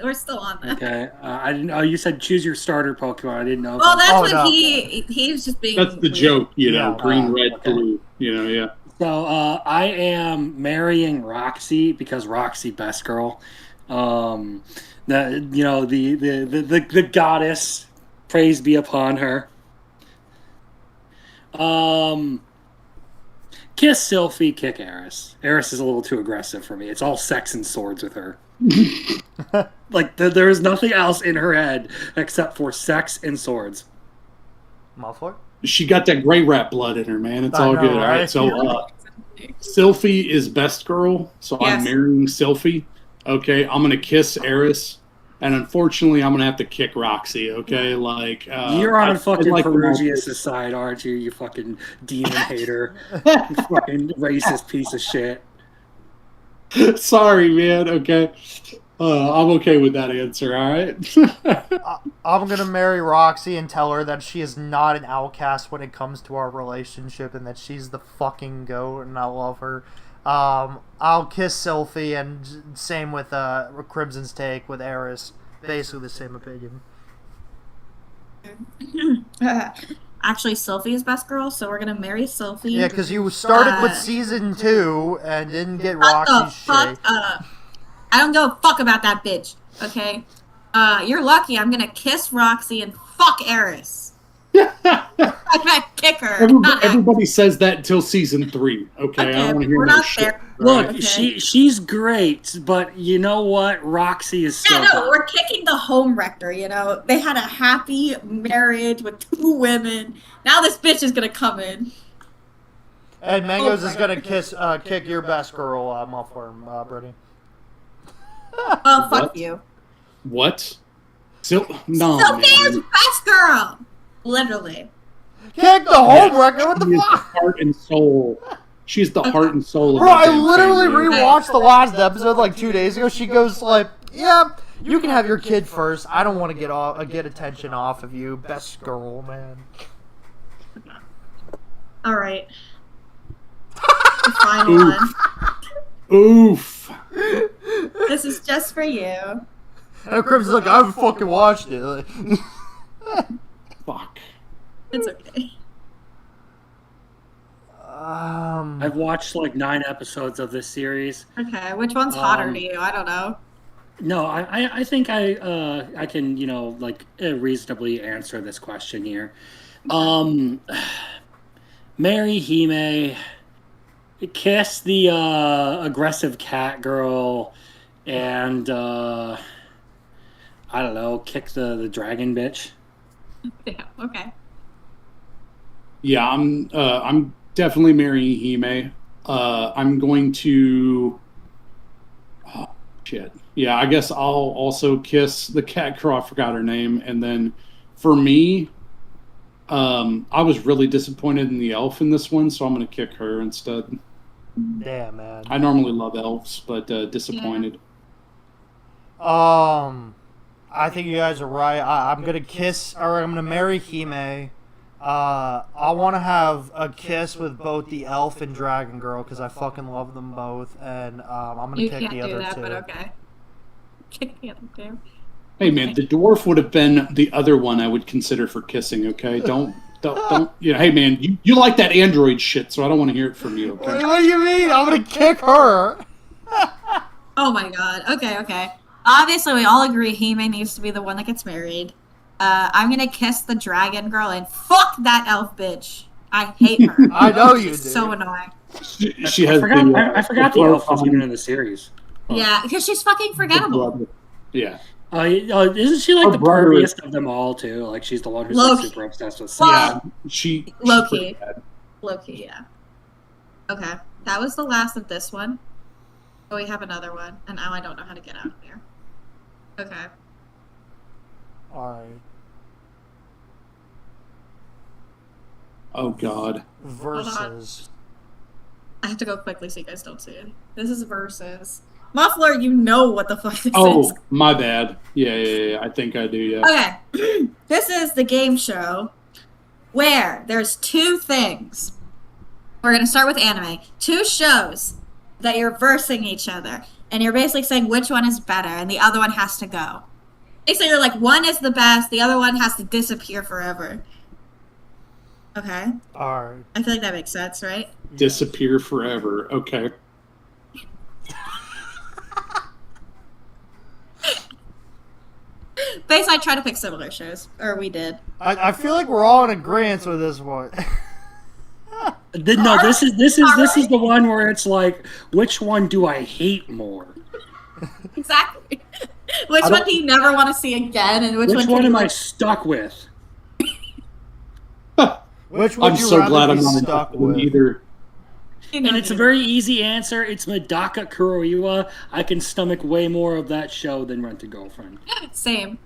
S2: We're still on that.
S3: Okay. I didn't. Oh, you said choose your starter Pokemon. I didn't know. if
S2: Well,
S3: I-
S2: that's
S1: Oh,
S2: what
S1: no.
S2: he's just being.
S4: That's the
S2: weird.
S4: joke, you know,
S1: Yeah.
S4: green, red,
S3: okay.
S4: blue, you know, yeah.
S3: So I am marrying Roxy because Roxy best girl. The goddess, praise be upon her. Kiss Sylphie, kick Eris. Eris is a little too aggressive for me. It's all sex and swords with her. Like there is nothing else in her head except for sex and swords.
S1: Muffler?
S4: She got that gray rat blood in her, man. It's
S1: I
S4: all
S1: know,
S4: good. All
S1: right?
S4: right, so Sylphie is best girl, so
S2: Yes.
S4: I'm marrying Sylphie. Okay, I'm gonna kiss Eris, and unfortunately, I'm gonna have to kick Roxy. Okay, like
S3: You're on
S4: I-
S3: a fucking
S4: I like them all.
S3: Perugius' side, aren't you? You fucking demon hater, you fucking racist piece of shit.
S4: Sorry, man. Okay, I'm okay with that answer. All right.
S1: I'm gonna marry Roxy and tell her that she is not an outcast when it comes to our relationship, and that she's the fucking goat, and I love her. I'll kiss Sylphie, and same with Crimson's take with Eris. Basically the same opinion.
S2: Actually, Sylphie is best girl, so we're gonna marry Sylphie.
S1: Yeah, because you started with
S2: Uh,
S1: season 2 and didn't get
S2: Shut the
S1: Roxy's
S2: fuck
S1: shit.
S2: up. I don't give a fuck about that bitch. Okay. You're lucky. I'm gonna kiss Roxy and fuck Eris. I'm gonna kick her. not act-
S4: Everybody says that until season 3. Okay, I
S2: Okay,
S4: don't want to hear
S2: we're
S4: that
S2: not
S4: shit.
S2: there.
S3: Look,
S2: Okay.
S3: she's great, but you know what? Roxy is still
S2: Yeah, no,
S3: good.
S2: we're kicking the home wrecker, you know? They had a happy marriage with 2 women. Now this bitch is gonna come in.
S1: And Mango's
S2: Oh
S1: is
S2: my
S1: gonna
S2: God.
S1: kick your best girl, Muffler, Brittany.
S2: Well, fuck
S4: What?
S2: you.
S4: What? No,
S2: Sylphie is
S4: man.
S2: best girl! Literally.
S1: Kick the home record. What the
S4: He is
S1: fuck?
S4: heart and soul. She's the heart and soul of
S1: Bro,
S4: that
S1: I
S4: damn
S1: literally
S4: family.
S1: rewatched the last episode like 2 days ago. She goes like, "Yeah, you can have your kid first. I don't want to get attention off of you, best girl, man."
S2: All right. The final one.
S4: Oof.
S2: This is just for you.
S1: And Crimson's like, "I haven't fucking watched it." Like,
S4: Fuck.
S2: It's okay.
S3: I've watched like 9 episodes of this series.
S2: Okay, which one's hotter to you? I don't know.
S3: No, I think I can, like reasonably answer this question here. Marry Hime, kiss the aggressive cat girl, and I don't know, kick the dragon bitch.
S2: Yeah, okay.
S4: Yeah, I'm definitely marrying Hime. I'm going to. Oh, shit. Yeah, I guess I'll also kiss the cat girl. I forgot her name. And then for me, I was really disappointed in the elf in this one, so I'm going to kick her instead.
S1: damn, man.
S4: I normally love elves, but disappointed.
S1: I think you guys are right. I'm gonna marry Hime. I want to have a kiss with both the elf and dragon girl because I fucking love them both, and I'm gonna
S2: You
S1: kick
S2: can't
S1: the
S2: do
S1: other
S2: that,
S1: two.
S2: but okay. Kick the other two.
S4: Hey, man, the dwarf would have been the other one I would consider for kissing, okay? Don't. Hey, man, you like that android shit, so I don't want to hear it from you, okay?
S1: What do you mean? I'm gonna kick her.
S2: Oh my god. Okay. Obviously, we all agree Hime needs to be the one that gets married. I'm gonna kiss the dragon girl and fuck that elf bitch. I hate her.
S1: I know you
S2: She's
S1: do.
S2: so annoying.
S4: She has
S3: I forgot the elf was even in the series.
S2: Yeah, because she's fucking forgettable.
S4: Yeah.
S3: Isn't she like
S4: Her
S3: the
S4: brother is-
S3: perviest of them all too? Like she's the one who's
S2: Low
S3: like,
S2: key.
S3: super obsessed with
S2: Well,
S3: sex.
S4: Yeah. She's
S2: low
S4: pretty
S2: key.
S4: bad.
S2: Low-key, yeah. Okay, that was the last of this one. Oh, we have another one, and now I don't know how to get out of here. Okay.
S1: Alright.
S4: Oh, God.
S1: Versus.
S2: I have to go quickly so you guys don't see it. This is versus. Muffler, you know what the fuck this is.
S4: Oh, my bad. Yeah. I think I do, yeah.
S2: Okay. This is the game show where there's 2 things. We're going to start with anime. 2 shows that you're versing each other. And you're basically saying which one is better and the other one has to go. So you're like, one is the best, the other one has to disappear forever. Okay?
S1: Alright.
S2: I feel like that makes sense, right?
S4: Disappear forever. Okay.
S2: Basically, I try to pick similar shows. Or we did.
S1: I feel like we're all in agreement with this one.
S3: No, this is the one where it's like, which one do I hate more?
S2: Exactly. Which one do you never want to see again, and which
S3: Which
S2: one
S3: one
S2: can
S3: am
S2: you
S3: I stuck with?
S1: Which would
S4: I'm
S1: you
S4: so
S1: rather
S4: glad I'm
S1: be
S4: not
S1: stuck
S4: in
S1: with?
S4: either.
S2: You know,
S3: And it's a very easy answer. It's Medaka Kuroiwa. I can stomach way more of that show than Rent a Girlfriend.
S2: Same.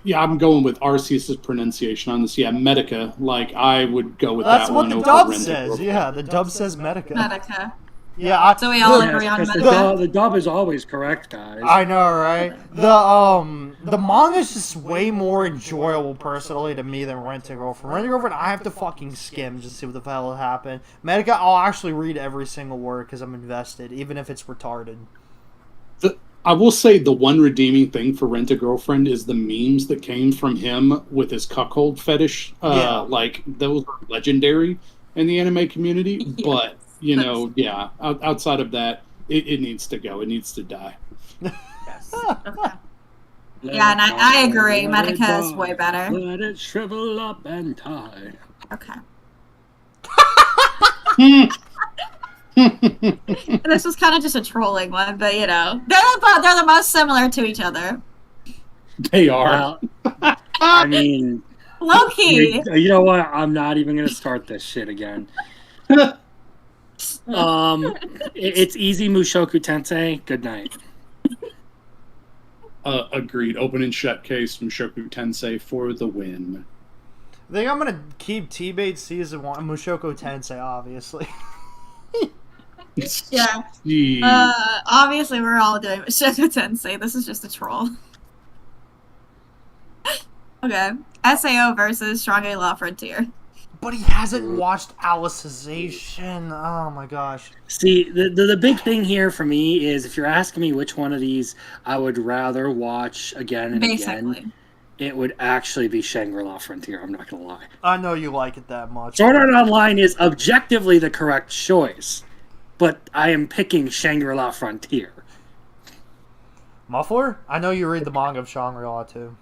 S4: Yeah, I'm going with Arceus' pronunciation on this. Yeah, Medica. Like, I would go with
S1: That's
S4: that
S1: what
S4: one
S1: the
S4: over
S1: dub
S4: Rent a
S1: says.
S4: Girlfriend.
S1: Yeah, the dub says Medica.
S2: Medica.
S1: Yeah,
S2: So we all
S1: the-
S2: agree on
S3: Yes,
S2: Medica.
S3: the dub is always correct, guys.
S1: I know, right? The manga's just way more enjoyable personally to me than Rent a Girlfriend. Rent a Girlfriend, I have to fucking skim just to see what the hell happened. Medica, I'll actually read every single word because I'm invested, even if it's retarded.
S4: I will say the one redeeming thing for Rent a Girlfriend is the memes that came from him with his cuckold fetish.
S1: Yeah.
S4: Like, those are legendary in the anime community.
S2: Yes.
S4: But, you know, yeah, outside of that, it needs to go. It needs to die.
S2: Yes. Okay. Yeah, and I agree. Medica is way better.
S3: Let it shrivel up and die.
S2: Okay.
S4: Hmm.
S2: This was kind of just a trolling one, but you know, they're the most similar to each other.
S4: They are.
S3: Well, I mean,
S2: Low key.
S3: you know what? I'm not even gonna start this shit again. It's easy Mushoku Tensei. Good night.
S4: Agreed. Open and shut case from Shoku Tensei for the win.
S1: I think I'm gonna keep T-Bait Season 1, Mushoku Tensei, obviously.
S2: Yeah.
S4: Jeez.
S2: Obviously we're all doing Mushoku Tensei. This is just a troll. Okay. SAO versus Shangri-La Frontier.
S1: But he hasn't watched Alicization. Oh my gosh.
S3: See, the big thing here for me is if you're asking me which one of these I would rather watch again and
S2: Basically.
S3: again, it would actually be Shangri-La Frontier. I'm not going to lie.
S1: I know you like it that much.
S3: Sword Art Online is objectively the correct choice, but I am picking Shangri-La Frontier.
S1: Muffler? I know you read the manga of Shangri-La too.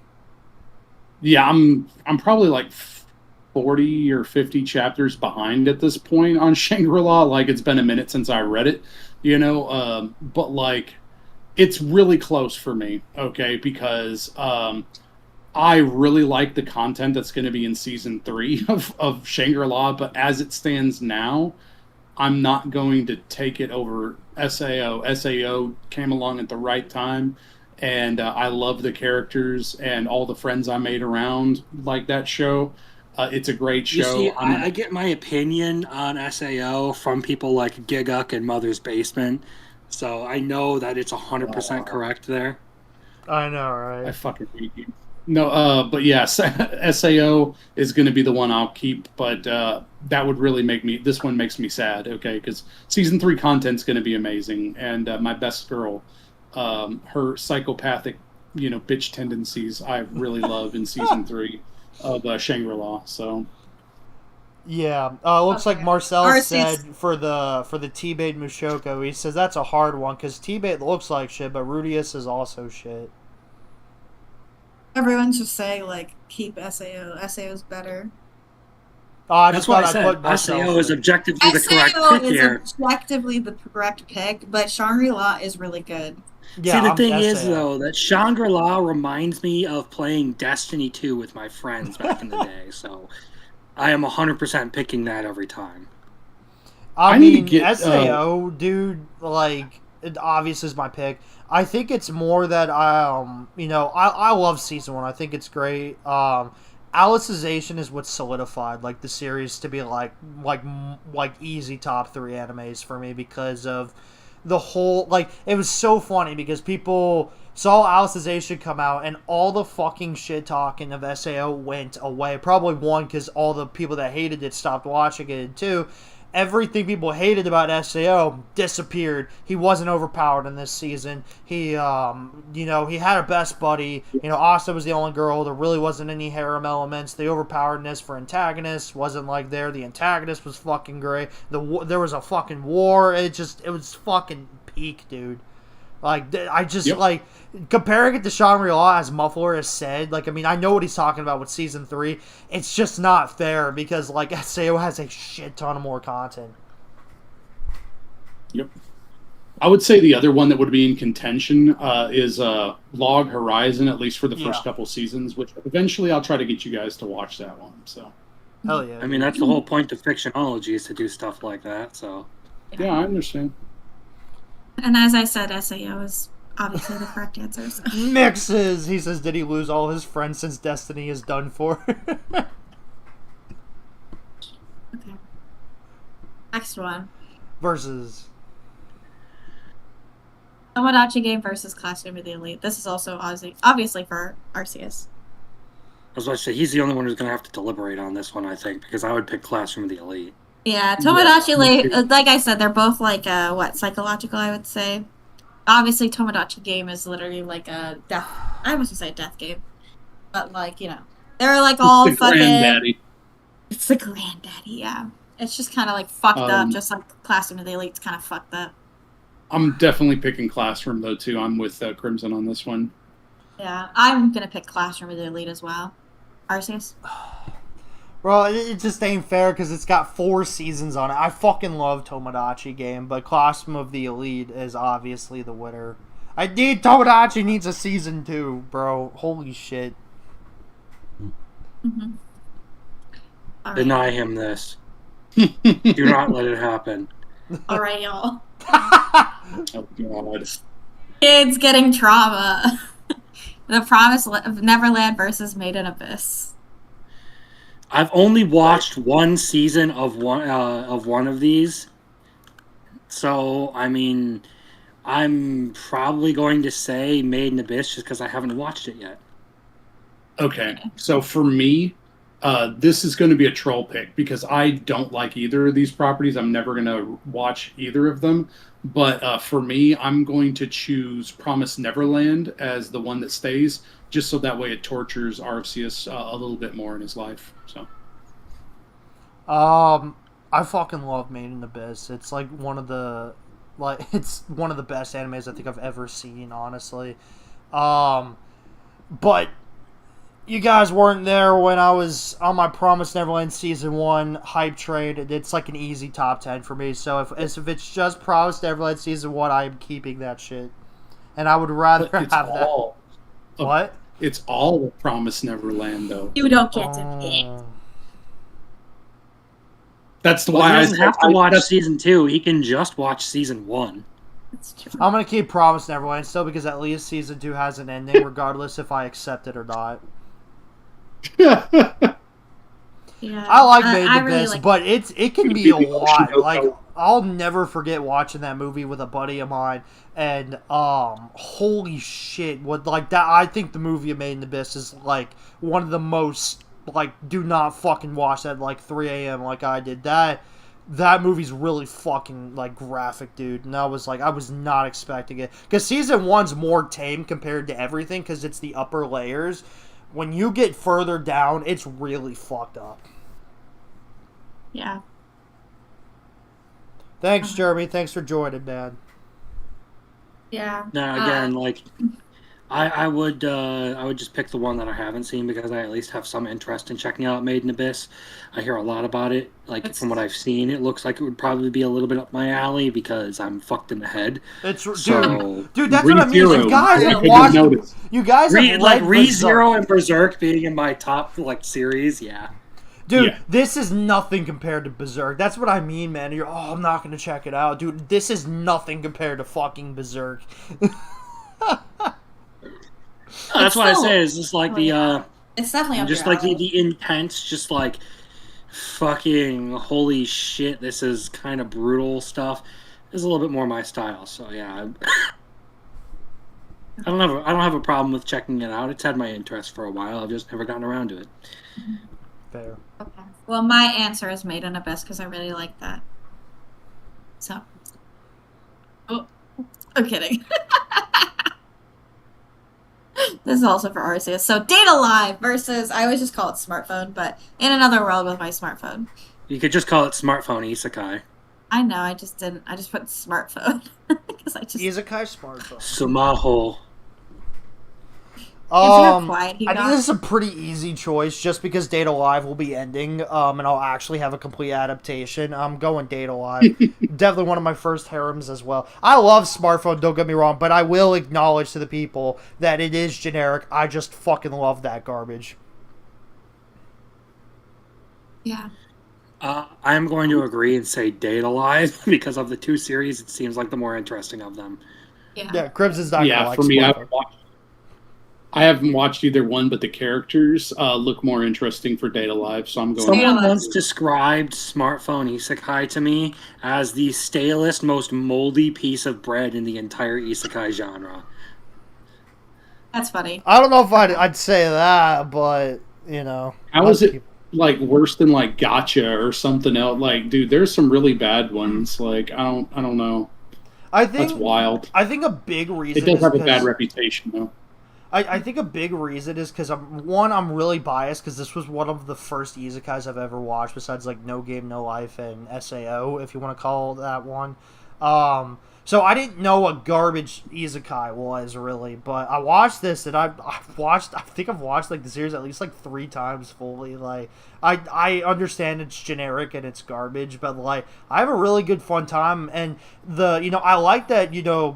S4: Yeah, I'm probably like 40 or 50 chapters behind at this point on Shangri-La. Like, it's been a minute since I read it, you know, but like, it's really close for me, okay, because I really like the content that's going to be in season 3 of Shangri-La, but as it stands now, I'm not going to take it over SAO. SAO came along at the right time, and I love the characters and all the friends I made around like that show. It's a great show.
S3: You see, I get my opinion on SAO from people like Giguk and Mother's Basement, so I know that it's 100% correct there.
S1: I know, right?
S4: I fucking hate you. No, but yes, SAO is going to be the one I'll keep, but that would really make me, this one makes me sad, okay, because season 3 content's going to be amazing, and my best girl, her psychopathic, you know, bitch tendencies I really love in season 3 of Shangri-La, so...
S1: Yeah, looks like Marcel
S2: Arceus.
S1: said for the T-bait Mushoku, he says that's a hard one, because T-bait looks like shit, but Rudius is also shit.
S2: Everyone should say, like, keep SAO. SAO's better.
S1: I
S3: That's
S1: just
S3: what
S1: thought
S3: I
S1: I'd
S3: said.
S1: put Marcel
S3: SAO is
S1: first.
S3: objectively the correct
S2: SAO
S3: pick
S2: is
S3: here.
S2: objectively the correct pick, but Shangri-La is really good.
S1: Yeah,
S3: See, the
S1: I'm
S3: thing is,
S1: SAO.
S3: though, that Shangri-La reminds me of playing Destiny 2 with my friends back in the day, so I am 100% picking that every time.
S1: I
S4: need to
S1: mean,
S4: get,
S1: SAO, dude, like, it obviously is my pick. I think it's more that, you know, I love season 1. I think it's great. Alicization is what solidified, like, the series to be, like easy top 3 animes for me because of the whole, like, it was so funny because people saw Alicization come out and all the fucking shit talking of SAO went away. Probably one, because all the people that hated it stopped watching it, and two, everything people hated about SAO disappeared. He wasn't overpowered in this season. He, you know, he had a best buddy. You know, Asta was the only girl. There really wasn't any harem elements. The overpoweredness for antagonists wasn't like there. The antagonist was fucking great. There was a fucking war. It was fucking peak, dude. Like, I just, like, comparing it to Shangri-La, as Muffler has said, like, I mean, I know what he's talking about with Season 3. It's just not fair because, like, SAO has a shit ton of more content.
S4: Yep. I would say the other one that would be in contention is Log Horizon, at least for the first couple seasons, which eventually I'll try to get you guys to watch that one. So,
S1: hell yeah.
S3: I mean, that's the whole point of fictionology is to do stuff like that, so...
S4: Yeah, I understand.
S2: And as I said, SAO is obviously the correct answer. So.
S1: Mixes! He says, did he lose all his friends since Destiny is done for?
S2: Okay. Next one.
S1: Versus...
S2: Tomodachi Game versus Classroom of the Elite. This is also obviously for Arceus.
S3: I was about to say, he's the only one who's going to have to deliberate on this one, I think, because I would pick Classroom of the Elite.
S2: Yeah, Tomodachi, like I said, they're both like psychological, I would say. Obviously, Tomodachi Game is literally like a death. I was gonna say a death game, but like, you know, they're like all
S4: It's the
S2: fucking.
S4: granddaddy.
S2: It's the granddaddy, yeah. It's just kind of like fucked up, just like Classroom of the Elite's kind of fucked up.
S4: I'm definitely picking Classroom though too. I'm with Crimson on this one.
S2: Yeah, I'm gonna pick Classroom of the Elite as well. Arceus.
S1: Bro, it just ain't fair because it's got 4 seasons on it. I fucking love Tomodachi Game, but Classroom of the Elite is obviously the winner. Tomodachi needs a season 2, bro. Holy shit.
S2: Mm-hmm. All right.
S3: Deny him this. Do not let it happen.
S2: All right, y'all.
S4: Oh god.
S2: Kids getting trauma. The Promise of Neverland versus Made in Abyss.
S3: I've only watched one season of one of these, So, I mean, I'm probably going to say Made in Abyss just because I haven't watched it yet.
S4: Okay, so for me, this is going to be a troll pick because I don't like either of these properties. I'm never going to watch either of them. But for me, I'm going to choose Promise Neverland as the one that stays, just so that way it tortures Arceus a little bit more in his life. So,
S1: I fucking love Made in Abyss. It's like it's one of the best animes I think I've ever seen, honestly. But you guys weren't there when I was on my Promise Neverland Season 1 hype train. It's like an easy top 10 for me. So if it's just Promise Neverland Season 1, I am keeping that shit. And I would rather have that. What?
S4: It's all of Promise Neverland, though.
S2: You don't get to pick.
S4: That's
S3: Well,
S4: why
S3: he
S4: I
S3: doesn't have to watch Season 2. He can just watch Season 1.
S2: That's true.
S1: I'm going to keep Promise Neverland still because at least Season 2 has an ending, regardless if I accept it or not.
S2: Yeah.
S1: I like Made in Abyss,
S2: really like
S1: but it can be a lot. Like, I'll never forget watching that movie with a buddy of mine, and holy shit, what like that? I think the movie Made in Abyss is like one of the most like do not fucking watch that at like 3 a.m. like I did. That movie's really fucking like graphic, dude, and I was not expecting it because Season 1's more tame compared to everything because it's the upper layers. When you get further down, it's really fucked up.
S2: Yeah.
S1: Thanks, Jeremy. Thanks for joining, man.
S2: Yeah.
S3: Now, again, like, I would just pick the one that I haven't seen because I at least have some interest in checking out Made in Abyss. I hear a lot about it. Like, from what I've seen, it looks like it would probably be a little bit up my alley because I'm fucked in the head.
S1: Dude, that's
S4: ReZero.
S1: what I mean. You guys have watched. You guys have
S3: like
S1: read
S3: ReZero and Berserk being in my top like series, yeah.
S1: Dude, this is nothing compared to Berserk. That's what I mean, man. You're, I'm not gonna check it out, dude. This is nothing compared to fucking Berserk.
S3: That's what I say. Is just like
S2: it's definitely up
S3: just
S2: your
S3: like
S2: alley.
S3: the intense, just like fucking holy shit. This is kind of brutal stuff. Is a little bit more my style. So yeah, I don't have a problem with checking it out. It's had my interest for a while. I've just never gotten around to it.
S1: Fair.
S2: Okay. Well, my answer is Made in Abyss because I really like that. So. Oh, I'm kidding. This is also for Arceus. So, Data Live versus, I always just call it smartphone, but in another world with my smartphone.
S3: You could just call it smartphone isekai.
S2: I know, I just didn't. I just put smartphone. Because I just.
S1: Isekai smartphone.
S3: Sumaho.
S1: I think this is a pretty easy choice just because Data Live will be ending, and I'll actually have a complete adaptation. I'm going Data Live. Definitely one of my first harems as well. I love smartphone, don't get me wrong, but I will acknowledge to the people that it is generic. I just fucking love that garbage.
S2: Yeah.
S3: I'm going to agree and say Data Live because of the two series. It seems like the more interesting of them.
S2: Yeah.
S1: Crimson's not gonna like
S4: for me,
S1: smartphone.
S4: I haven't watched either one, but the characters look more interesting for Data Live, so I'm going.
S3: Someone once described smartphone isekai to me as the stalest, most moldy piece of bread in the entire isekai genre.
S2: That's funny.
S1: I don't know if I'd say that, but, you know.
S4: How is it, like, worse than, like, Gotcha or something else? Like, dude, there's some really bad ones. Like, I don't know. That's wild.
S1: I think a big reason
S4: it does have a bad reputation, though.
S1: I think a big reason is because I'm really biased because this was one of the first isekais I've ever watched besides like No Game No Life and SAO, if you want to call that one. So I didn't know what garbage isekai was really, but I watched this and I think I've watched like the series at least like 3 times fully. Like I understand it's generic and it's garbage, but like I have a really good fun time, and I like that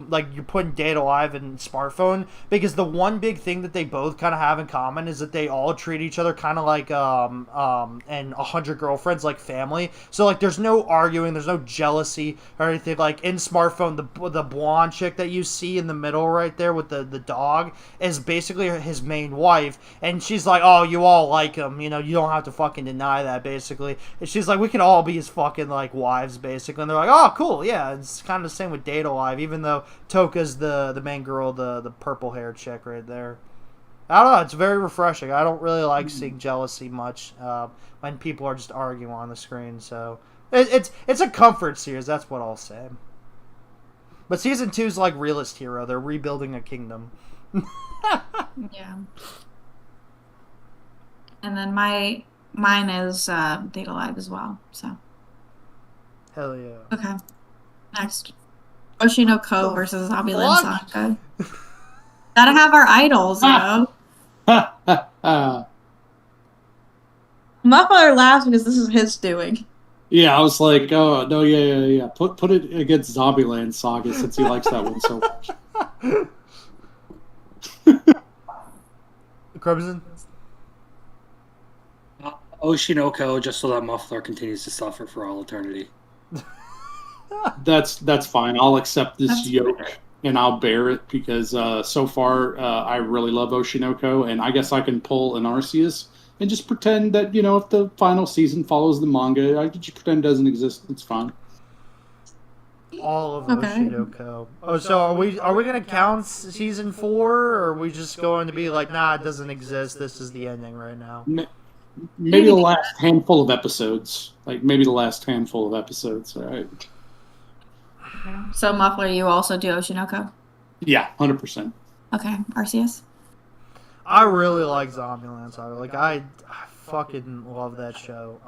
S1: like you're putting Data Live and smartphone because the one big thing that they both kind of have in common is that they all treat each other kind of like and 100 Girlfriends like family. So like there's no arguing, there's no jealousy or anything. Like in smartphone the blonde chick that you see in the middle right there with the dog is basically his main wife, and she's like, oh, you all like him, you know, you don't have to fucking deny that, basically. And she's like, we can all be his fucking, like, wives, basically. And they're like, oh, cool, yeah. It's kind of the same with Date Alive, even though Toka's the main girl, the purple hair chick right there. I don't know, it's very refreshing. I don't really like seeing jealousy much when people are just arguing on the screen, so it's a comfort series, that's what I'll say. But season 2 is like Realist Hero. They're rebuilding a kingdom.
S2: Yeah. And then mine is Date Alive as well, so.
S1: Hell yeah.
S2: Okay. Next. Oshinoko versus Zombieland Saga. Gotta have our idols, you know? Muffler laughs because this is his doing.
S4: Yeah, I was like, oh no, yeah. Put it against Zombieland Saga since he likes that one so much.
S1: Crimson?
S3: Oshinoko, just so that Muffler continues to suffer for all eternity.
S4: That's fine. I'll accept this yoke and I'll bear it because so far I really love Oshinoko, and I guess I can pull an Arceus and just pretend that, you know, if the final season follows the manga, I can just pretend it doesn't exist. It's fine.
S1: All of Oshinoko. Oh, so are we gonna count season 4, or are we just going to be like, nah, it doesn't exist, this is the ending right now?
S4: Maybe the last handful of episodes. Like, maybe the last handful of episodes, all right?
S2: So, Muffler, you also do Oshinoko?
S4: Yeah, 100%.
S2: Okay, Arceus?
S1: I really like Zombieland Saga. Like, I fucking love that show.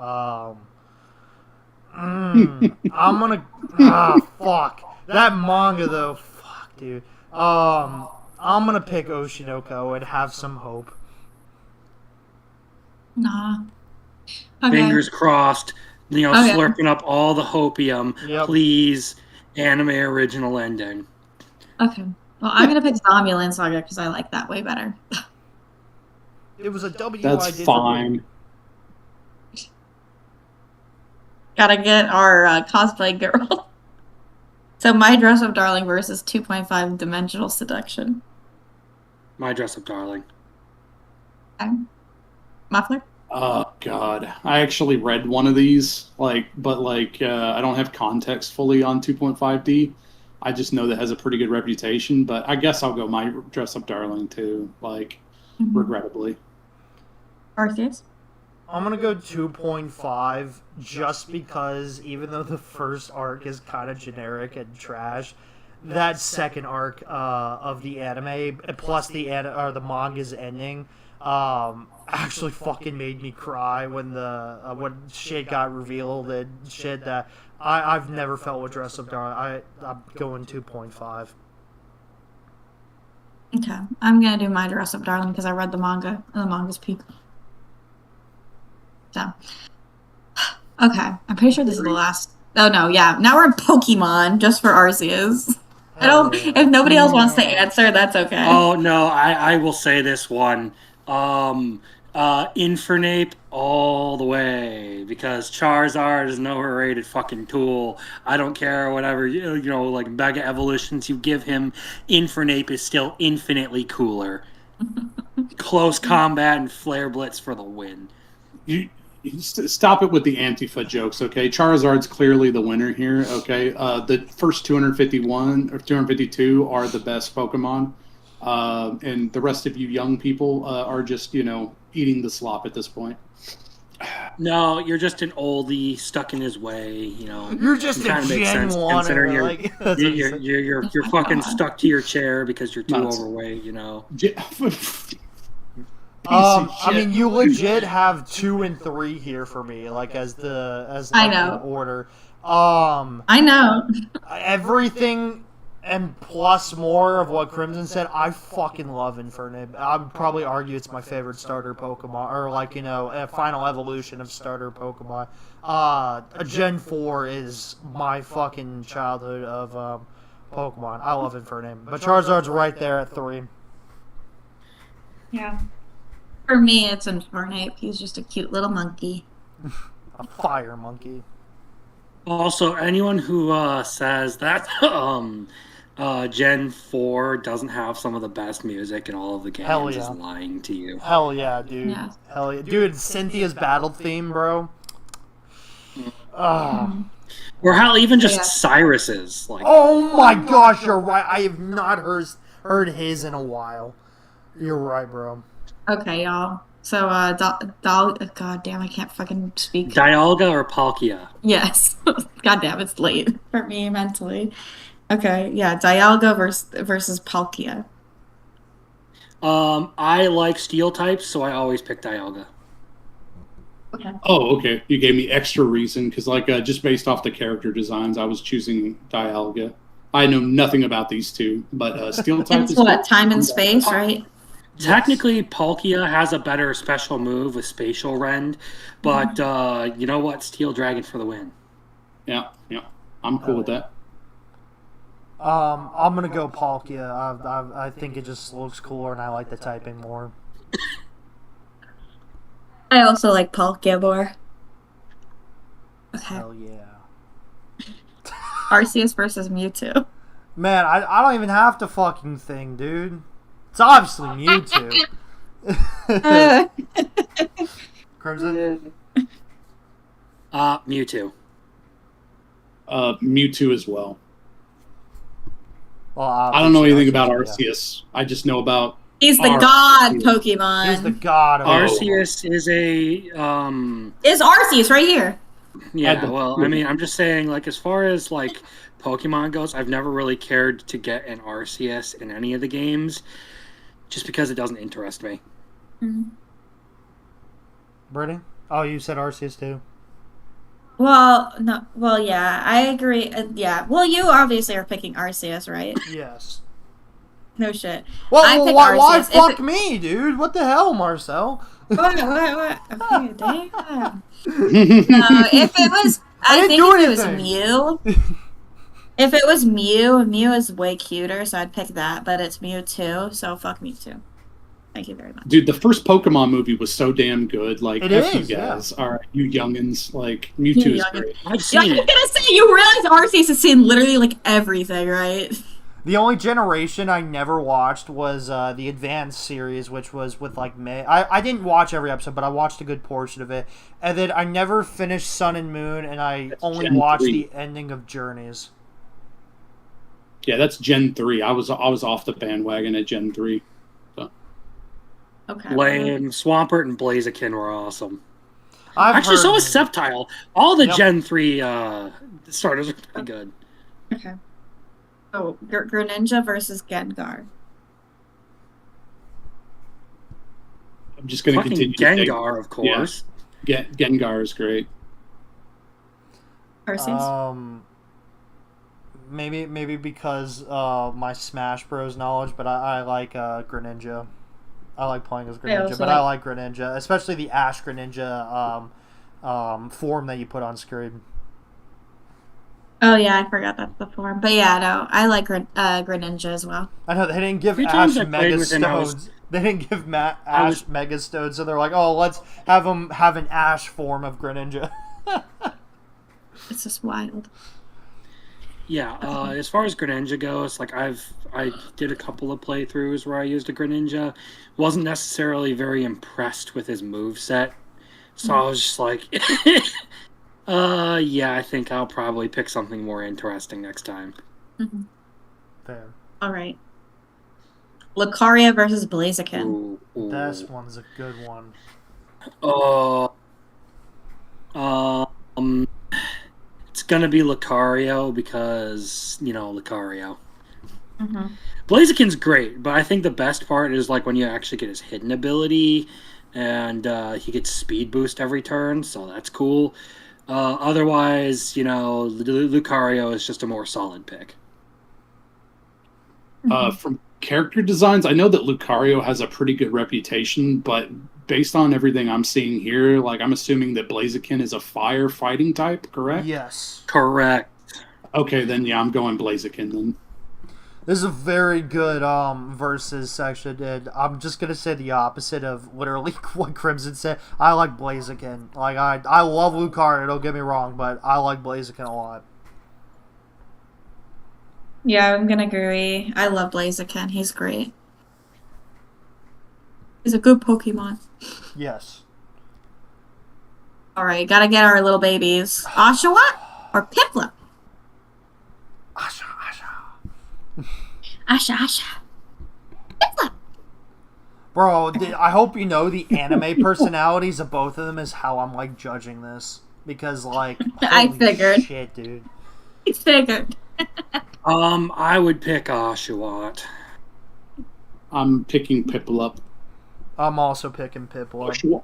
S1: I'm gonna... fuck. That manga, though, fuck, dude. I'm gonna pick Oshinoko and have some hope.
S2: Nah. Okay.
S3: Fingers crossed, you know, slurping up all the hopium.
S1: Yep.
S3: Please, anime original ending.
S2: Okay. Well, I'm gonna pick Zombieland Saga because I like that way better.
S1: It was a W.
S4: That's fine.
S2: Gotta get our cosplay girl. So, My Dress Up Darling versus 2.5 Dimensional Seduction.
S3: My Dress Up Darling.
S2: Okay. Muffler?
S4: Oh God, I actually read one of these, but I don't have context fully on 2.5D. I just know that has a pretty good reputation, but I guess I'll go My Dress Up Darling too, regrettably.
S2: Arceus?
S1: I'm gonna go 2.5 just because even though the first arc is kind of generic and trash, that second arc of the anime plus the manga's ending actually fucking made me cry when when shit got revealed and shit that I've never felt with Dress Up Darling. I'm going 2.5.
S2: Okay, I'm gonna do My Dress Up Darling because I read the manga and the manga's peak. So, okay, I'm pretty sure this is the last. Oh no, yeah. Now we're in Pokemon just for Arceus. I don't. If nobody else wants to answer, that's okay.
S3: Oh no, I will say this one. Infernape all the way because Charizard is no rated fucking tool. I don't care whatever like mega evolutions you give him. Infernape is still infinitely cooler. Close combat and Flare Blitz for the win.
S4: You stop it with the Antifa jokes, okay? Charizard's clearly the winner here, okay? The first 251 or 252 are the best Pokemon. And the rest of you young people are just, eating the slop at this point.
S3: No, you're just an oldie stuck in his way.
S1: You're just a Gen 1.
S3: Considering you're fucking stuck to your chair because you're too overweight.
S1: I mean, you legit have 2 and 3 here for me, as the order.
S2: I know.
S1: Everything and plus more of what Crimson said, I fucking love Infernape. I would probably argue it's my favorite starter Pokemon, or a final evolution of starter Pokemon. A Gen 4 is my fucking childhood of Pokemon. I love Infernape. But Charizard's right there at 3.
S2: Yeah. For me, it's Infernape. He's just a cute little monkey.
S1: A fire monkey.
S3: Also, anyone who says that Gen 4 doesn't have some of the best music in all of the
S1: Hell
S3: games is
S1: yeah.
S3: lying to you.
S1: Hell yeah, dude.
S2: Yeah.
S1: Hell yeah. Dude, Cynthia's battle theme, bro.
S3: Or how even just
S2: Yeah.
S3: Cyrus's. Like,
S1: Oh my gosh, you're right. I have not heard his in a while. You're right, bro.
S2: Okay, y'all. So, God damn, I can't fucking speak.
S3: Dialga or Palkia?
S2: Yes. God damn, it's late for me mentally. Okay, yeah, Dialga versus Palkia.
S3: I like steel types, so I always pick Dialga.
S2: Okay.
S4: Oh, okay. You gave me extra reason because, like, just based off the character designs, I was choosing Dialga. I know nothing about these two, but Steel type
S2: It's
S4: is
S2: what, time and space, right?
S3: Technically, Palkia has a better special move with Spatial Rend, but you know what? Steel Dragon for the win.
S4: Yeah, yeah. I'm cool with that.
S1: I'm gonna go Palkia. I think it just looks cooler, and I like the typing more.
S2: I also like Palkia more. Okay.
S1: Hell yeah.
S2: Arceus versus Mewtwo.
S1: Man, I don't even have to fucking thing, dude. It's obviously Mewtwo. Crimson?
S3: Mewtwo.
S4: Mewtwo as well.
S1: Well,
S4: I don't know anything about
S1: obviously,
S4: Arceus. I just know about.
S2: He's the
S4: Arceus.
S2: god Pokemon.
S1: He's the god of
S3: Arceus is a
S2: Is Arceus right here?
S3: yeah. Well, I mean, I'm just saying, like, as far as like Pokemon goes, I've never really cared to get an Arceus in any of the games, just because it doesn't interest me.
S1: Brittany? Oh, you said Arceus too?
S2: Well, no. Well, yeah, I agree. Yeah. Well, you obviously are picking Arceus, right?
S1: Yes.
S2: No shit.
S1: Well,
S2: I pick
S1: why
S2: Arceus. If
S1: fuck
S2: it-
S1: me, dude? What the hell, Marcel?
S2: What? Okay, damn. If it was, I
S1: didn't
S2: think
S1: do
S2: if it was
S1: anything.
S2: Mew. If it was Mew is way cuter, so I'd pick that. But it's Mewtwo, so fuck Mewtwo. Thank you very much.
S4: Dude, the first Pokemon movie was so damn good. Like,
S1: It
S4: F
S1: is,
S4: you
S1: yeah.
S4: guys. All right, you youngins. Like, Mewtwo is
S2: youngins.
S4: great.
S3: I've
S2: Yeah, I
S3: seen
S2: was
S3: it.
S2: gonna say you realize Arceus has seen literally like everything, right?
S1: The only generation I never watched was the Advanced series, which was with like May. I didn't watch every episode, but I watched a good portion of it. And then I never finished Sun and Moon, and I only
S4: Gen
S1: watched
S4: 3.
S1: the ending of Journeys.
S4: Yeah, that's Gen 3. I was off the bandwagon at Gen 3.
S2: Okay.
S3: Lame, Swampert, and Blaziken were awesome.
S1: I've
S3: Actually, so
S1: heard-
S3: was Sceptile. All the
S1: Yep.
S3: Gen 3 starters are pretty good.
S2: Okay. Oh, Greninja versus Gengar.
S4: I'm just going to
S3: Fucking
S4: continue to take-
S3: Gengar, of course.
S4: Gengar is great.
S2: Arceus.
S1: Maybe because my Smash Bros knowledge, but I like Greninja. I like playing as Greninja,
S2: also
S1: but I like Greninja, especially the Ash Greninja form that you put on screen.
S2: Oh yeah, I forgot that's the form. But yeah, no, I like Greninja as well.
S1: I know they didn't give
S3: Few
S1: Ash
S3: times I
S1: Mega
S3: played with him, I was-
S1: Stones. They didn't give Ash
S3: was-
S1: Mega Stones, so they're like, oh, let's have him have an Ash form of Greninja.
S2: It's just wild.
S3: Yeah, as far as Greninja goes, like I did a couple of playthroughs where I used a Greninja. Wasn't necessarily very impressed with his moveset. So I was just like, yeah, I think I'll probably pick something more interesting next time.
S2: Mm-hmm.
S1: Fair.
S2: All right. Lucaria versus Blaziken.
S3: Ooh.
S1: This one's a good one.
S3: It's gonna be Lucario because, you know, Lucario.
S2: Mm-hmm.
S3: Blaziken's great, but I think the best part is like when you actually get his hidden ability, and he gets speed boost every turn, so that's cool. Otherwise, you know, Lucario is just a more solid pick.
S4: From character designs, I know that Lucario has a pretty good reputation, but based on everything I'm seeing here, like I'm assuming that Blaziken is a fire fighting type, correct?
S1: Yes.
S3: Correct.
S4: Okay, then yeah, I'm going Blaziken then.
S1: This is a very good versus section, and I'm just gonna say the opposite of literally what Crimson said. I like Blaziken. Like I love Lucario, don't get me wrong, but I like Blaziken a lot.
S2: Yeah, I'm gonna agree. I love Blaziken. He's great. He's a good Pokemon.
S1: Yes.
S2: Alright, gotta get our little babies. Oshawott or Piplup?
S1: Asha.
S2: Asha. Piplup!
S1: Bro, I hope you know the anime personalities of both of them is how I'm like judging this. Because like
S2: I
S1: holy
S2: figured.
S1: shit, dude.
S2: I figured.
S3: I would pick Oshawott.
S4: I'm picking Piplup.
S1: I'm also picking Piplup.
S4: Oshawott.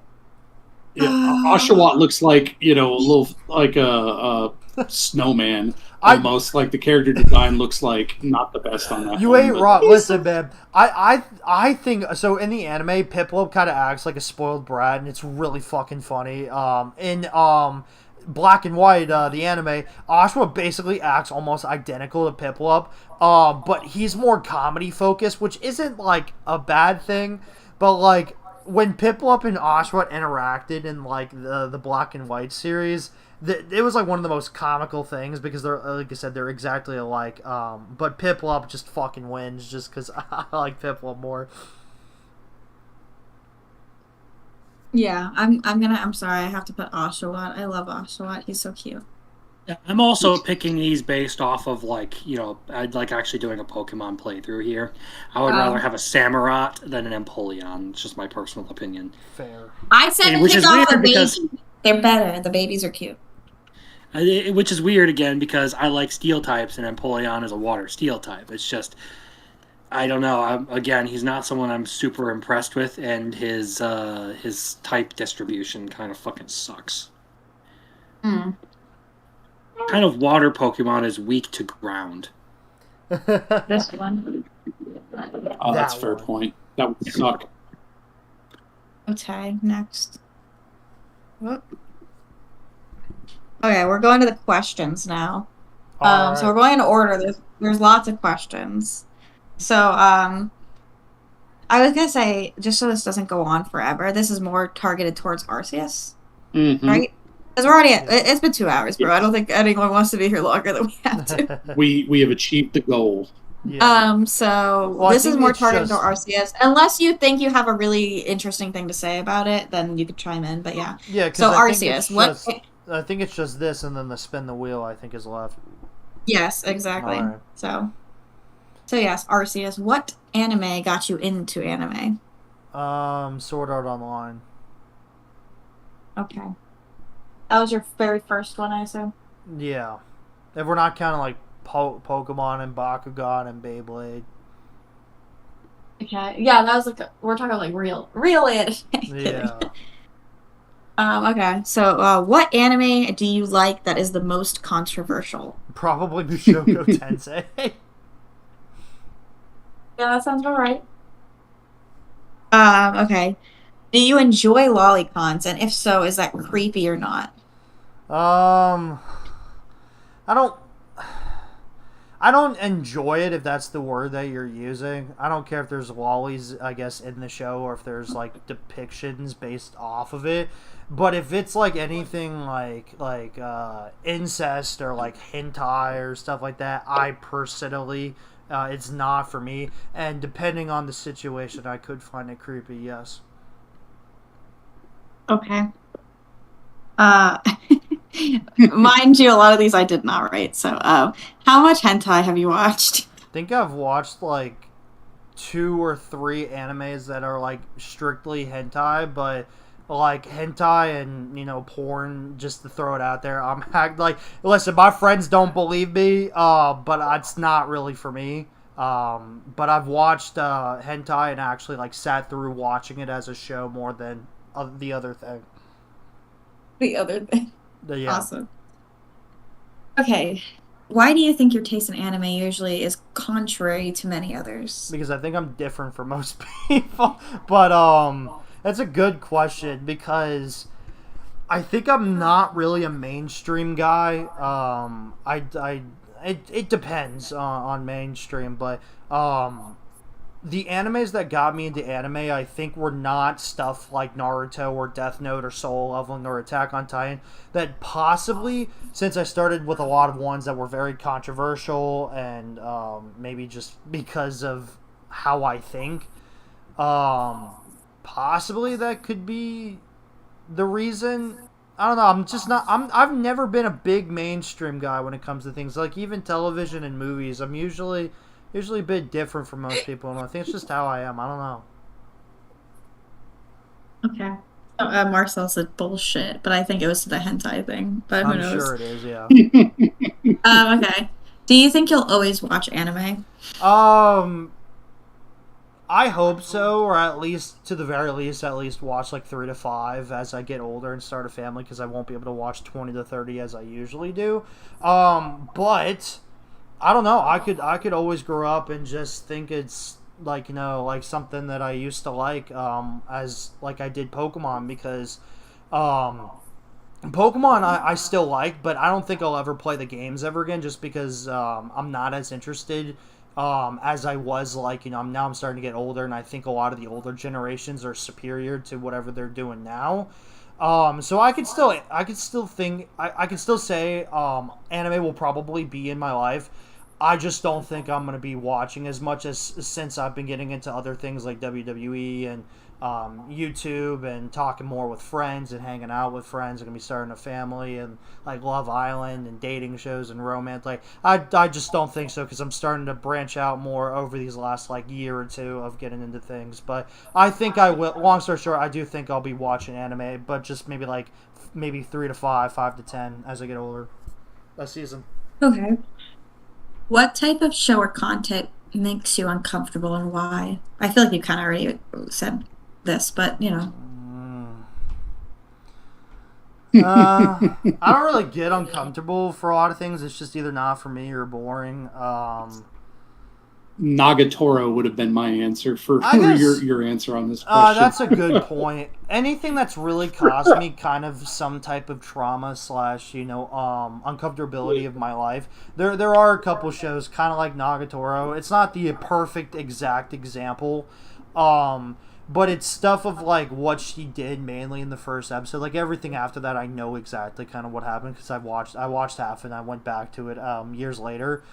S4: Yeah, Oshawott looks like, a little like a snowman. Almost like the character design looks like not the best on that.
S1: You ain't wrong. Listen, man. I think so. In the anime, Piplup kind of acts like a spoiled brat, and it's really fucking funny. In Black and White, the anime, Oshawott basically acts almost identical to Piplup. But he's more comedy focused, which isn't like a bad thing. But like when Piplup and Oshawott interacted in like the Black and White series, it was like one of the most comical things because they're, like I said, they're exactly alike. But Piplup just fucking wins just because I like Piplup more.
S2: Yeah, I'm sorry, I have to put Oshawott. I love Oshawott. He's so cute.
S3: I'm also picking these based off of I'd like actually doing a Pokemon playthrough here. I would rather have a Samurott than an Empoleon. It's just my personal opinion.
S1: Fair.
S2: I said
S3: Which
S2: pick
S3: is
S2: off
S3: weird
S2: the
S3: because
S2: babies. They're better. The babies are cute.
S3: Which is weird again because I like steel types and Empoleon is a water steel type. It's just I don't know. Again, he's not someone I'm super impressed with, and his type distribution kind of fucking sucks. Kind of water Pokemon is weak to ground.
S2: This one.
S4: Oh, that's a fair point. That would suck.
S2: Okay, next. Whoop. Okay, we're going to the questions now.
S1: Alright.
S2: So we're going in order. There's lots of questions. So, I was gonna say, just so this doesn't go on forever, this is more targeted towards Arceus, right? Because we're already it's been 2 hours, bro. I don't think anyone wants to be here longer than we have to.
S4: We have achieved the goal.
S1: Yeah.
S2: So this is more targeted to Arceus. Unless you think you have a really interesting thing to say about it, then you could chime in. But yeah.
S1: Yeah.
S2: So Arceus, what?
S1: I think it's just this, and then the spin the wheel. I think is left.
S2: Yes, exactly.
S1: Right.
S2: So yes, Arceus. What anime got you into anime?
S1: Sword Art Online.
S2: Okay. That was your very first one, I assume?
S1: Yeah. If we're not counting like Pokemon and Bakugan and Beyblade.
S2: Okay. Yeah, that was we're talking like real anime.
S1: Yeah.
S2: Okay. So, what anime do you like that is the most controversial?
S1: Probably Mushoku Tensei.
S2: Yeah, that sounds about right. Okay. Do you enjoy lolicons, and if so, is that creepy or not?
S1: I don't enjoy it if that's the word that you're using. I don't care if there's lollies, I guess, in the show or if there's like depictions based off of it. But if it's like anything like incest or like hentai or stuff like that, I personally it's not for me. And depending on the situation, I could find it creepy. Yes.
S2: Okay. Mind you, a lot of these I did not write. So, how much hentai have you watched?
S1: I think I've watched like 2 or 3 animes that are like strictly hentai, but like hentai and porn, just to throw it out there, I'm like, listen, my friends don't believe me, but it's not really for me. But I've watched hentai and actually like sat through watching it as a show more than the other thing.
S2: The other thing.
S1: Yeah.
S2: Awesome. Okay. Why do you think your taste in anime usually is contrary to many others?
S1: Because I think I'm different from most people. But that's a good question because I think I'm not really a mainstream guy. it depends on mainstream, but the animes that got me into anime, I think, were not stuff like Naruto or Death Note or Solo Leveling or Attack on Titan. That possibly, since I started with a lot of ones that were very controversial and maybe just because of how I think, possibly that could be the reason. I don't know. I'm just not. I've never been a big mainstream guy when it comes to things like even television and movies. I'm usually a bit different from most people, and I think it's just how I am. I don't know.
S2: Okay. Marcel said bullshit, but I think it was the hentai thing. But who
S1: I'm
S2: knows?
S1: sure it is. Yeah.
S2: Okay. Do you think you'll always watch anime?
S1: I hope so, or at least to the very least, watch like 3 to 5 as I get older and start a family, because I won't be able to watch 20 to 30 as I usually do. But I don't know. I could always grow up and just think it's like, like something that I used to like, as like I did Pokemon, because Pokemon I still like, but I don't think I'll ever play the games ever again, just because I'm not as interested as I was. Like, I'm starting to get older, and I think a lot of the older generations are superior to whatever they're doing now. So I could still say anime will probably be in my life. I just don't think I'm going to be watching as much as since I've been getting into other things like WWE and YouTube and talking more with friends and hanging out with friends. I'm going to be starting a family and like Love Island and dating shows and romance. Like I just don't think so, because I'm starting to branch out more over these last like year or two of getting into things. But I think I will. Long story short, I do think I'll be watching anime, but just maybe 3 to 5, 5 to 10 as I get older. That season.
S2: Okay. What type of show or content makes you uncomfortable, and why? I feel like you kind of already said this, but
S1: I don't really get uncomfortable for a lot of things. It's just either not for me or boring.
S4: Nagatoro would have been my answer for your answer on this question.
S1: That's a good point. Anything that's really caused me kind of some type of trauma / uncomfortability of my life. There are a couple shows kind of like Nagatoro. It's not the perfect exact example, but it's stuff of like what she did mainly in the first episode. Like everything after that, I know exactly kind of what happened, because I watched half and I went back to it years later.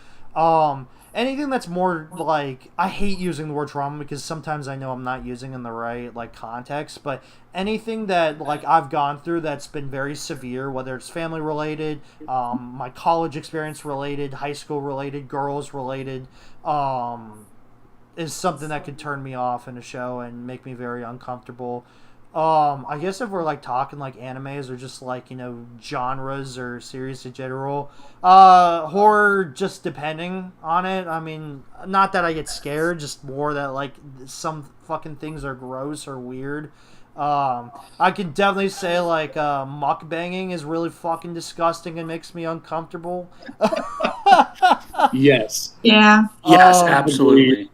S1: Anything that's more like, I hate using the word trauma because sometimes I know I'm not using in the right like context, but anything that like I've gone through that's been very severe, whether it's family related, my college experience related, high school related, girls related, is something that could turn me off in a show and make me very uncomfortable. I guess if we're like talking like animes or just like, genres or series in general, horror, just depending on it. I mean, not that I get scared, just more that like some fucking things are gross or weird. I can definitely say like mukbanging is really fucking disgusting and makes me uncomfortable.
S4: Yes.
S2: Yeah.
S3: Yes, absolutely.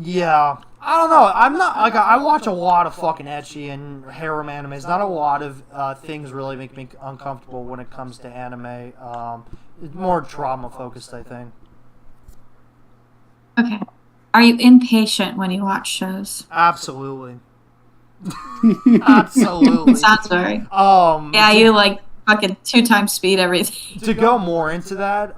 S1: Yeah. I don't know. I'm not like, I watch a lot of fucking ecchi and harem animes. Not a lot of things really make me uncomfortable when it comes to anime. It's more trauma focused, I think.
S2: Okay. Are you impatient when you watch shows?
S1: Absolutely. Absolutely.
S2: Sounds very.
S1: Yeah,
S2: you like fucking 2 times speed everything.
S1: To go more into that,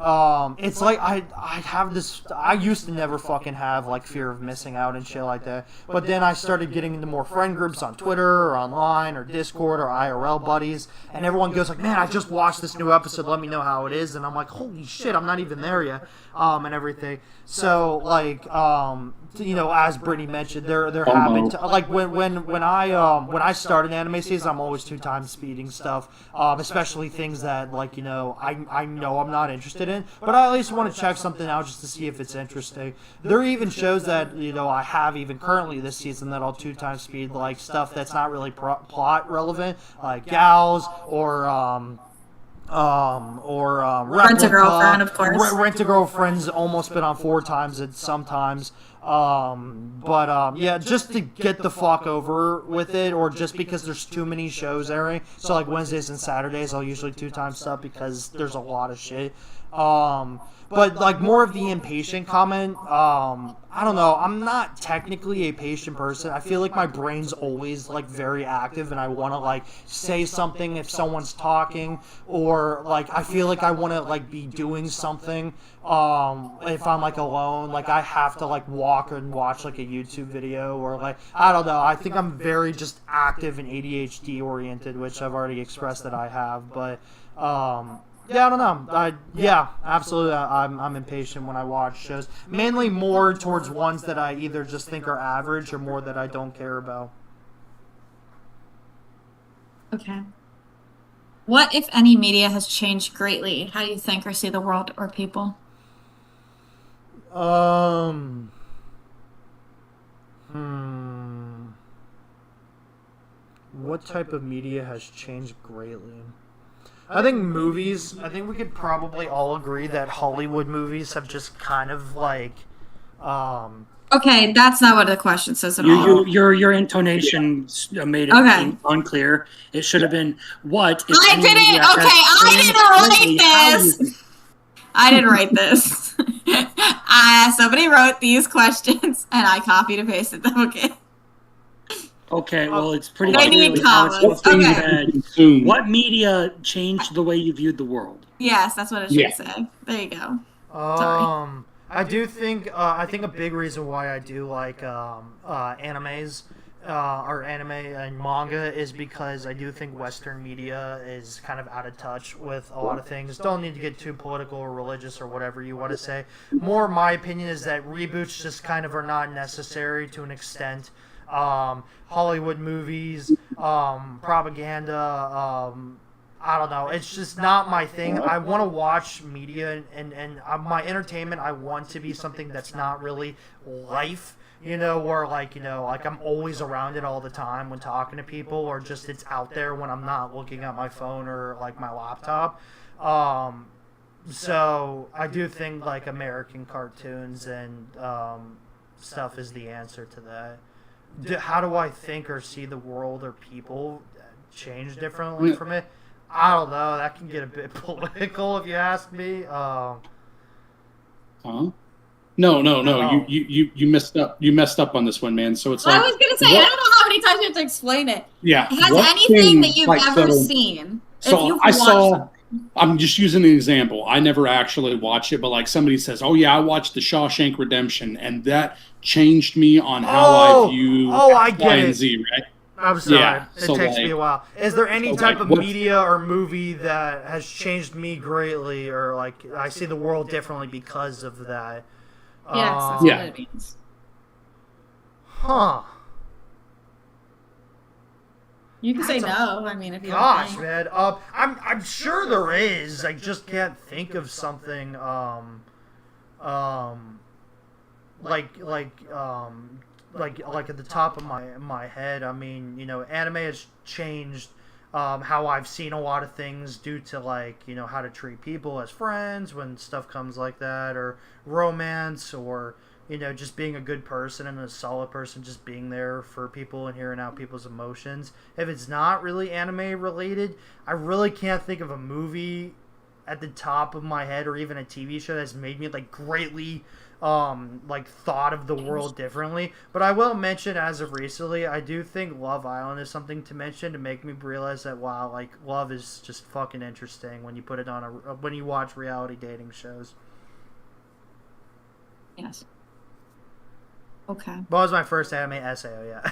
S1: it's like I have this. I used to never fucking have like fear of missing out and shit like that, but then I started getting into more friend groups on Twitter or online or Discord or IRL buddies, and everyone goes like, "Man, I just watched this new episode. Let me know how it is." And I'm like, "Holy shit, I'm not even there yet," and everything. So like, as Brittany mentioned, there happened to, like when I start an anime season, I'm always 2 times speeding stuff, especially things that like I know I'm not interested in, but I at least want to check something out just to see if it's interesting. There are even shows that I have even currently this season that I'll 2 times speed, like stuff that's not really plot relevant, like Gals or
S2: Rent a Girlfriend, of course.
S1: Rent a Girlfriend's almost been on 4 times at sometimes. Yeah, just to get the fuck over with it, or just because there's too many shows airing. So like Wednesdays and Saturdays, I'll usually 2 times stuff because there's a lot of shit. But like more of the impatient comment. I don't know. I'm not technically a patient person. I feel like my brain's always like very active, and I want to like say something if someone's talking, or like I feel like I want to like be doing something. If I'm like alone, like I have to like walk and watch like a YouTube video, or like I don't know. I think I'm very just active and ADHD oriented, which I've already expressed that I have. But yeah, I don't know. Yeah, absolutely. I'm impatient when I watch shows. Mainly more towards ones that I either just think are average or more that I don't care about.
S2: Okay. What, if any, media has changed greatly? How do you think or see the world or people?
S1: What type of media has changed greatly? I think movies. I think we could probably all agree that Hollywood movies have just kind of like.
S2: Okay, that's not what the question says at all.
S3: Your intonation made it unclear. It should have been what? If
S2: I
S3: any
S2: didn't.
S3: media
S2: Okay, I
S3: has
S2: didn't write this. I didn't write this. Somebody wrote these questions, and I copied and pasted them. Okay.
S3: Okay, well, it's pretty
S2: They
S3: clear
S2: need
S3: how it's
S2: comments.
S3: supposed to be
S2: Okay.
S3: said. What media changed the way you viewed the world?
S2: Yes, that's what it should say. There you go. Sorry.
S1: I do think I think a big reason why I do like animes or anime and manga is because I do think Western media is kind of out of touch with a lot of things. Don't need to get too political or religious or whatever you want to say. More, my opinion is that reboots just kind of are not necessary to an extent. Hollywood movies, propaganda, I don't know. It's just not my thing. I want to watch media and my entertainment, I want to be something that's not really life, or like, like I'm always around it all the time when talking to people, or just it's out there when I'm not looking at my phone or like my laptop. So I do think like American cartoons and stuff is the answer to that. How do I think or see the world or people change differently from it? I don't know. That can get a bit political if you ask me.
S4: No. You messed up. You messed up on this one, man. So it's like
S2: I was gonna say, I don't know how many times you have to explain it.
S4: Yeah.
S2: Has anything that you've ever seen?
S4: So I saw. I'm just using an example. I never actually watched it, but like somebody says, "Oh yeah, I watched The Shawshank Redemption," and that changed me on how I view
S1: I get
S4: Y
S1: it.
S4: and Z, right?
S1: I'm sorry.
S4: Yeah,
S1: it
S4: so
S1: takes me a while. Is there any type of
S4: what-
S1: media or movie that has changed me greatly, or like I see the world differently because of that?
S2: Yes, that's
S4: Yeah.
S2: what it means.
S1: Huh.
S2: You can say no. I mean, if you
S1: Gosh,
S2: don't
S1: man. I'm sure there is. I just can't think of something. Like at the top of my head. I mean, anime has changed how I've seen a lot of things due to like how to treat people as friends when stuff comes like that, or romance, or just being a good person and a solid person, just being there for people and hearing out people's emotions. If it's not really anime related, I really can't think of a movie at the top of my head, or even a TV show that's made me like greatly like thought of the world differently. But I will mention, as of recently, I do think Love Island is something to mention to make me realize that wow, like love is just fucking interesting when you put it on when you watch reality dating shows.
S2: Yes. Okay.
S1: That was my first anime essay. Yeah.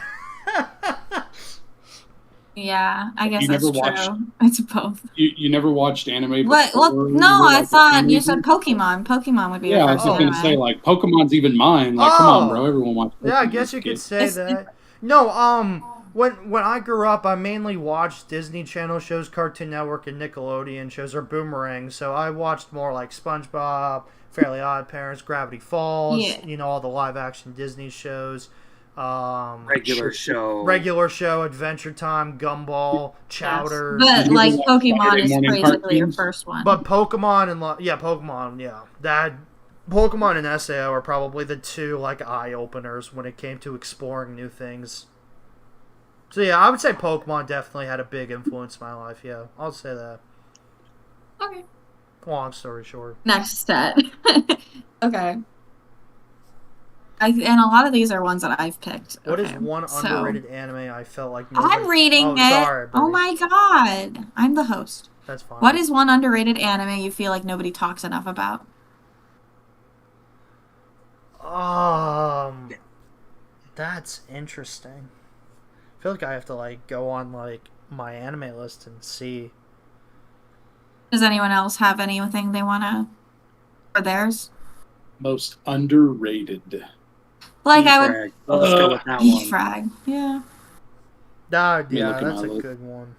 S2: Yeah, I guess
S4: You
S2: that's
S4: never
S2: true.
S4: watched-
S2: It's both.
S4: You never watched anime?
S2: What? Well,
S4: before
S2: no,
S4: you were,
S2: I
S4: like,
S2: thought
S4: a
S2: you
S4: teenager?
S2: said Pokemon. Pokemon would be
S4: Yeah,
S2: your
S4: I was
S2: first
S4: just
S2: anime.
S4: gonna say like Pokemon's even mine. Like, come on, bro, everyone watched.
S1: Yeah, I
S4: Pokemon
S1: guess you
S4: as a
S1: could
S4: kid.
S1: say that. No, when I grew up, I mainly watched Disney Channel shows, Cartoon Network, and Nickelodeon shows, or Boomerang. So I watched more like SpongeBob, Fairly Odd Parents, Gravity Falls.
S2: Yeah.
S1: All the live action Disney shows.
S3: Regular show.
S1: Adventure Time, Gumball, Chowder.
S2: But
S4: Did you
S2: like
S4: ever watch
S2: Pokemon
S4: Saturday
S2: is
S4: morning
S2: basically your
S4: cartoons?
S2: first one.
S1: But Pokemon and Pokemon, that Pokemon and SAO are probably the two like eye openers when it came to exploring new things. So yeah, I would say Pokemon definitely had a big influence in my life. Yeah, I'll say that.
S2: Okay.
S1: Long story short.
S2: Next set. Okay. And a lot of these are ones that I've picked.
S1: What is
S2: Okay,
S1: one
S2: so-
S1: underrated anime I felt like nobody...
S2: I'm reading it.
S1: Sorry,
S2: Oh
S1: Brittany.
S2: my god. I'm the host.
S1: That's fine.
S2: What is one underrated anime you feel like nobody talks enough about?
S1: That's interesting. I feel like I have to like go on like my anime list and see.
S2: Does anyone else have anything they want to... for theirs?
S4: Most underrated.
S2: Like, I would...
S3: Frag. Let's go with that one.
S2: Frag. Yeah.
S4: me
S1: Yeah,
S4: look at
S1: that's
S4: my
S1: a
S4: list.
S1: good one.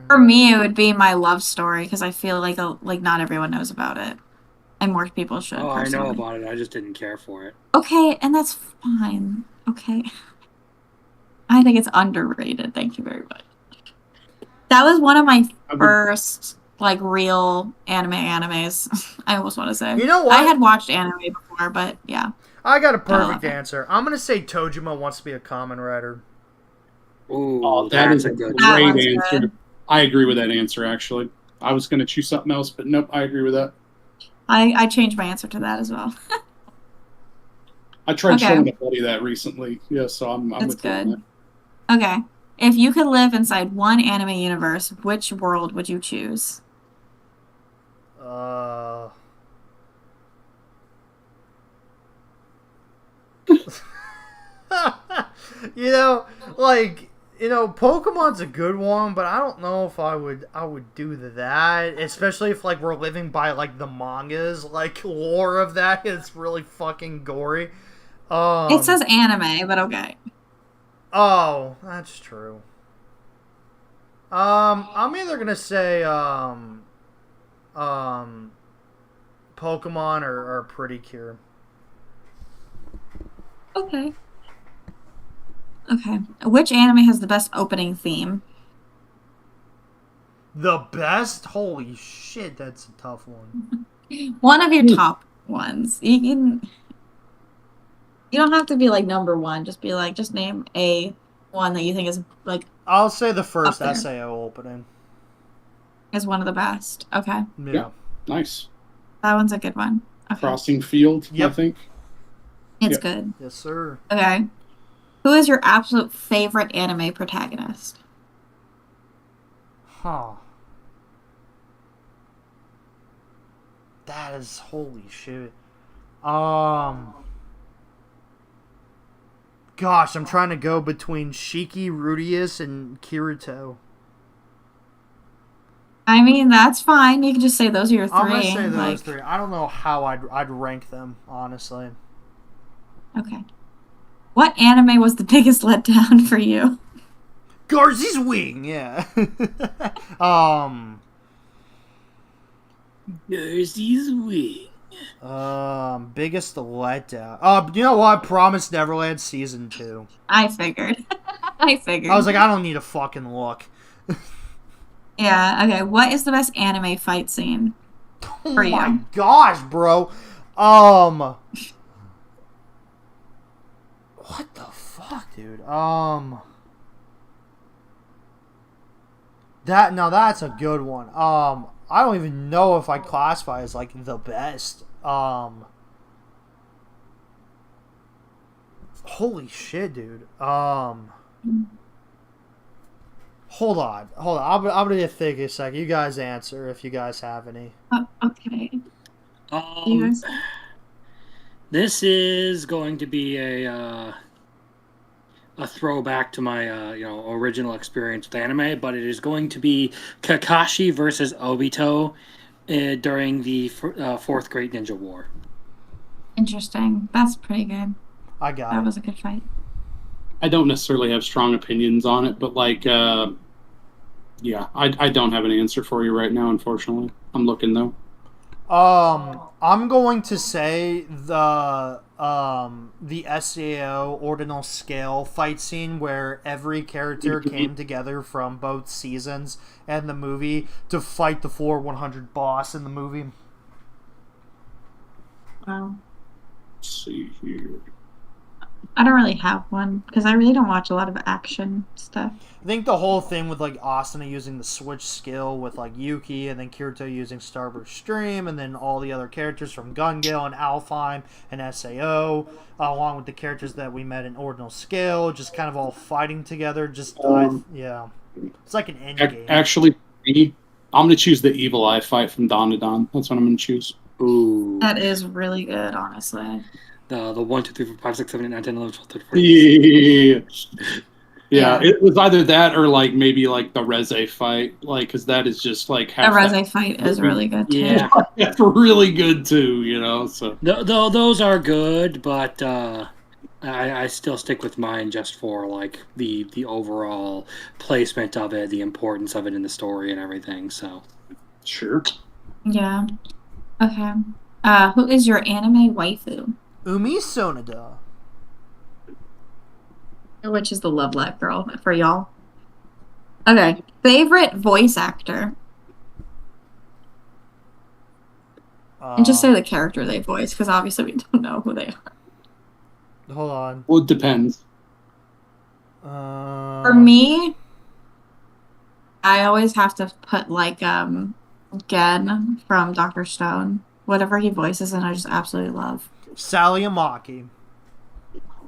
S2: For me, it would be My Love Story, because I feel like not everyone knows about it. And more people should,
S3: Oh, I know
S2: personally.
S3: about it. I just didn't care for it.
S2: Okay, and that's fine. Okay. I think it's underrated. Thank you very much. That was one of my first, like, real animes. I almost want to say.
S1: You know what?
S2: I had watched anime before, but yeah.
S1: I got a perfect
S2: okay.
S1: answer. I'm gonna say Tojima wants to be a Kamen Rider.
S3: Ooh,
S4: Oh, that
S3: that's
S4: is a
S3: good
S2: That
S4: great
S2: one's
S4: answer.
S2: good.
S4: I agree with that answer, actually. I was going to choose something else, but nope, I agree with that.
S2: I changed my answer to that as well.
S4: I tried
S2: Okay.
S4: showing a buddy that recently. Yeah, so I'm
S2: That's
S4: with you on
S2: good. Okay. If you could live inside one anime universe, which world would you choose?
S1: You know, like, you know, Pokemon's a good one, but I don't know if I would do that, especially if like we're living by like the mangas, like lore of that is really fucking gory.
S2: It says anime, but okay.
S1: Oh, that's true. I'm either gonna say Pokemon or Pretty Cure.
S2: Okay. Okay. Which anime has the best opening theme?
S1: The best? Holy shit, that's a tough one.
S2: One of your top ones. You don't have to be like number one. Just be like, just name a one that you think is like
S1: I'll say the first
S2: Up there.
S1: SAO opening.
S2: is one of the best. Okay.
S1: Yeah.
S4: Nice.
S2: That one's a good one. Okay.
S4: Crossing Field, I
S1: Yep.
S4: think.
S2: It's
S4: Yep.
S2: good.
S1: Yes, sir.
S2: Okay. Who is your absolute favorite anime protagonist?
S1: Huh. That is holy shit. Gosh, I'm trying to go between Shiki, Rudius, and Kirito.
S2: I mean, that's fine. You can just say those are your three.
S1: I'm gonna say those
S2: like,
S1: three. I don't know how I'd rank them, honestly.
S2: Okay. What anime was the biggest letdown for you?
S1: Garzy's Wing, yeah.
S3: There's these wings.
S1: Biggest letdown. You know what? Promised Neverland season 2.
S2: I figured. I figured.
S1: I was like, I don't need a fucking look.
S2: Yeah, okay. What is the best anime fight scene?
S1: Oh
S2: For
S1: my
S2: you.
S1: gosh, bro. What the fuck, dude? That's a good one. I don't even know if I classify as like the best. Holy shit, dude. Hold on. I'm gonna think a second. You guys answer if you guys have any.
S2: Okay. You guys?
S3: This is going to be a throwback to my original experience with anime, but it is going to be Kakashi versus Obito during the Fourth Great Ninja War.
S2: Interesting. That's pretty good.
S1: I got
S2: That
S1: it.
S2: was a good fight.
S4: I don't necessarily have strong opinions on it, but like, yeah, I don't have an answer for you right now, unfortunately. I'm looking though.
S1: I'm going to say the SAO ordinal scale fight scene where every character came together from both seasons and the movie to fight the 4-100 boss in the movie.
S2: Wow.
S4: Let's see here.
S2: I don't really have one because I really don't watch a lot of action stuff.
S1: I think the whole thing with like Asuna using the switch skill with like Yuki, and then Kirito using Starburst Stream, and then all the other characters from Gun Gale and Alfheim and SAO, along with the characters that we met in Ordinal Scale, just kind of all fighting together. Yeah, it's like an end game.
S4: Actually, I'm gonna choose the Evil Eye fight from Dawn to Dawn. That's what I'm gonna choose.
S3: Ooh.
S2: That is really good, honestly.
S3: The 1, 2, 3, 4, 5, 6, 7, 8, 9, 10, 11, 12, 13, 14.
S4: Yeah, it was either that or like maybe like the Reze fight, like because that is just like
S2: The Reze fight is really good too.
S3: Yeah.
S4: That's really good too, you know. So
S3: Those are good, but I still stick with mine just for like the overall placement of it, the importance of it in the story and everything. So
S4: sure.
S2: Yeah. Okay. Who is your anime waifu?
S1: Umi Sonada.
S2: Which is the Love Live girl for y'all. Okay. Favorite voice actor? And just say the character they voice, because obviously we don't know who they are.
S1: Hold on.
S4: Well, it depends.
S2: For me, I always have to put like Gen from Dr. Stone. Whatever he voices, and I just absolutely love.
S1: Sally Amaki.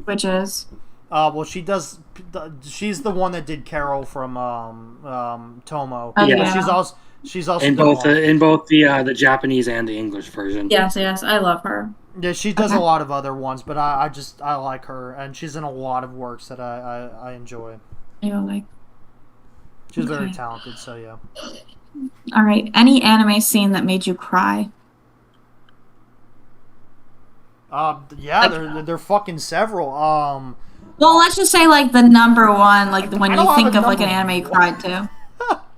S2: Which is?
S1: Well, she's the one that did Carol from Tomo.
S2: Oh,
S3: yeah.
S1: She's also
S3: in both the Japanese and the English version.
S2: Yes, I love her.
S1: Yeah, she does a lot of other ones, but I like her, and she's in a lot of works that I enjoy. She's very talented, so yeah.
S2: All right. Any anime scene that made you cry?
S1: Yeah, they're fucking several.
S2: Well, let's just say like the number one, like when you think of like an anime you cried to.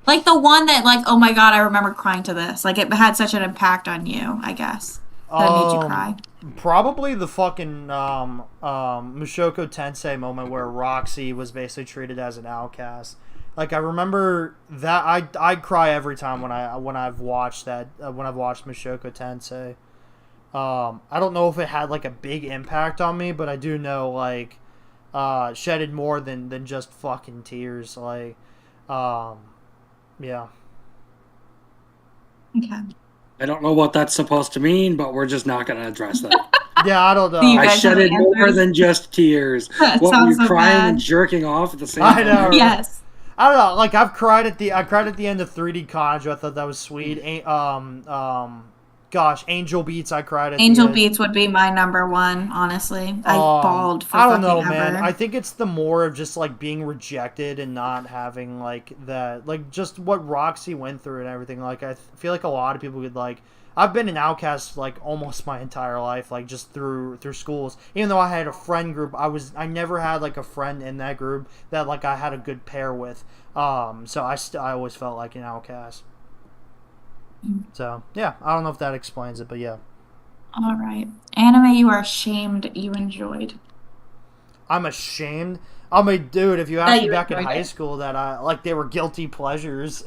S2: Like the one that like, oh my god, I remember crying to this. Like it had such an impact on you, I guess. That made you cry.
S1: Probably the fucking Mushoku Tensei moment where Roxy was basically treated as an outcast. Like I remember that I cry every time when I've watched Mushoku Tensei. I don't know if it had like a big impact on me, but I do know like shedded more than just fucking tears. Like yeah.
S2: Okay.
S3: I don't know what that's supposed to mean, but we're just not going to address that.
S1: Yeah, I don't know.
S2: You
S3: I
S2: guys have
S3: shedded more
S2: answers?
S3: than just tears.
S2: That
S3: What, were
S2: sounds
S3: you
S2: so
S3: crying
S2: bad.
S3: and jerking off at the same
S1: I
S3: time?
S1: know.
S2: Yes.
S1: I don't know. Like I cried at the end of 3D Conjure. I thought that was sweet. Gosh, Angel Beats. I cried at.
S2: Angel
S1: the end.
S2: Beats would be my number one, honestly. I bawled for
S1: I don't
S2: fucking
S1: know,
S2: ever.
S1: man. I think it's the more of just like being rejected and not having like that, like just what Roxy went through and everything. Like I feel like a lot of people could like. I've been an outcast like almost my entire life, like just through schools. Even though I had a friend group, I never had like a friend in that group that like I had a good pair with. So I always felt like an outcast. So yeah, I don't know if that explains it, but yeah.
S2: All right. Anime you are ashamed you enjoyed.
S1: I'm ashamed. I mean, dude, if you asked me
S2: you
S1: back in
S2: enjoyed
S1: high
S2: it.
S1: school that I like they were guilty pleasures.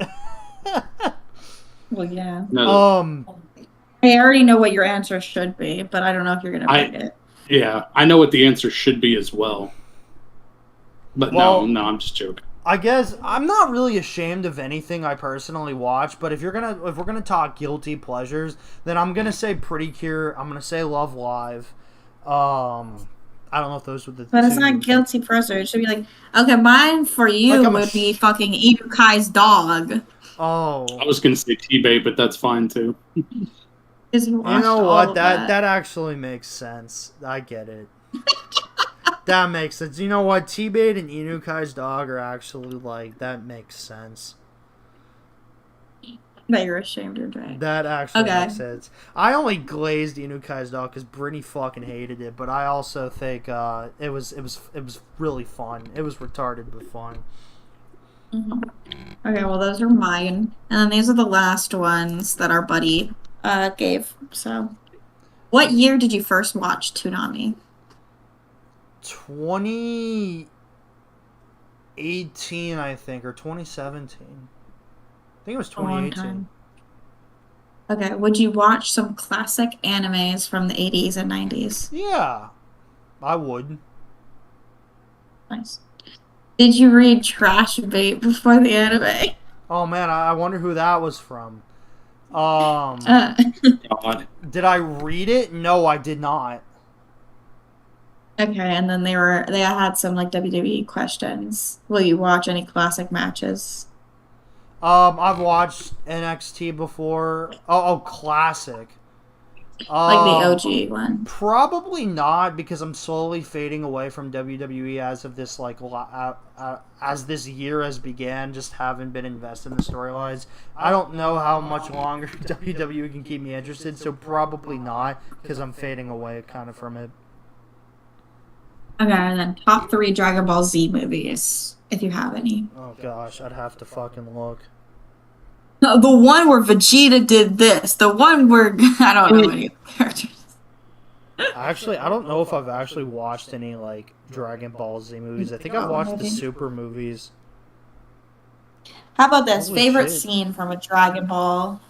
S2: Well, yeah.
S4: No,
S2: I already know what your answer should be, but I don't know if you're going to pick it.
S4: yeah, I know what the answer should be as well. But
S1: Well,
S4: no, I'm just joking.
S1: I guess I'm not really ashamed of anything I personally watch, but if we're gonna talk guilty pleasures, then I'm gonna say Pretty Cure. I'm gonna say Love Live. I don't know if those were the.
S2: But it's
S1: two.
S2: not guilty pleasure. It should be like, okay, mine for you
S1: Like, I'm
S2: would be fucking Idukai's dog.
S1: Oh,
S4: I was gonna say T-Bait, but that's fine too.
S2: You
S1: know what? That actually makes sense. I get it. That makes sense. You know what? T-Bait and Inukai's dog are actually like that makes sense.
S2: That you're ashamed of doing.
S1: That actually
S2: Okay.
S1: makes sense. I only glazed Inukai's dog because Brittany fucking hated it, but I also think it was really fun. It was retarded but fun.
S2: Mhm. Okay, well those are mine, and then these are the last ones that our buddy gave. So, what year did you first watch Toonami?
S1: 2018, I think, or 2017. I think it was
S2: A long
S1: 2018.
S2: time. Okay, would you watch some classic animes from the 80s and 90s?
S1: Yeah, I would.
S2: Did you read Trash Bait before the anime?
S1: Oh man, I wonder who that was from.
S2: Uh,
S3: God.
S1: Did I read it? No, I did not.
S2: okay, and then they had some like WWE questions. Will you watch any classic matches?
S1: I've watched NXT before. Oh, classic.
S2: Like the OG one.
S1: Probably not, because I'm slowly fading away from WWE as of this as this year has began. Just haven't been invested in the storylines. I don't know how much longer WWE can keep me interested, so probably not, because I'm fading away kind of from it.
S2: Okay, and then top 3 Dragon Ball Z movies, if you have any.
S1: Oh gosh, I'd have to fucking look.
S2: No, the one where Vegeta did this. The one where I don't know any characters.
S1: Actually, I don't know if I've actually watched any like Dragon Ball Z movies. I think I've watched the Super movies.
S2: How about this?
S1: Holy
S2: Favorite
S1: shit.
S2: scene from a Dragon Ball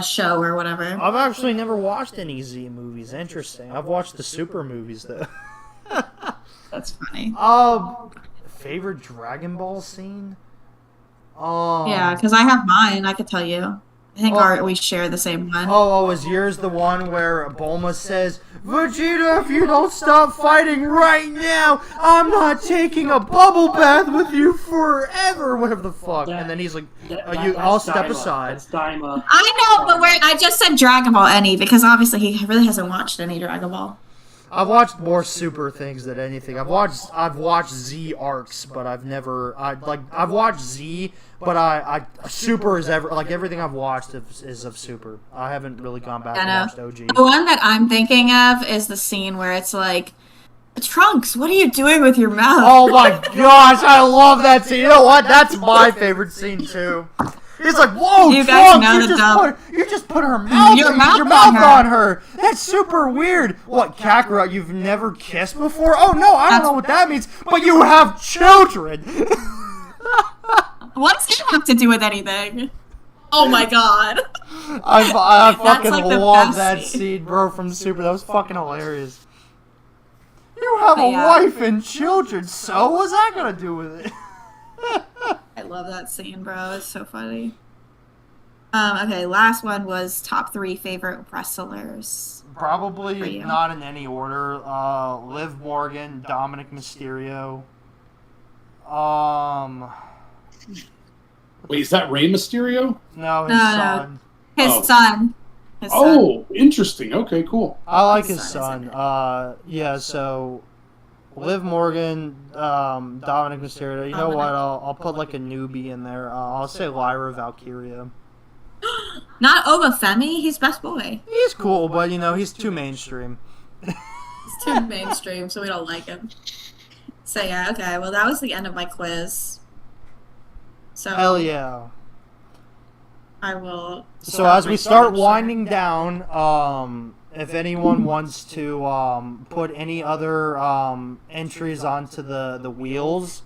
S2: show or whatever?
S1: I've actually never watched any Z movies. Interesting. I've watched the Super movies though.
S2: That's funny.
S1: Favorite Dragon Ball scene?
S2: Yeah, because I have mine. I could tell you. I think we share the same one.
S1: Is yours the one where Bulma says, "Vegeta, if you don't stop fighting right now, I'm not taking a bubble bath with you forever," whatever the fuck. And then he's like, I'll step aside.
S3: That's Daima.
S2: I know, but I just said Dragon Ball any because obviously he really hasn't watched any Dragon Ball.
S1: I've watched more Super things than anything. I've watched Z arcs, but I've watched Z, but Super is everything I've watched is of Super. I haven't really gone back and watched OG.
S2: The one that I'm thinking of is the scene where it's like, Trunks, what are you doing with your mouth?
S1: Oh my gosh, I love that scene. You know what? That's my favorite scene too. He's like, "Whoa,
S2: you guys
S1: Trunks,
S2: know
S1: you just put her mouth,
S2: your
S1: mouth on her. That's super weird." What, Kakarot? You've never kissed before? Oh no, I don't know what that means. But you have children.
S2: What does that have to do with anything? Oh my god.
S1: I fucking
S2: like the
S1: love
S2: best
S1: that
S2: scene.
S1: scene, bro, from Super. That was fucking hilarious. You have a wife and children, so what's that gonna do with it?
S2: I love that scene, bro. It's so funny. Okay, last one was top 3 favorite wrestlers.
S1: Probably not in any order. Liv Morgan, Dominic Mysterio.
S4: Wait, is that Rey Mysterio?
S1: No, his son.
S2: His son.
S4: Interesting. Okay, cool.
S1: I like his son. Yeah, so Liv Morgan, Dominic Mysterio. You know what? I'll put like a newbie in there. I'll say Lyra Valkyria.
S2: Not Obafemi. He's best boy.
S1: He's cool, but he's too mainstream.
S2: He's too mainstream, so we don't like him. So yeah, okay. Well, that was the end of my quiz. So
S1: Hell yeah.
S2: I will.
S1: So as we start winding down, if anyone wants to put any other entries onto the wheels,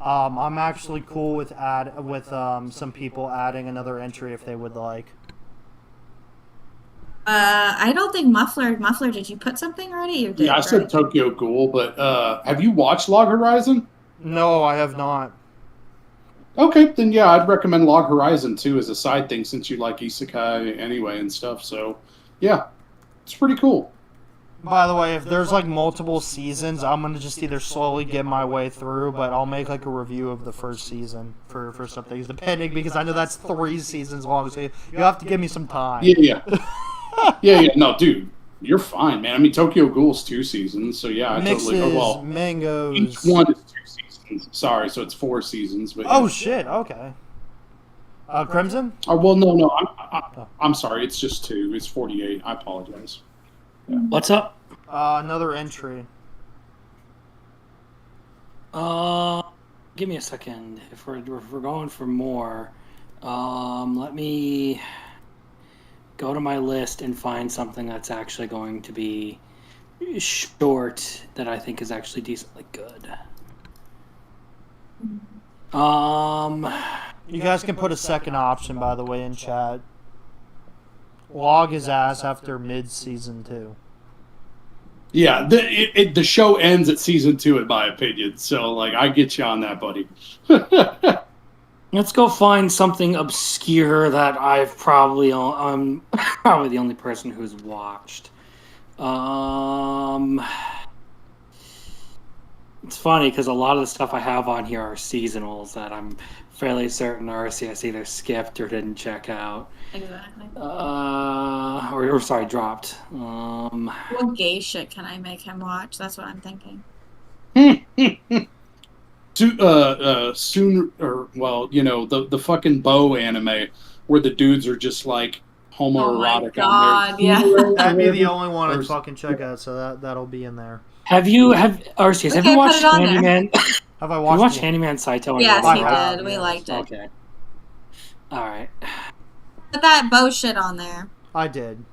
S1: I'm actually cool with some people adding another entry if they would like.
S2: I don't think Muffler, did you put something already? You did,
S4: Yeah, I said Tokyo Ghoul, but have you watched Log Horizon?
S1: No, I have not.
S4: Okay, then yeah, I'd recommend Log Horizon too as a side thing since you like isekai anyway and stuff. So, yeah, it's pretty cool.
S1: By the way, if there's like multiple seasons, I'm gonna just either slowly get my way through, but I'll make like a review of the first season for some things, depending, because I know that's 3 seasons long, so you have to give me some time.
S4: Yeah. yeah. No, dude, you're fine, man. I mean, Tokyo Ghoul's 2 seasons, so yeah, I
S1: Mixes,
S4: totally. Oh, well,
S1: mangoes.
S4: each one is 2 seasons. Sorry, so it's 4 seasons. But
S1: oh shit! Okay. Crimson?
S4: Oh well, no. I'm sorry. It's just 2. It's 48. I apologize.
S3: Yeah. What's up?
S1: Another entry.
S3: Give me a second. If we're going for more, let me go to my list and find something that's actually going to be short that I think is actually decently good.
S1: You guys can put a second option, by the way, in chat. Log his ass after mid-season 2.
S4: Yeah, the show ends at season 2, in my opinion. So, like, I get you on that, buddy.
S3: Let's go find something obscure that I'm probably the only person who's watched. It's funny because a lot of the stuff I have on here are seasonals that I'm fairly certain Arceus either skipped or didn't check out.
S2: Exactly.
S3: Or sorry, dropped.
S2: What gay shit can I make him watch? That's what I'm thinking.
S4: Soon, or well, the fucking bow anime where the dudes are just like homoerotic
S2: God,
S4: on there.
S2: yeah.
S1: That'd be the only one I'd fucking check out, so that'll be in there.
S3: Arceus, have you watched Handyman?
S1: Have I
S3: Have you
S1: watched
S3: watched Handyman Saito?
S2: Yes,
S1: I
S2: he
S1: have,
S2: did. We
S1: yes.
S2: liked it.
S3: Okay. All right.
S2: Put that bow shit on there.
S1: I did.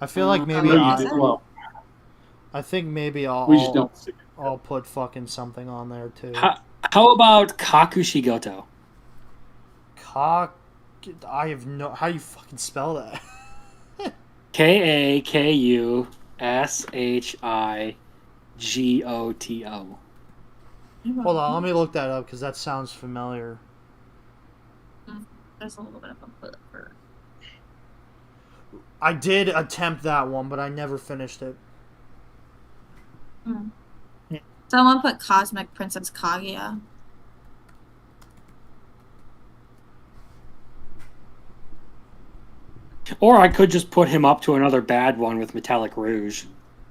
S1: I feel like maybe
S2: No,
S4: you did well.
S1: I think maybe
S4: We just don't see it.
S1: I'll put fucking something on there too.
S3: How about Kakushigoto?
S1: I have no. How do you fucking spell that?
S3: Kakushigoto.
S1: Hold on, let me look that up because that sounds familiar.
S2: There's a little bit of a flipper.
S1: I did attempt that one, but I never finished it.
S2: Someone put Cosmic Princess Kaguya.
S3: Or I could just put him up to another bad one with Metallic Rouge.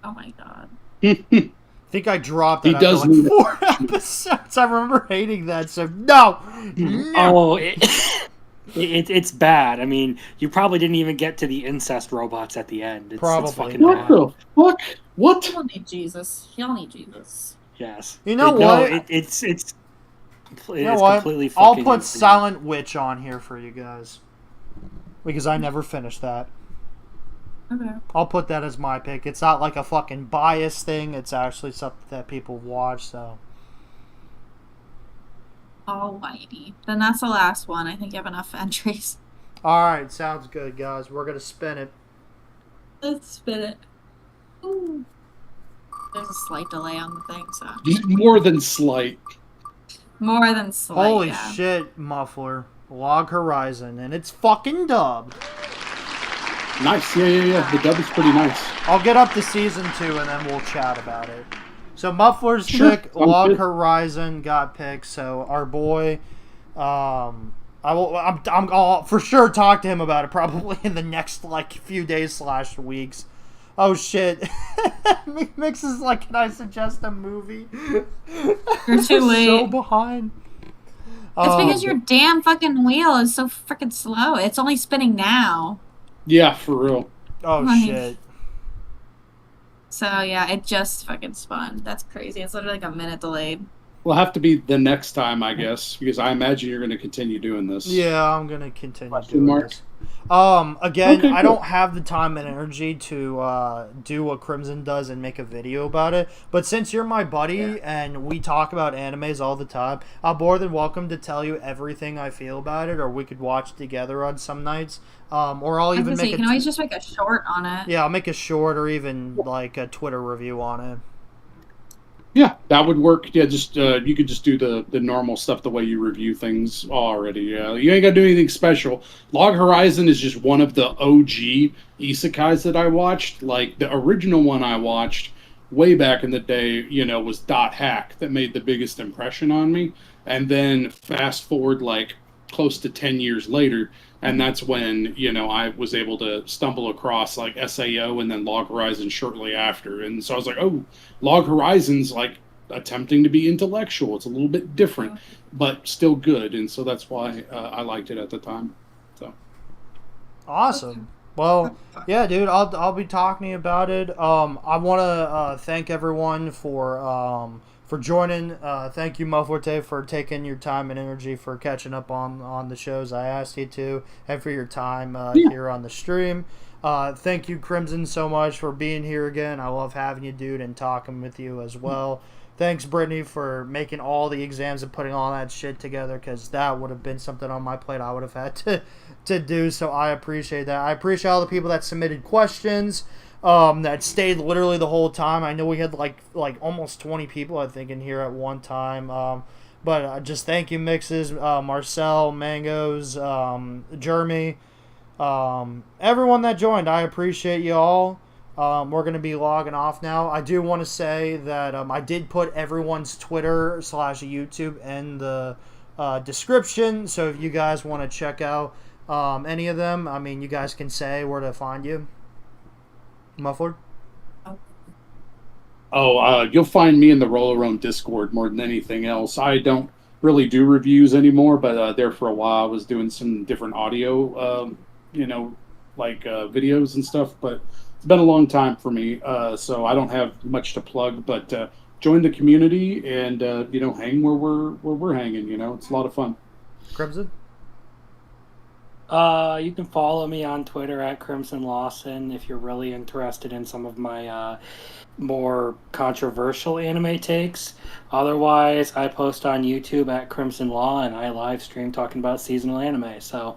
S2: Oh my god.
S1: I think I dropped it
S4: He
S1: after
S4: does
S1: like
S4: need
S1: 4 episodes. I remember hating that, so no!
S3: Oh, it's bad. I mean, you probably didn't even get to the incest robots at the end. It's
S1: Probably
S3: fucking
S4: What
S3: bad.
S4: the fuck? What?
S2: Y'all need Jesus. Y'all need Jesus.
S3: Yes.
S1: You know
S3: No,
S1: what?
S3: it's
S1: You know what?
S3: completely
S1: I'll
S3: fucking
S1: put
S3: infinite.
S1: Silent Witch on here for you guys. Because I never finished that.
S2: Okay.
S1: I'll put that as my pick. It's not like a fucking bias thing. It's actually something that people watch, so.
S2: Alrighty. Then that's the last one. I think you have enough entries.
S1: Alright, sounds good, guys. We're going to spin it.
S2: Let's spin it. Ooh. There's a slight delay on the thing, so.
S4: More than slight.
S2: More than slight.
S1: Holy
S2: yeah.
S1: shit, Muffler. Log Horizon, and it's fucking dubbed.
S4: Nice. Yeah. The dub is pretty nice.
S1: I'll get up to season 2 and then we'll chat about it. So Muffler's
S4: Sure,
S1: pick,
S4: sounds
S1: Log
S4: good.
S1: Horizon got picked. So our boy, I'll for sure talk to him about it probably in the next like few days / weeks. Oh shit! Mix is like, can I suggest a movie?
S2: You're too late.
S1: So behind.
S2: It's because your damn fucking wheel is so freaking slow. It's only spinning now.
S4: Yeah, for real.
S1: Oh
S2: Like-
S1: shit!
S2: So yeah, it just fucking spun. That's crazy. It's literally like a minute delayed.
S4: Will have to be the next time, I guess, because I imagine you're going to continue doing this.
S1: Yeah, I'm gonna continue
S4: Question
S1: doing
S4: mark?
S1: this. Again,
S4: Okay,
S1: I
S4: cool.
S1: don't have the time and energy to do what Crimson does and make a video about it. But since you're my buddy and we talk about animes all the time, I'm more than welcome to tell you everything I feel about it, or we could watch together on some nights. Or I'll
S2: I was
S1: even
S2: gonna say,
S1: make
S2: you can always just make a short on it.
S1: yeah, I'll make a short or even like a Twitter review on it.
S4: Yeah, that would work. Yeah, just you could just do the normal stuff the way you review things already. Yeah, you ain't got to do anything special. Log Horizon is just one of the OG isekais that I watched. Like the original one I watched way back in the day, was Dot Hack that made the biggest impression on me. And then fast forward like close to 10 years later, and that's when I was able to stumble across like SAO and then Log Horizon shortly after. And so I was like, oh, Log Horizon's like attempting to be intellectual. It's a little bit different, but still good. And so that's why I liked it at the time. So
S1: Awesome. Well, yeah, dude, I'll be talking to you about it. I want to thank everyone for joining. Thank you, Mufflertape, for taking your time and energy for catching up on the shows I asked you to, and for your time here on the stream. Thank you, Crimson, so much for being here again. I love having you, dude, and talking with you as well. Thanks, Brittany, for making all the exams and putting all that shit together, because that would have been something on my plate I would have had to do, so I appreciate that. I appreciate all the people that submitted questions. that stayed literally the whole time. I know we had like almost 20 people, I think, in here at one time. But just thank you, Mixes, Marcel, Mangoes, Jeremy, everyone that joined. I appreciate you all. We're going to be logging off now. I do want to say that I did put everyone's Twitter/YouTube in the description. So if you guys want to check out any of them, I mean, you guys can say where to find you. Muffler?
S4: You'll find me in the Roller Roam Discord more than anything else. I don't really do reviews anymore, but there for a while I was doing some different audio, videos and stuff. But it's been a long time for me, so I don't have much to plug. But join the community and hang where we're hanging. It's a lot of fun.
S1: Crimson?
S3: You can follow me on Twitter at CrimsonLaw if you're really interested in some of my more controversial anime takes. Otherwise, I post on YouTube at CrimsonLaw, and I live stream talking about seasonal anime. So.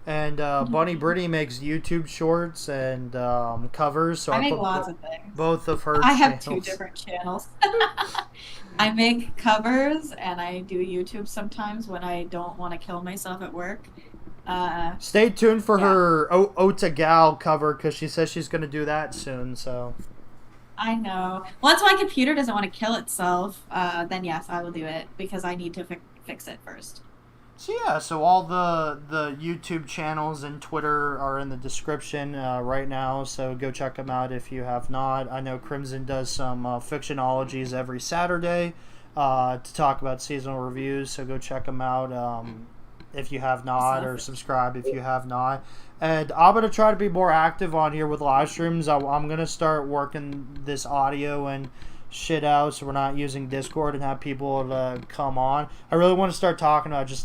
S1: And Bunnybritney makes YouTube shorts and covers. So
S2: I
S1: I
S2: make
S1: put
S2: lots of things.
S1: both of her.
S2: I have
S1: channels.
S2: 2 different channels. I make covers and I do YouTube sometimes when I don't want to kill myself at work.
S1: Stay tuned for her Ota Gal cover because she says she's going to do that soon. So
S2: I know. Once my computer doesn't want to kill itself, then yes, I will do it because I need to fix it first.
S1: So yeah, so all the YouTube channels and Twitter are in the description right now, so go check them out if you have not. I know Crimson does some fictionologies every Saturday to talk about seasonal reviews, so go check them out if you have not, or subscribe if you have not. And I'm going to try to be more active on here with live streams. I'm going to start working this audio and shit out so we're not using Discord and have people come on. I really want to start talking about just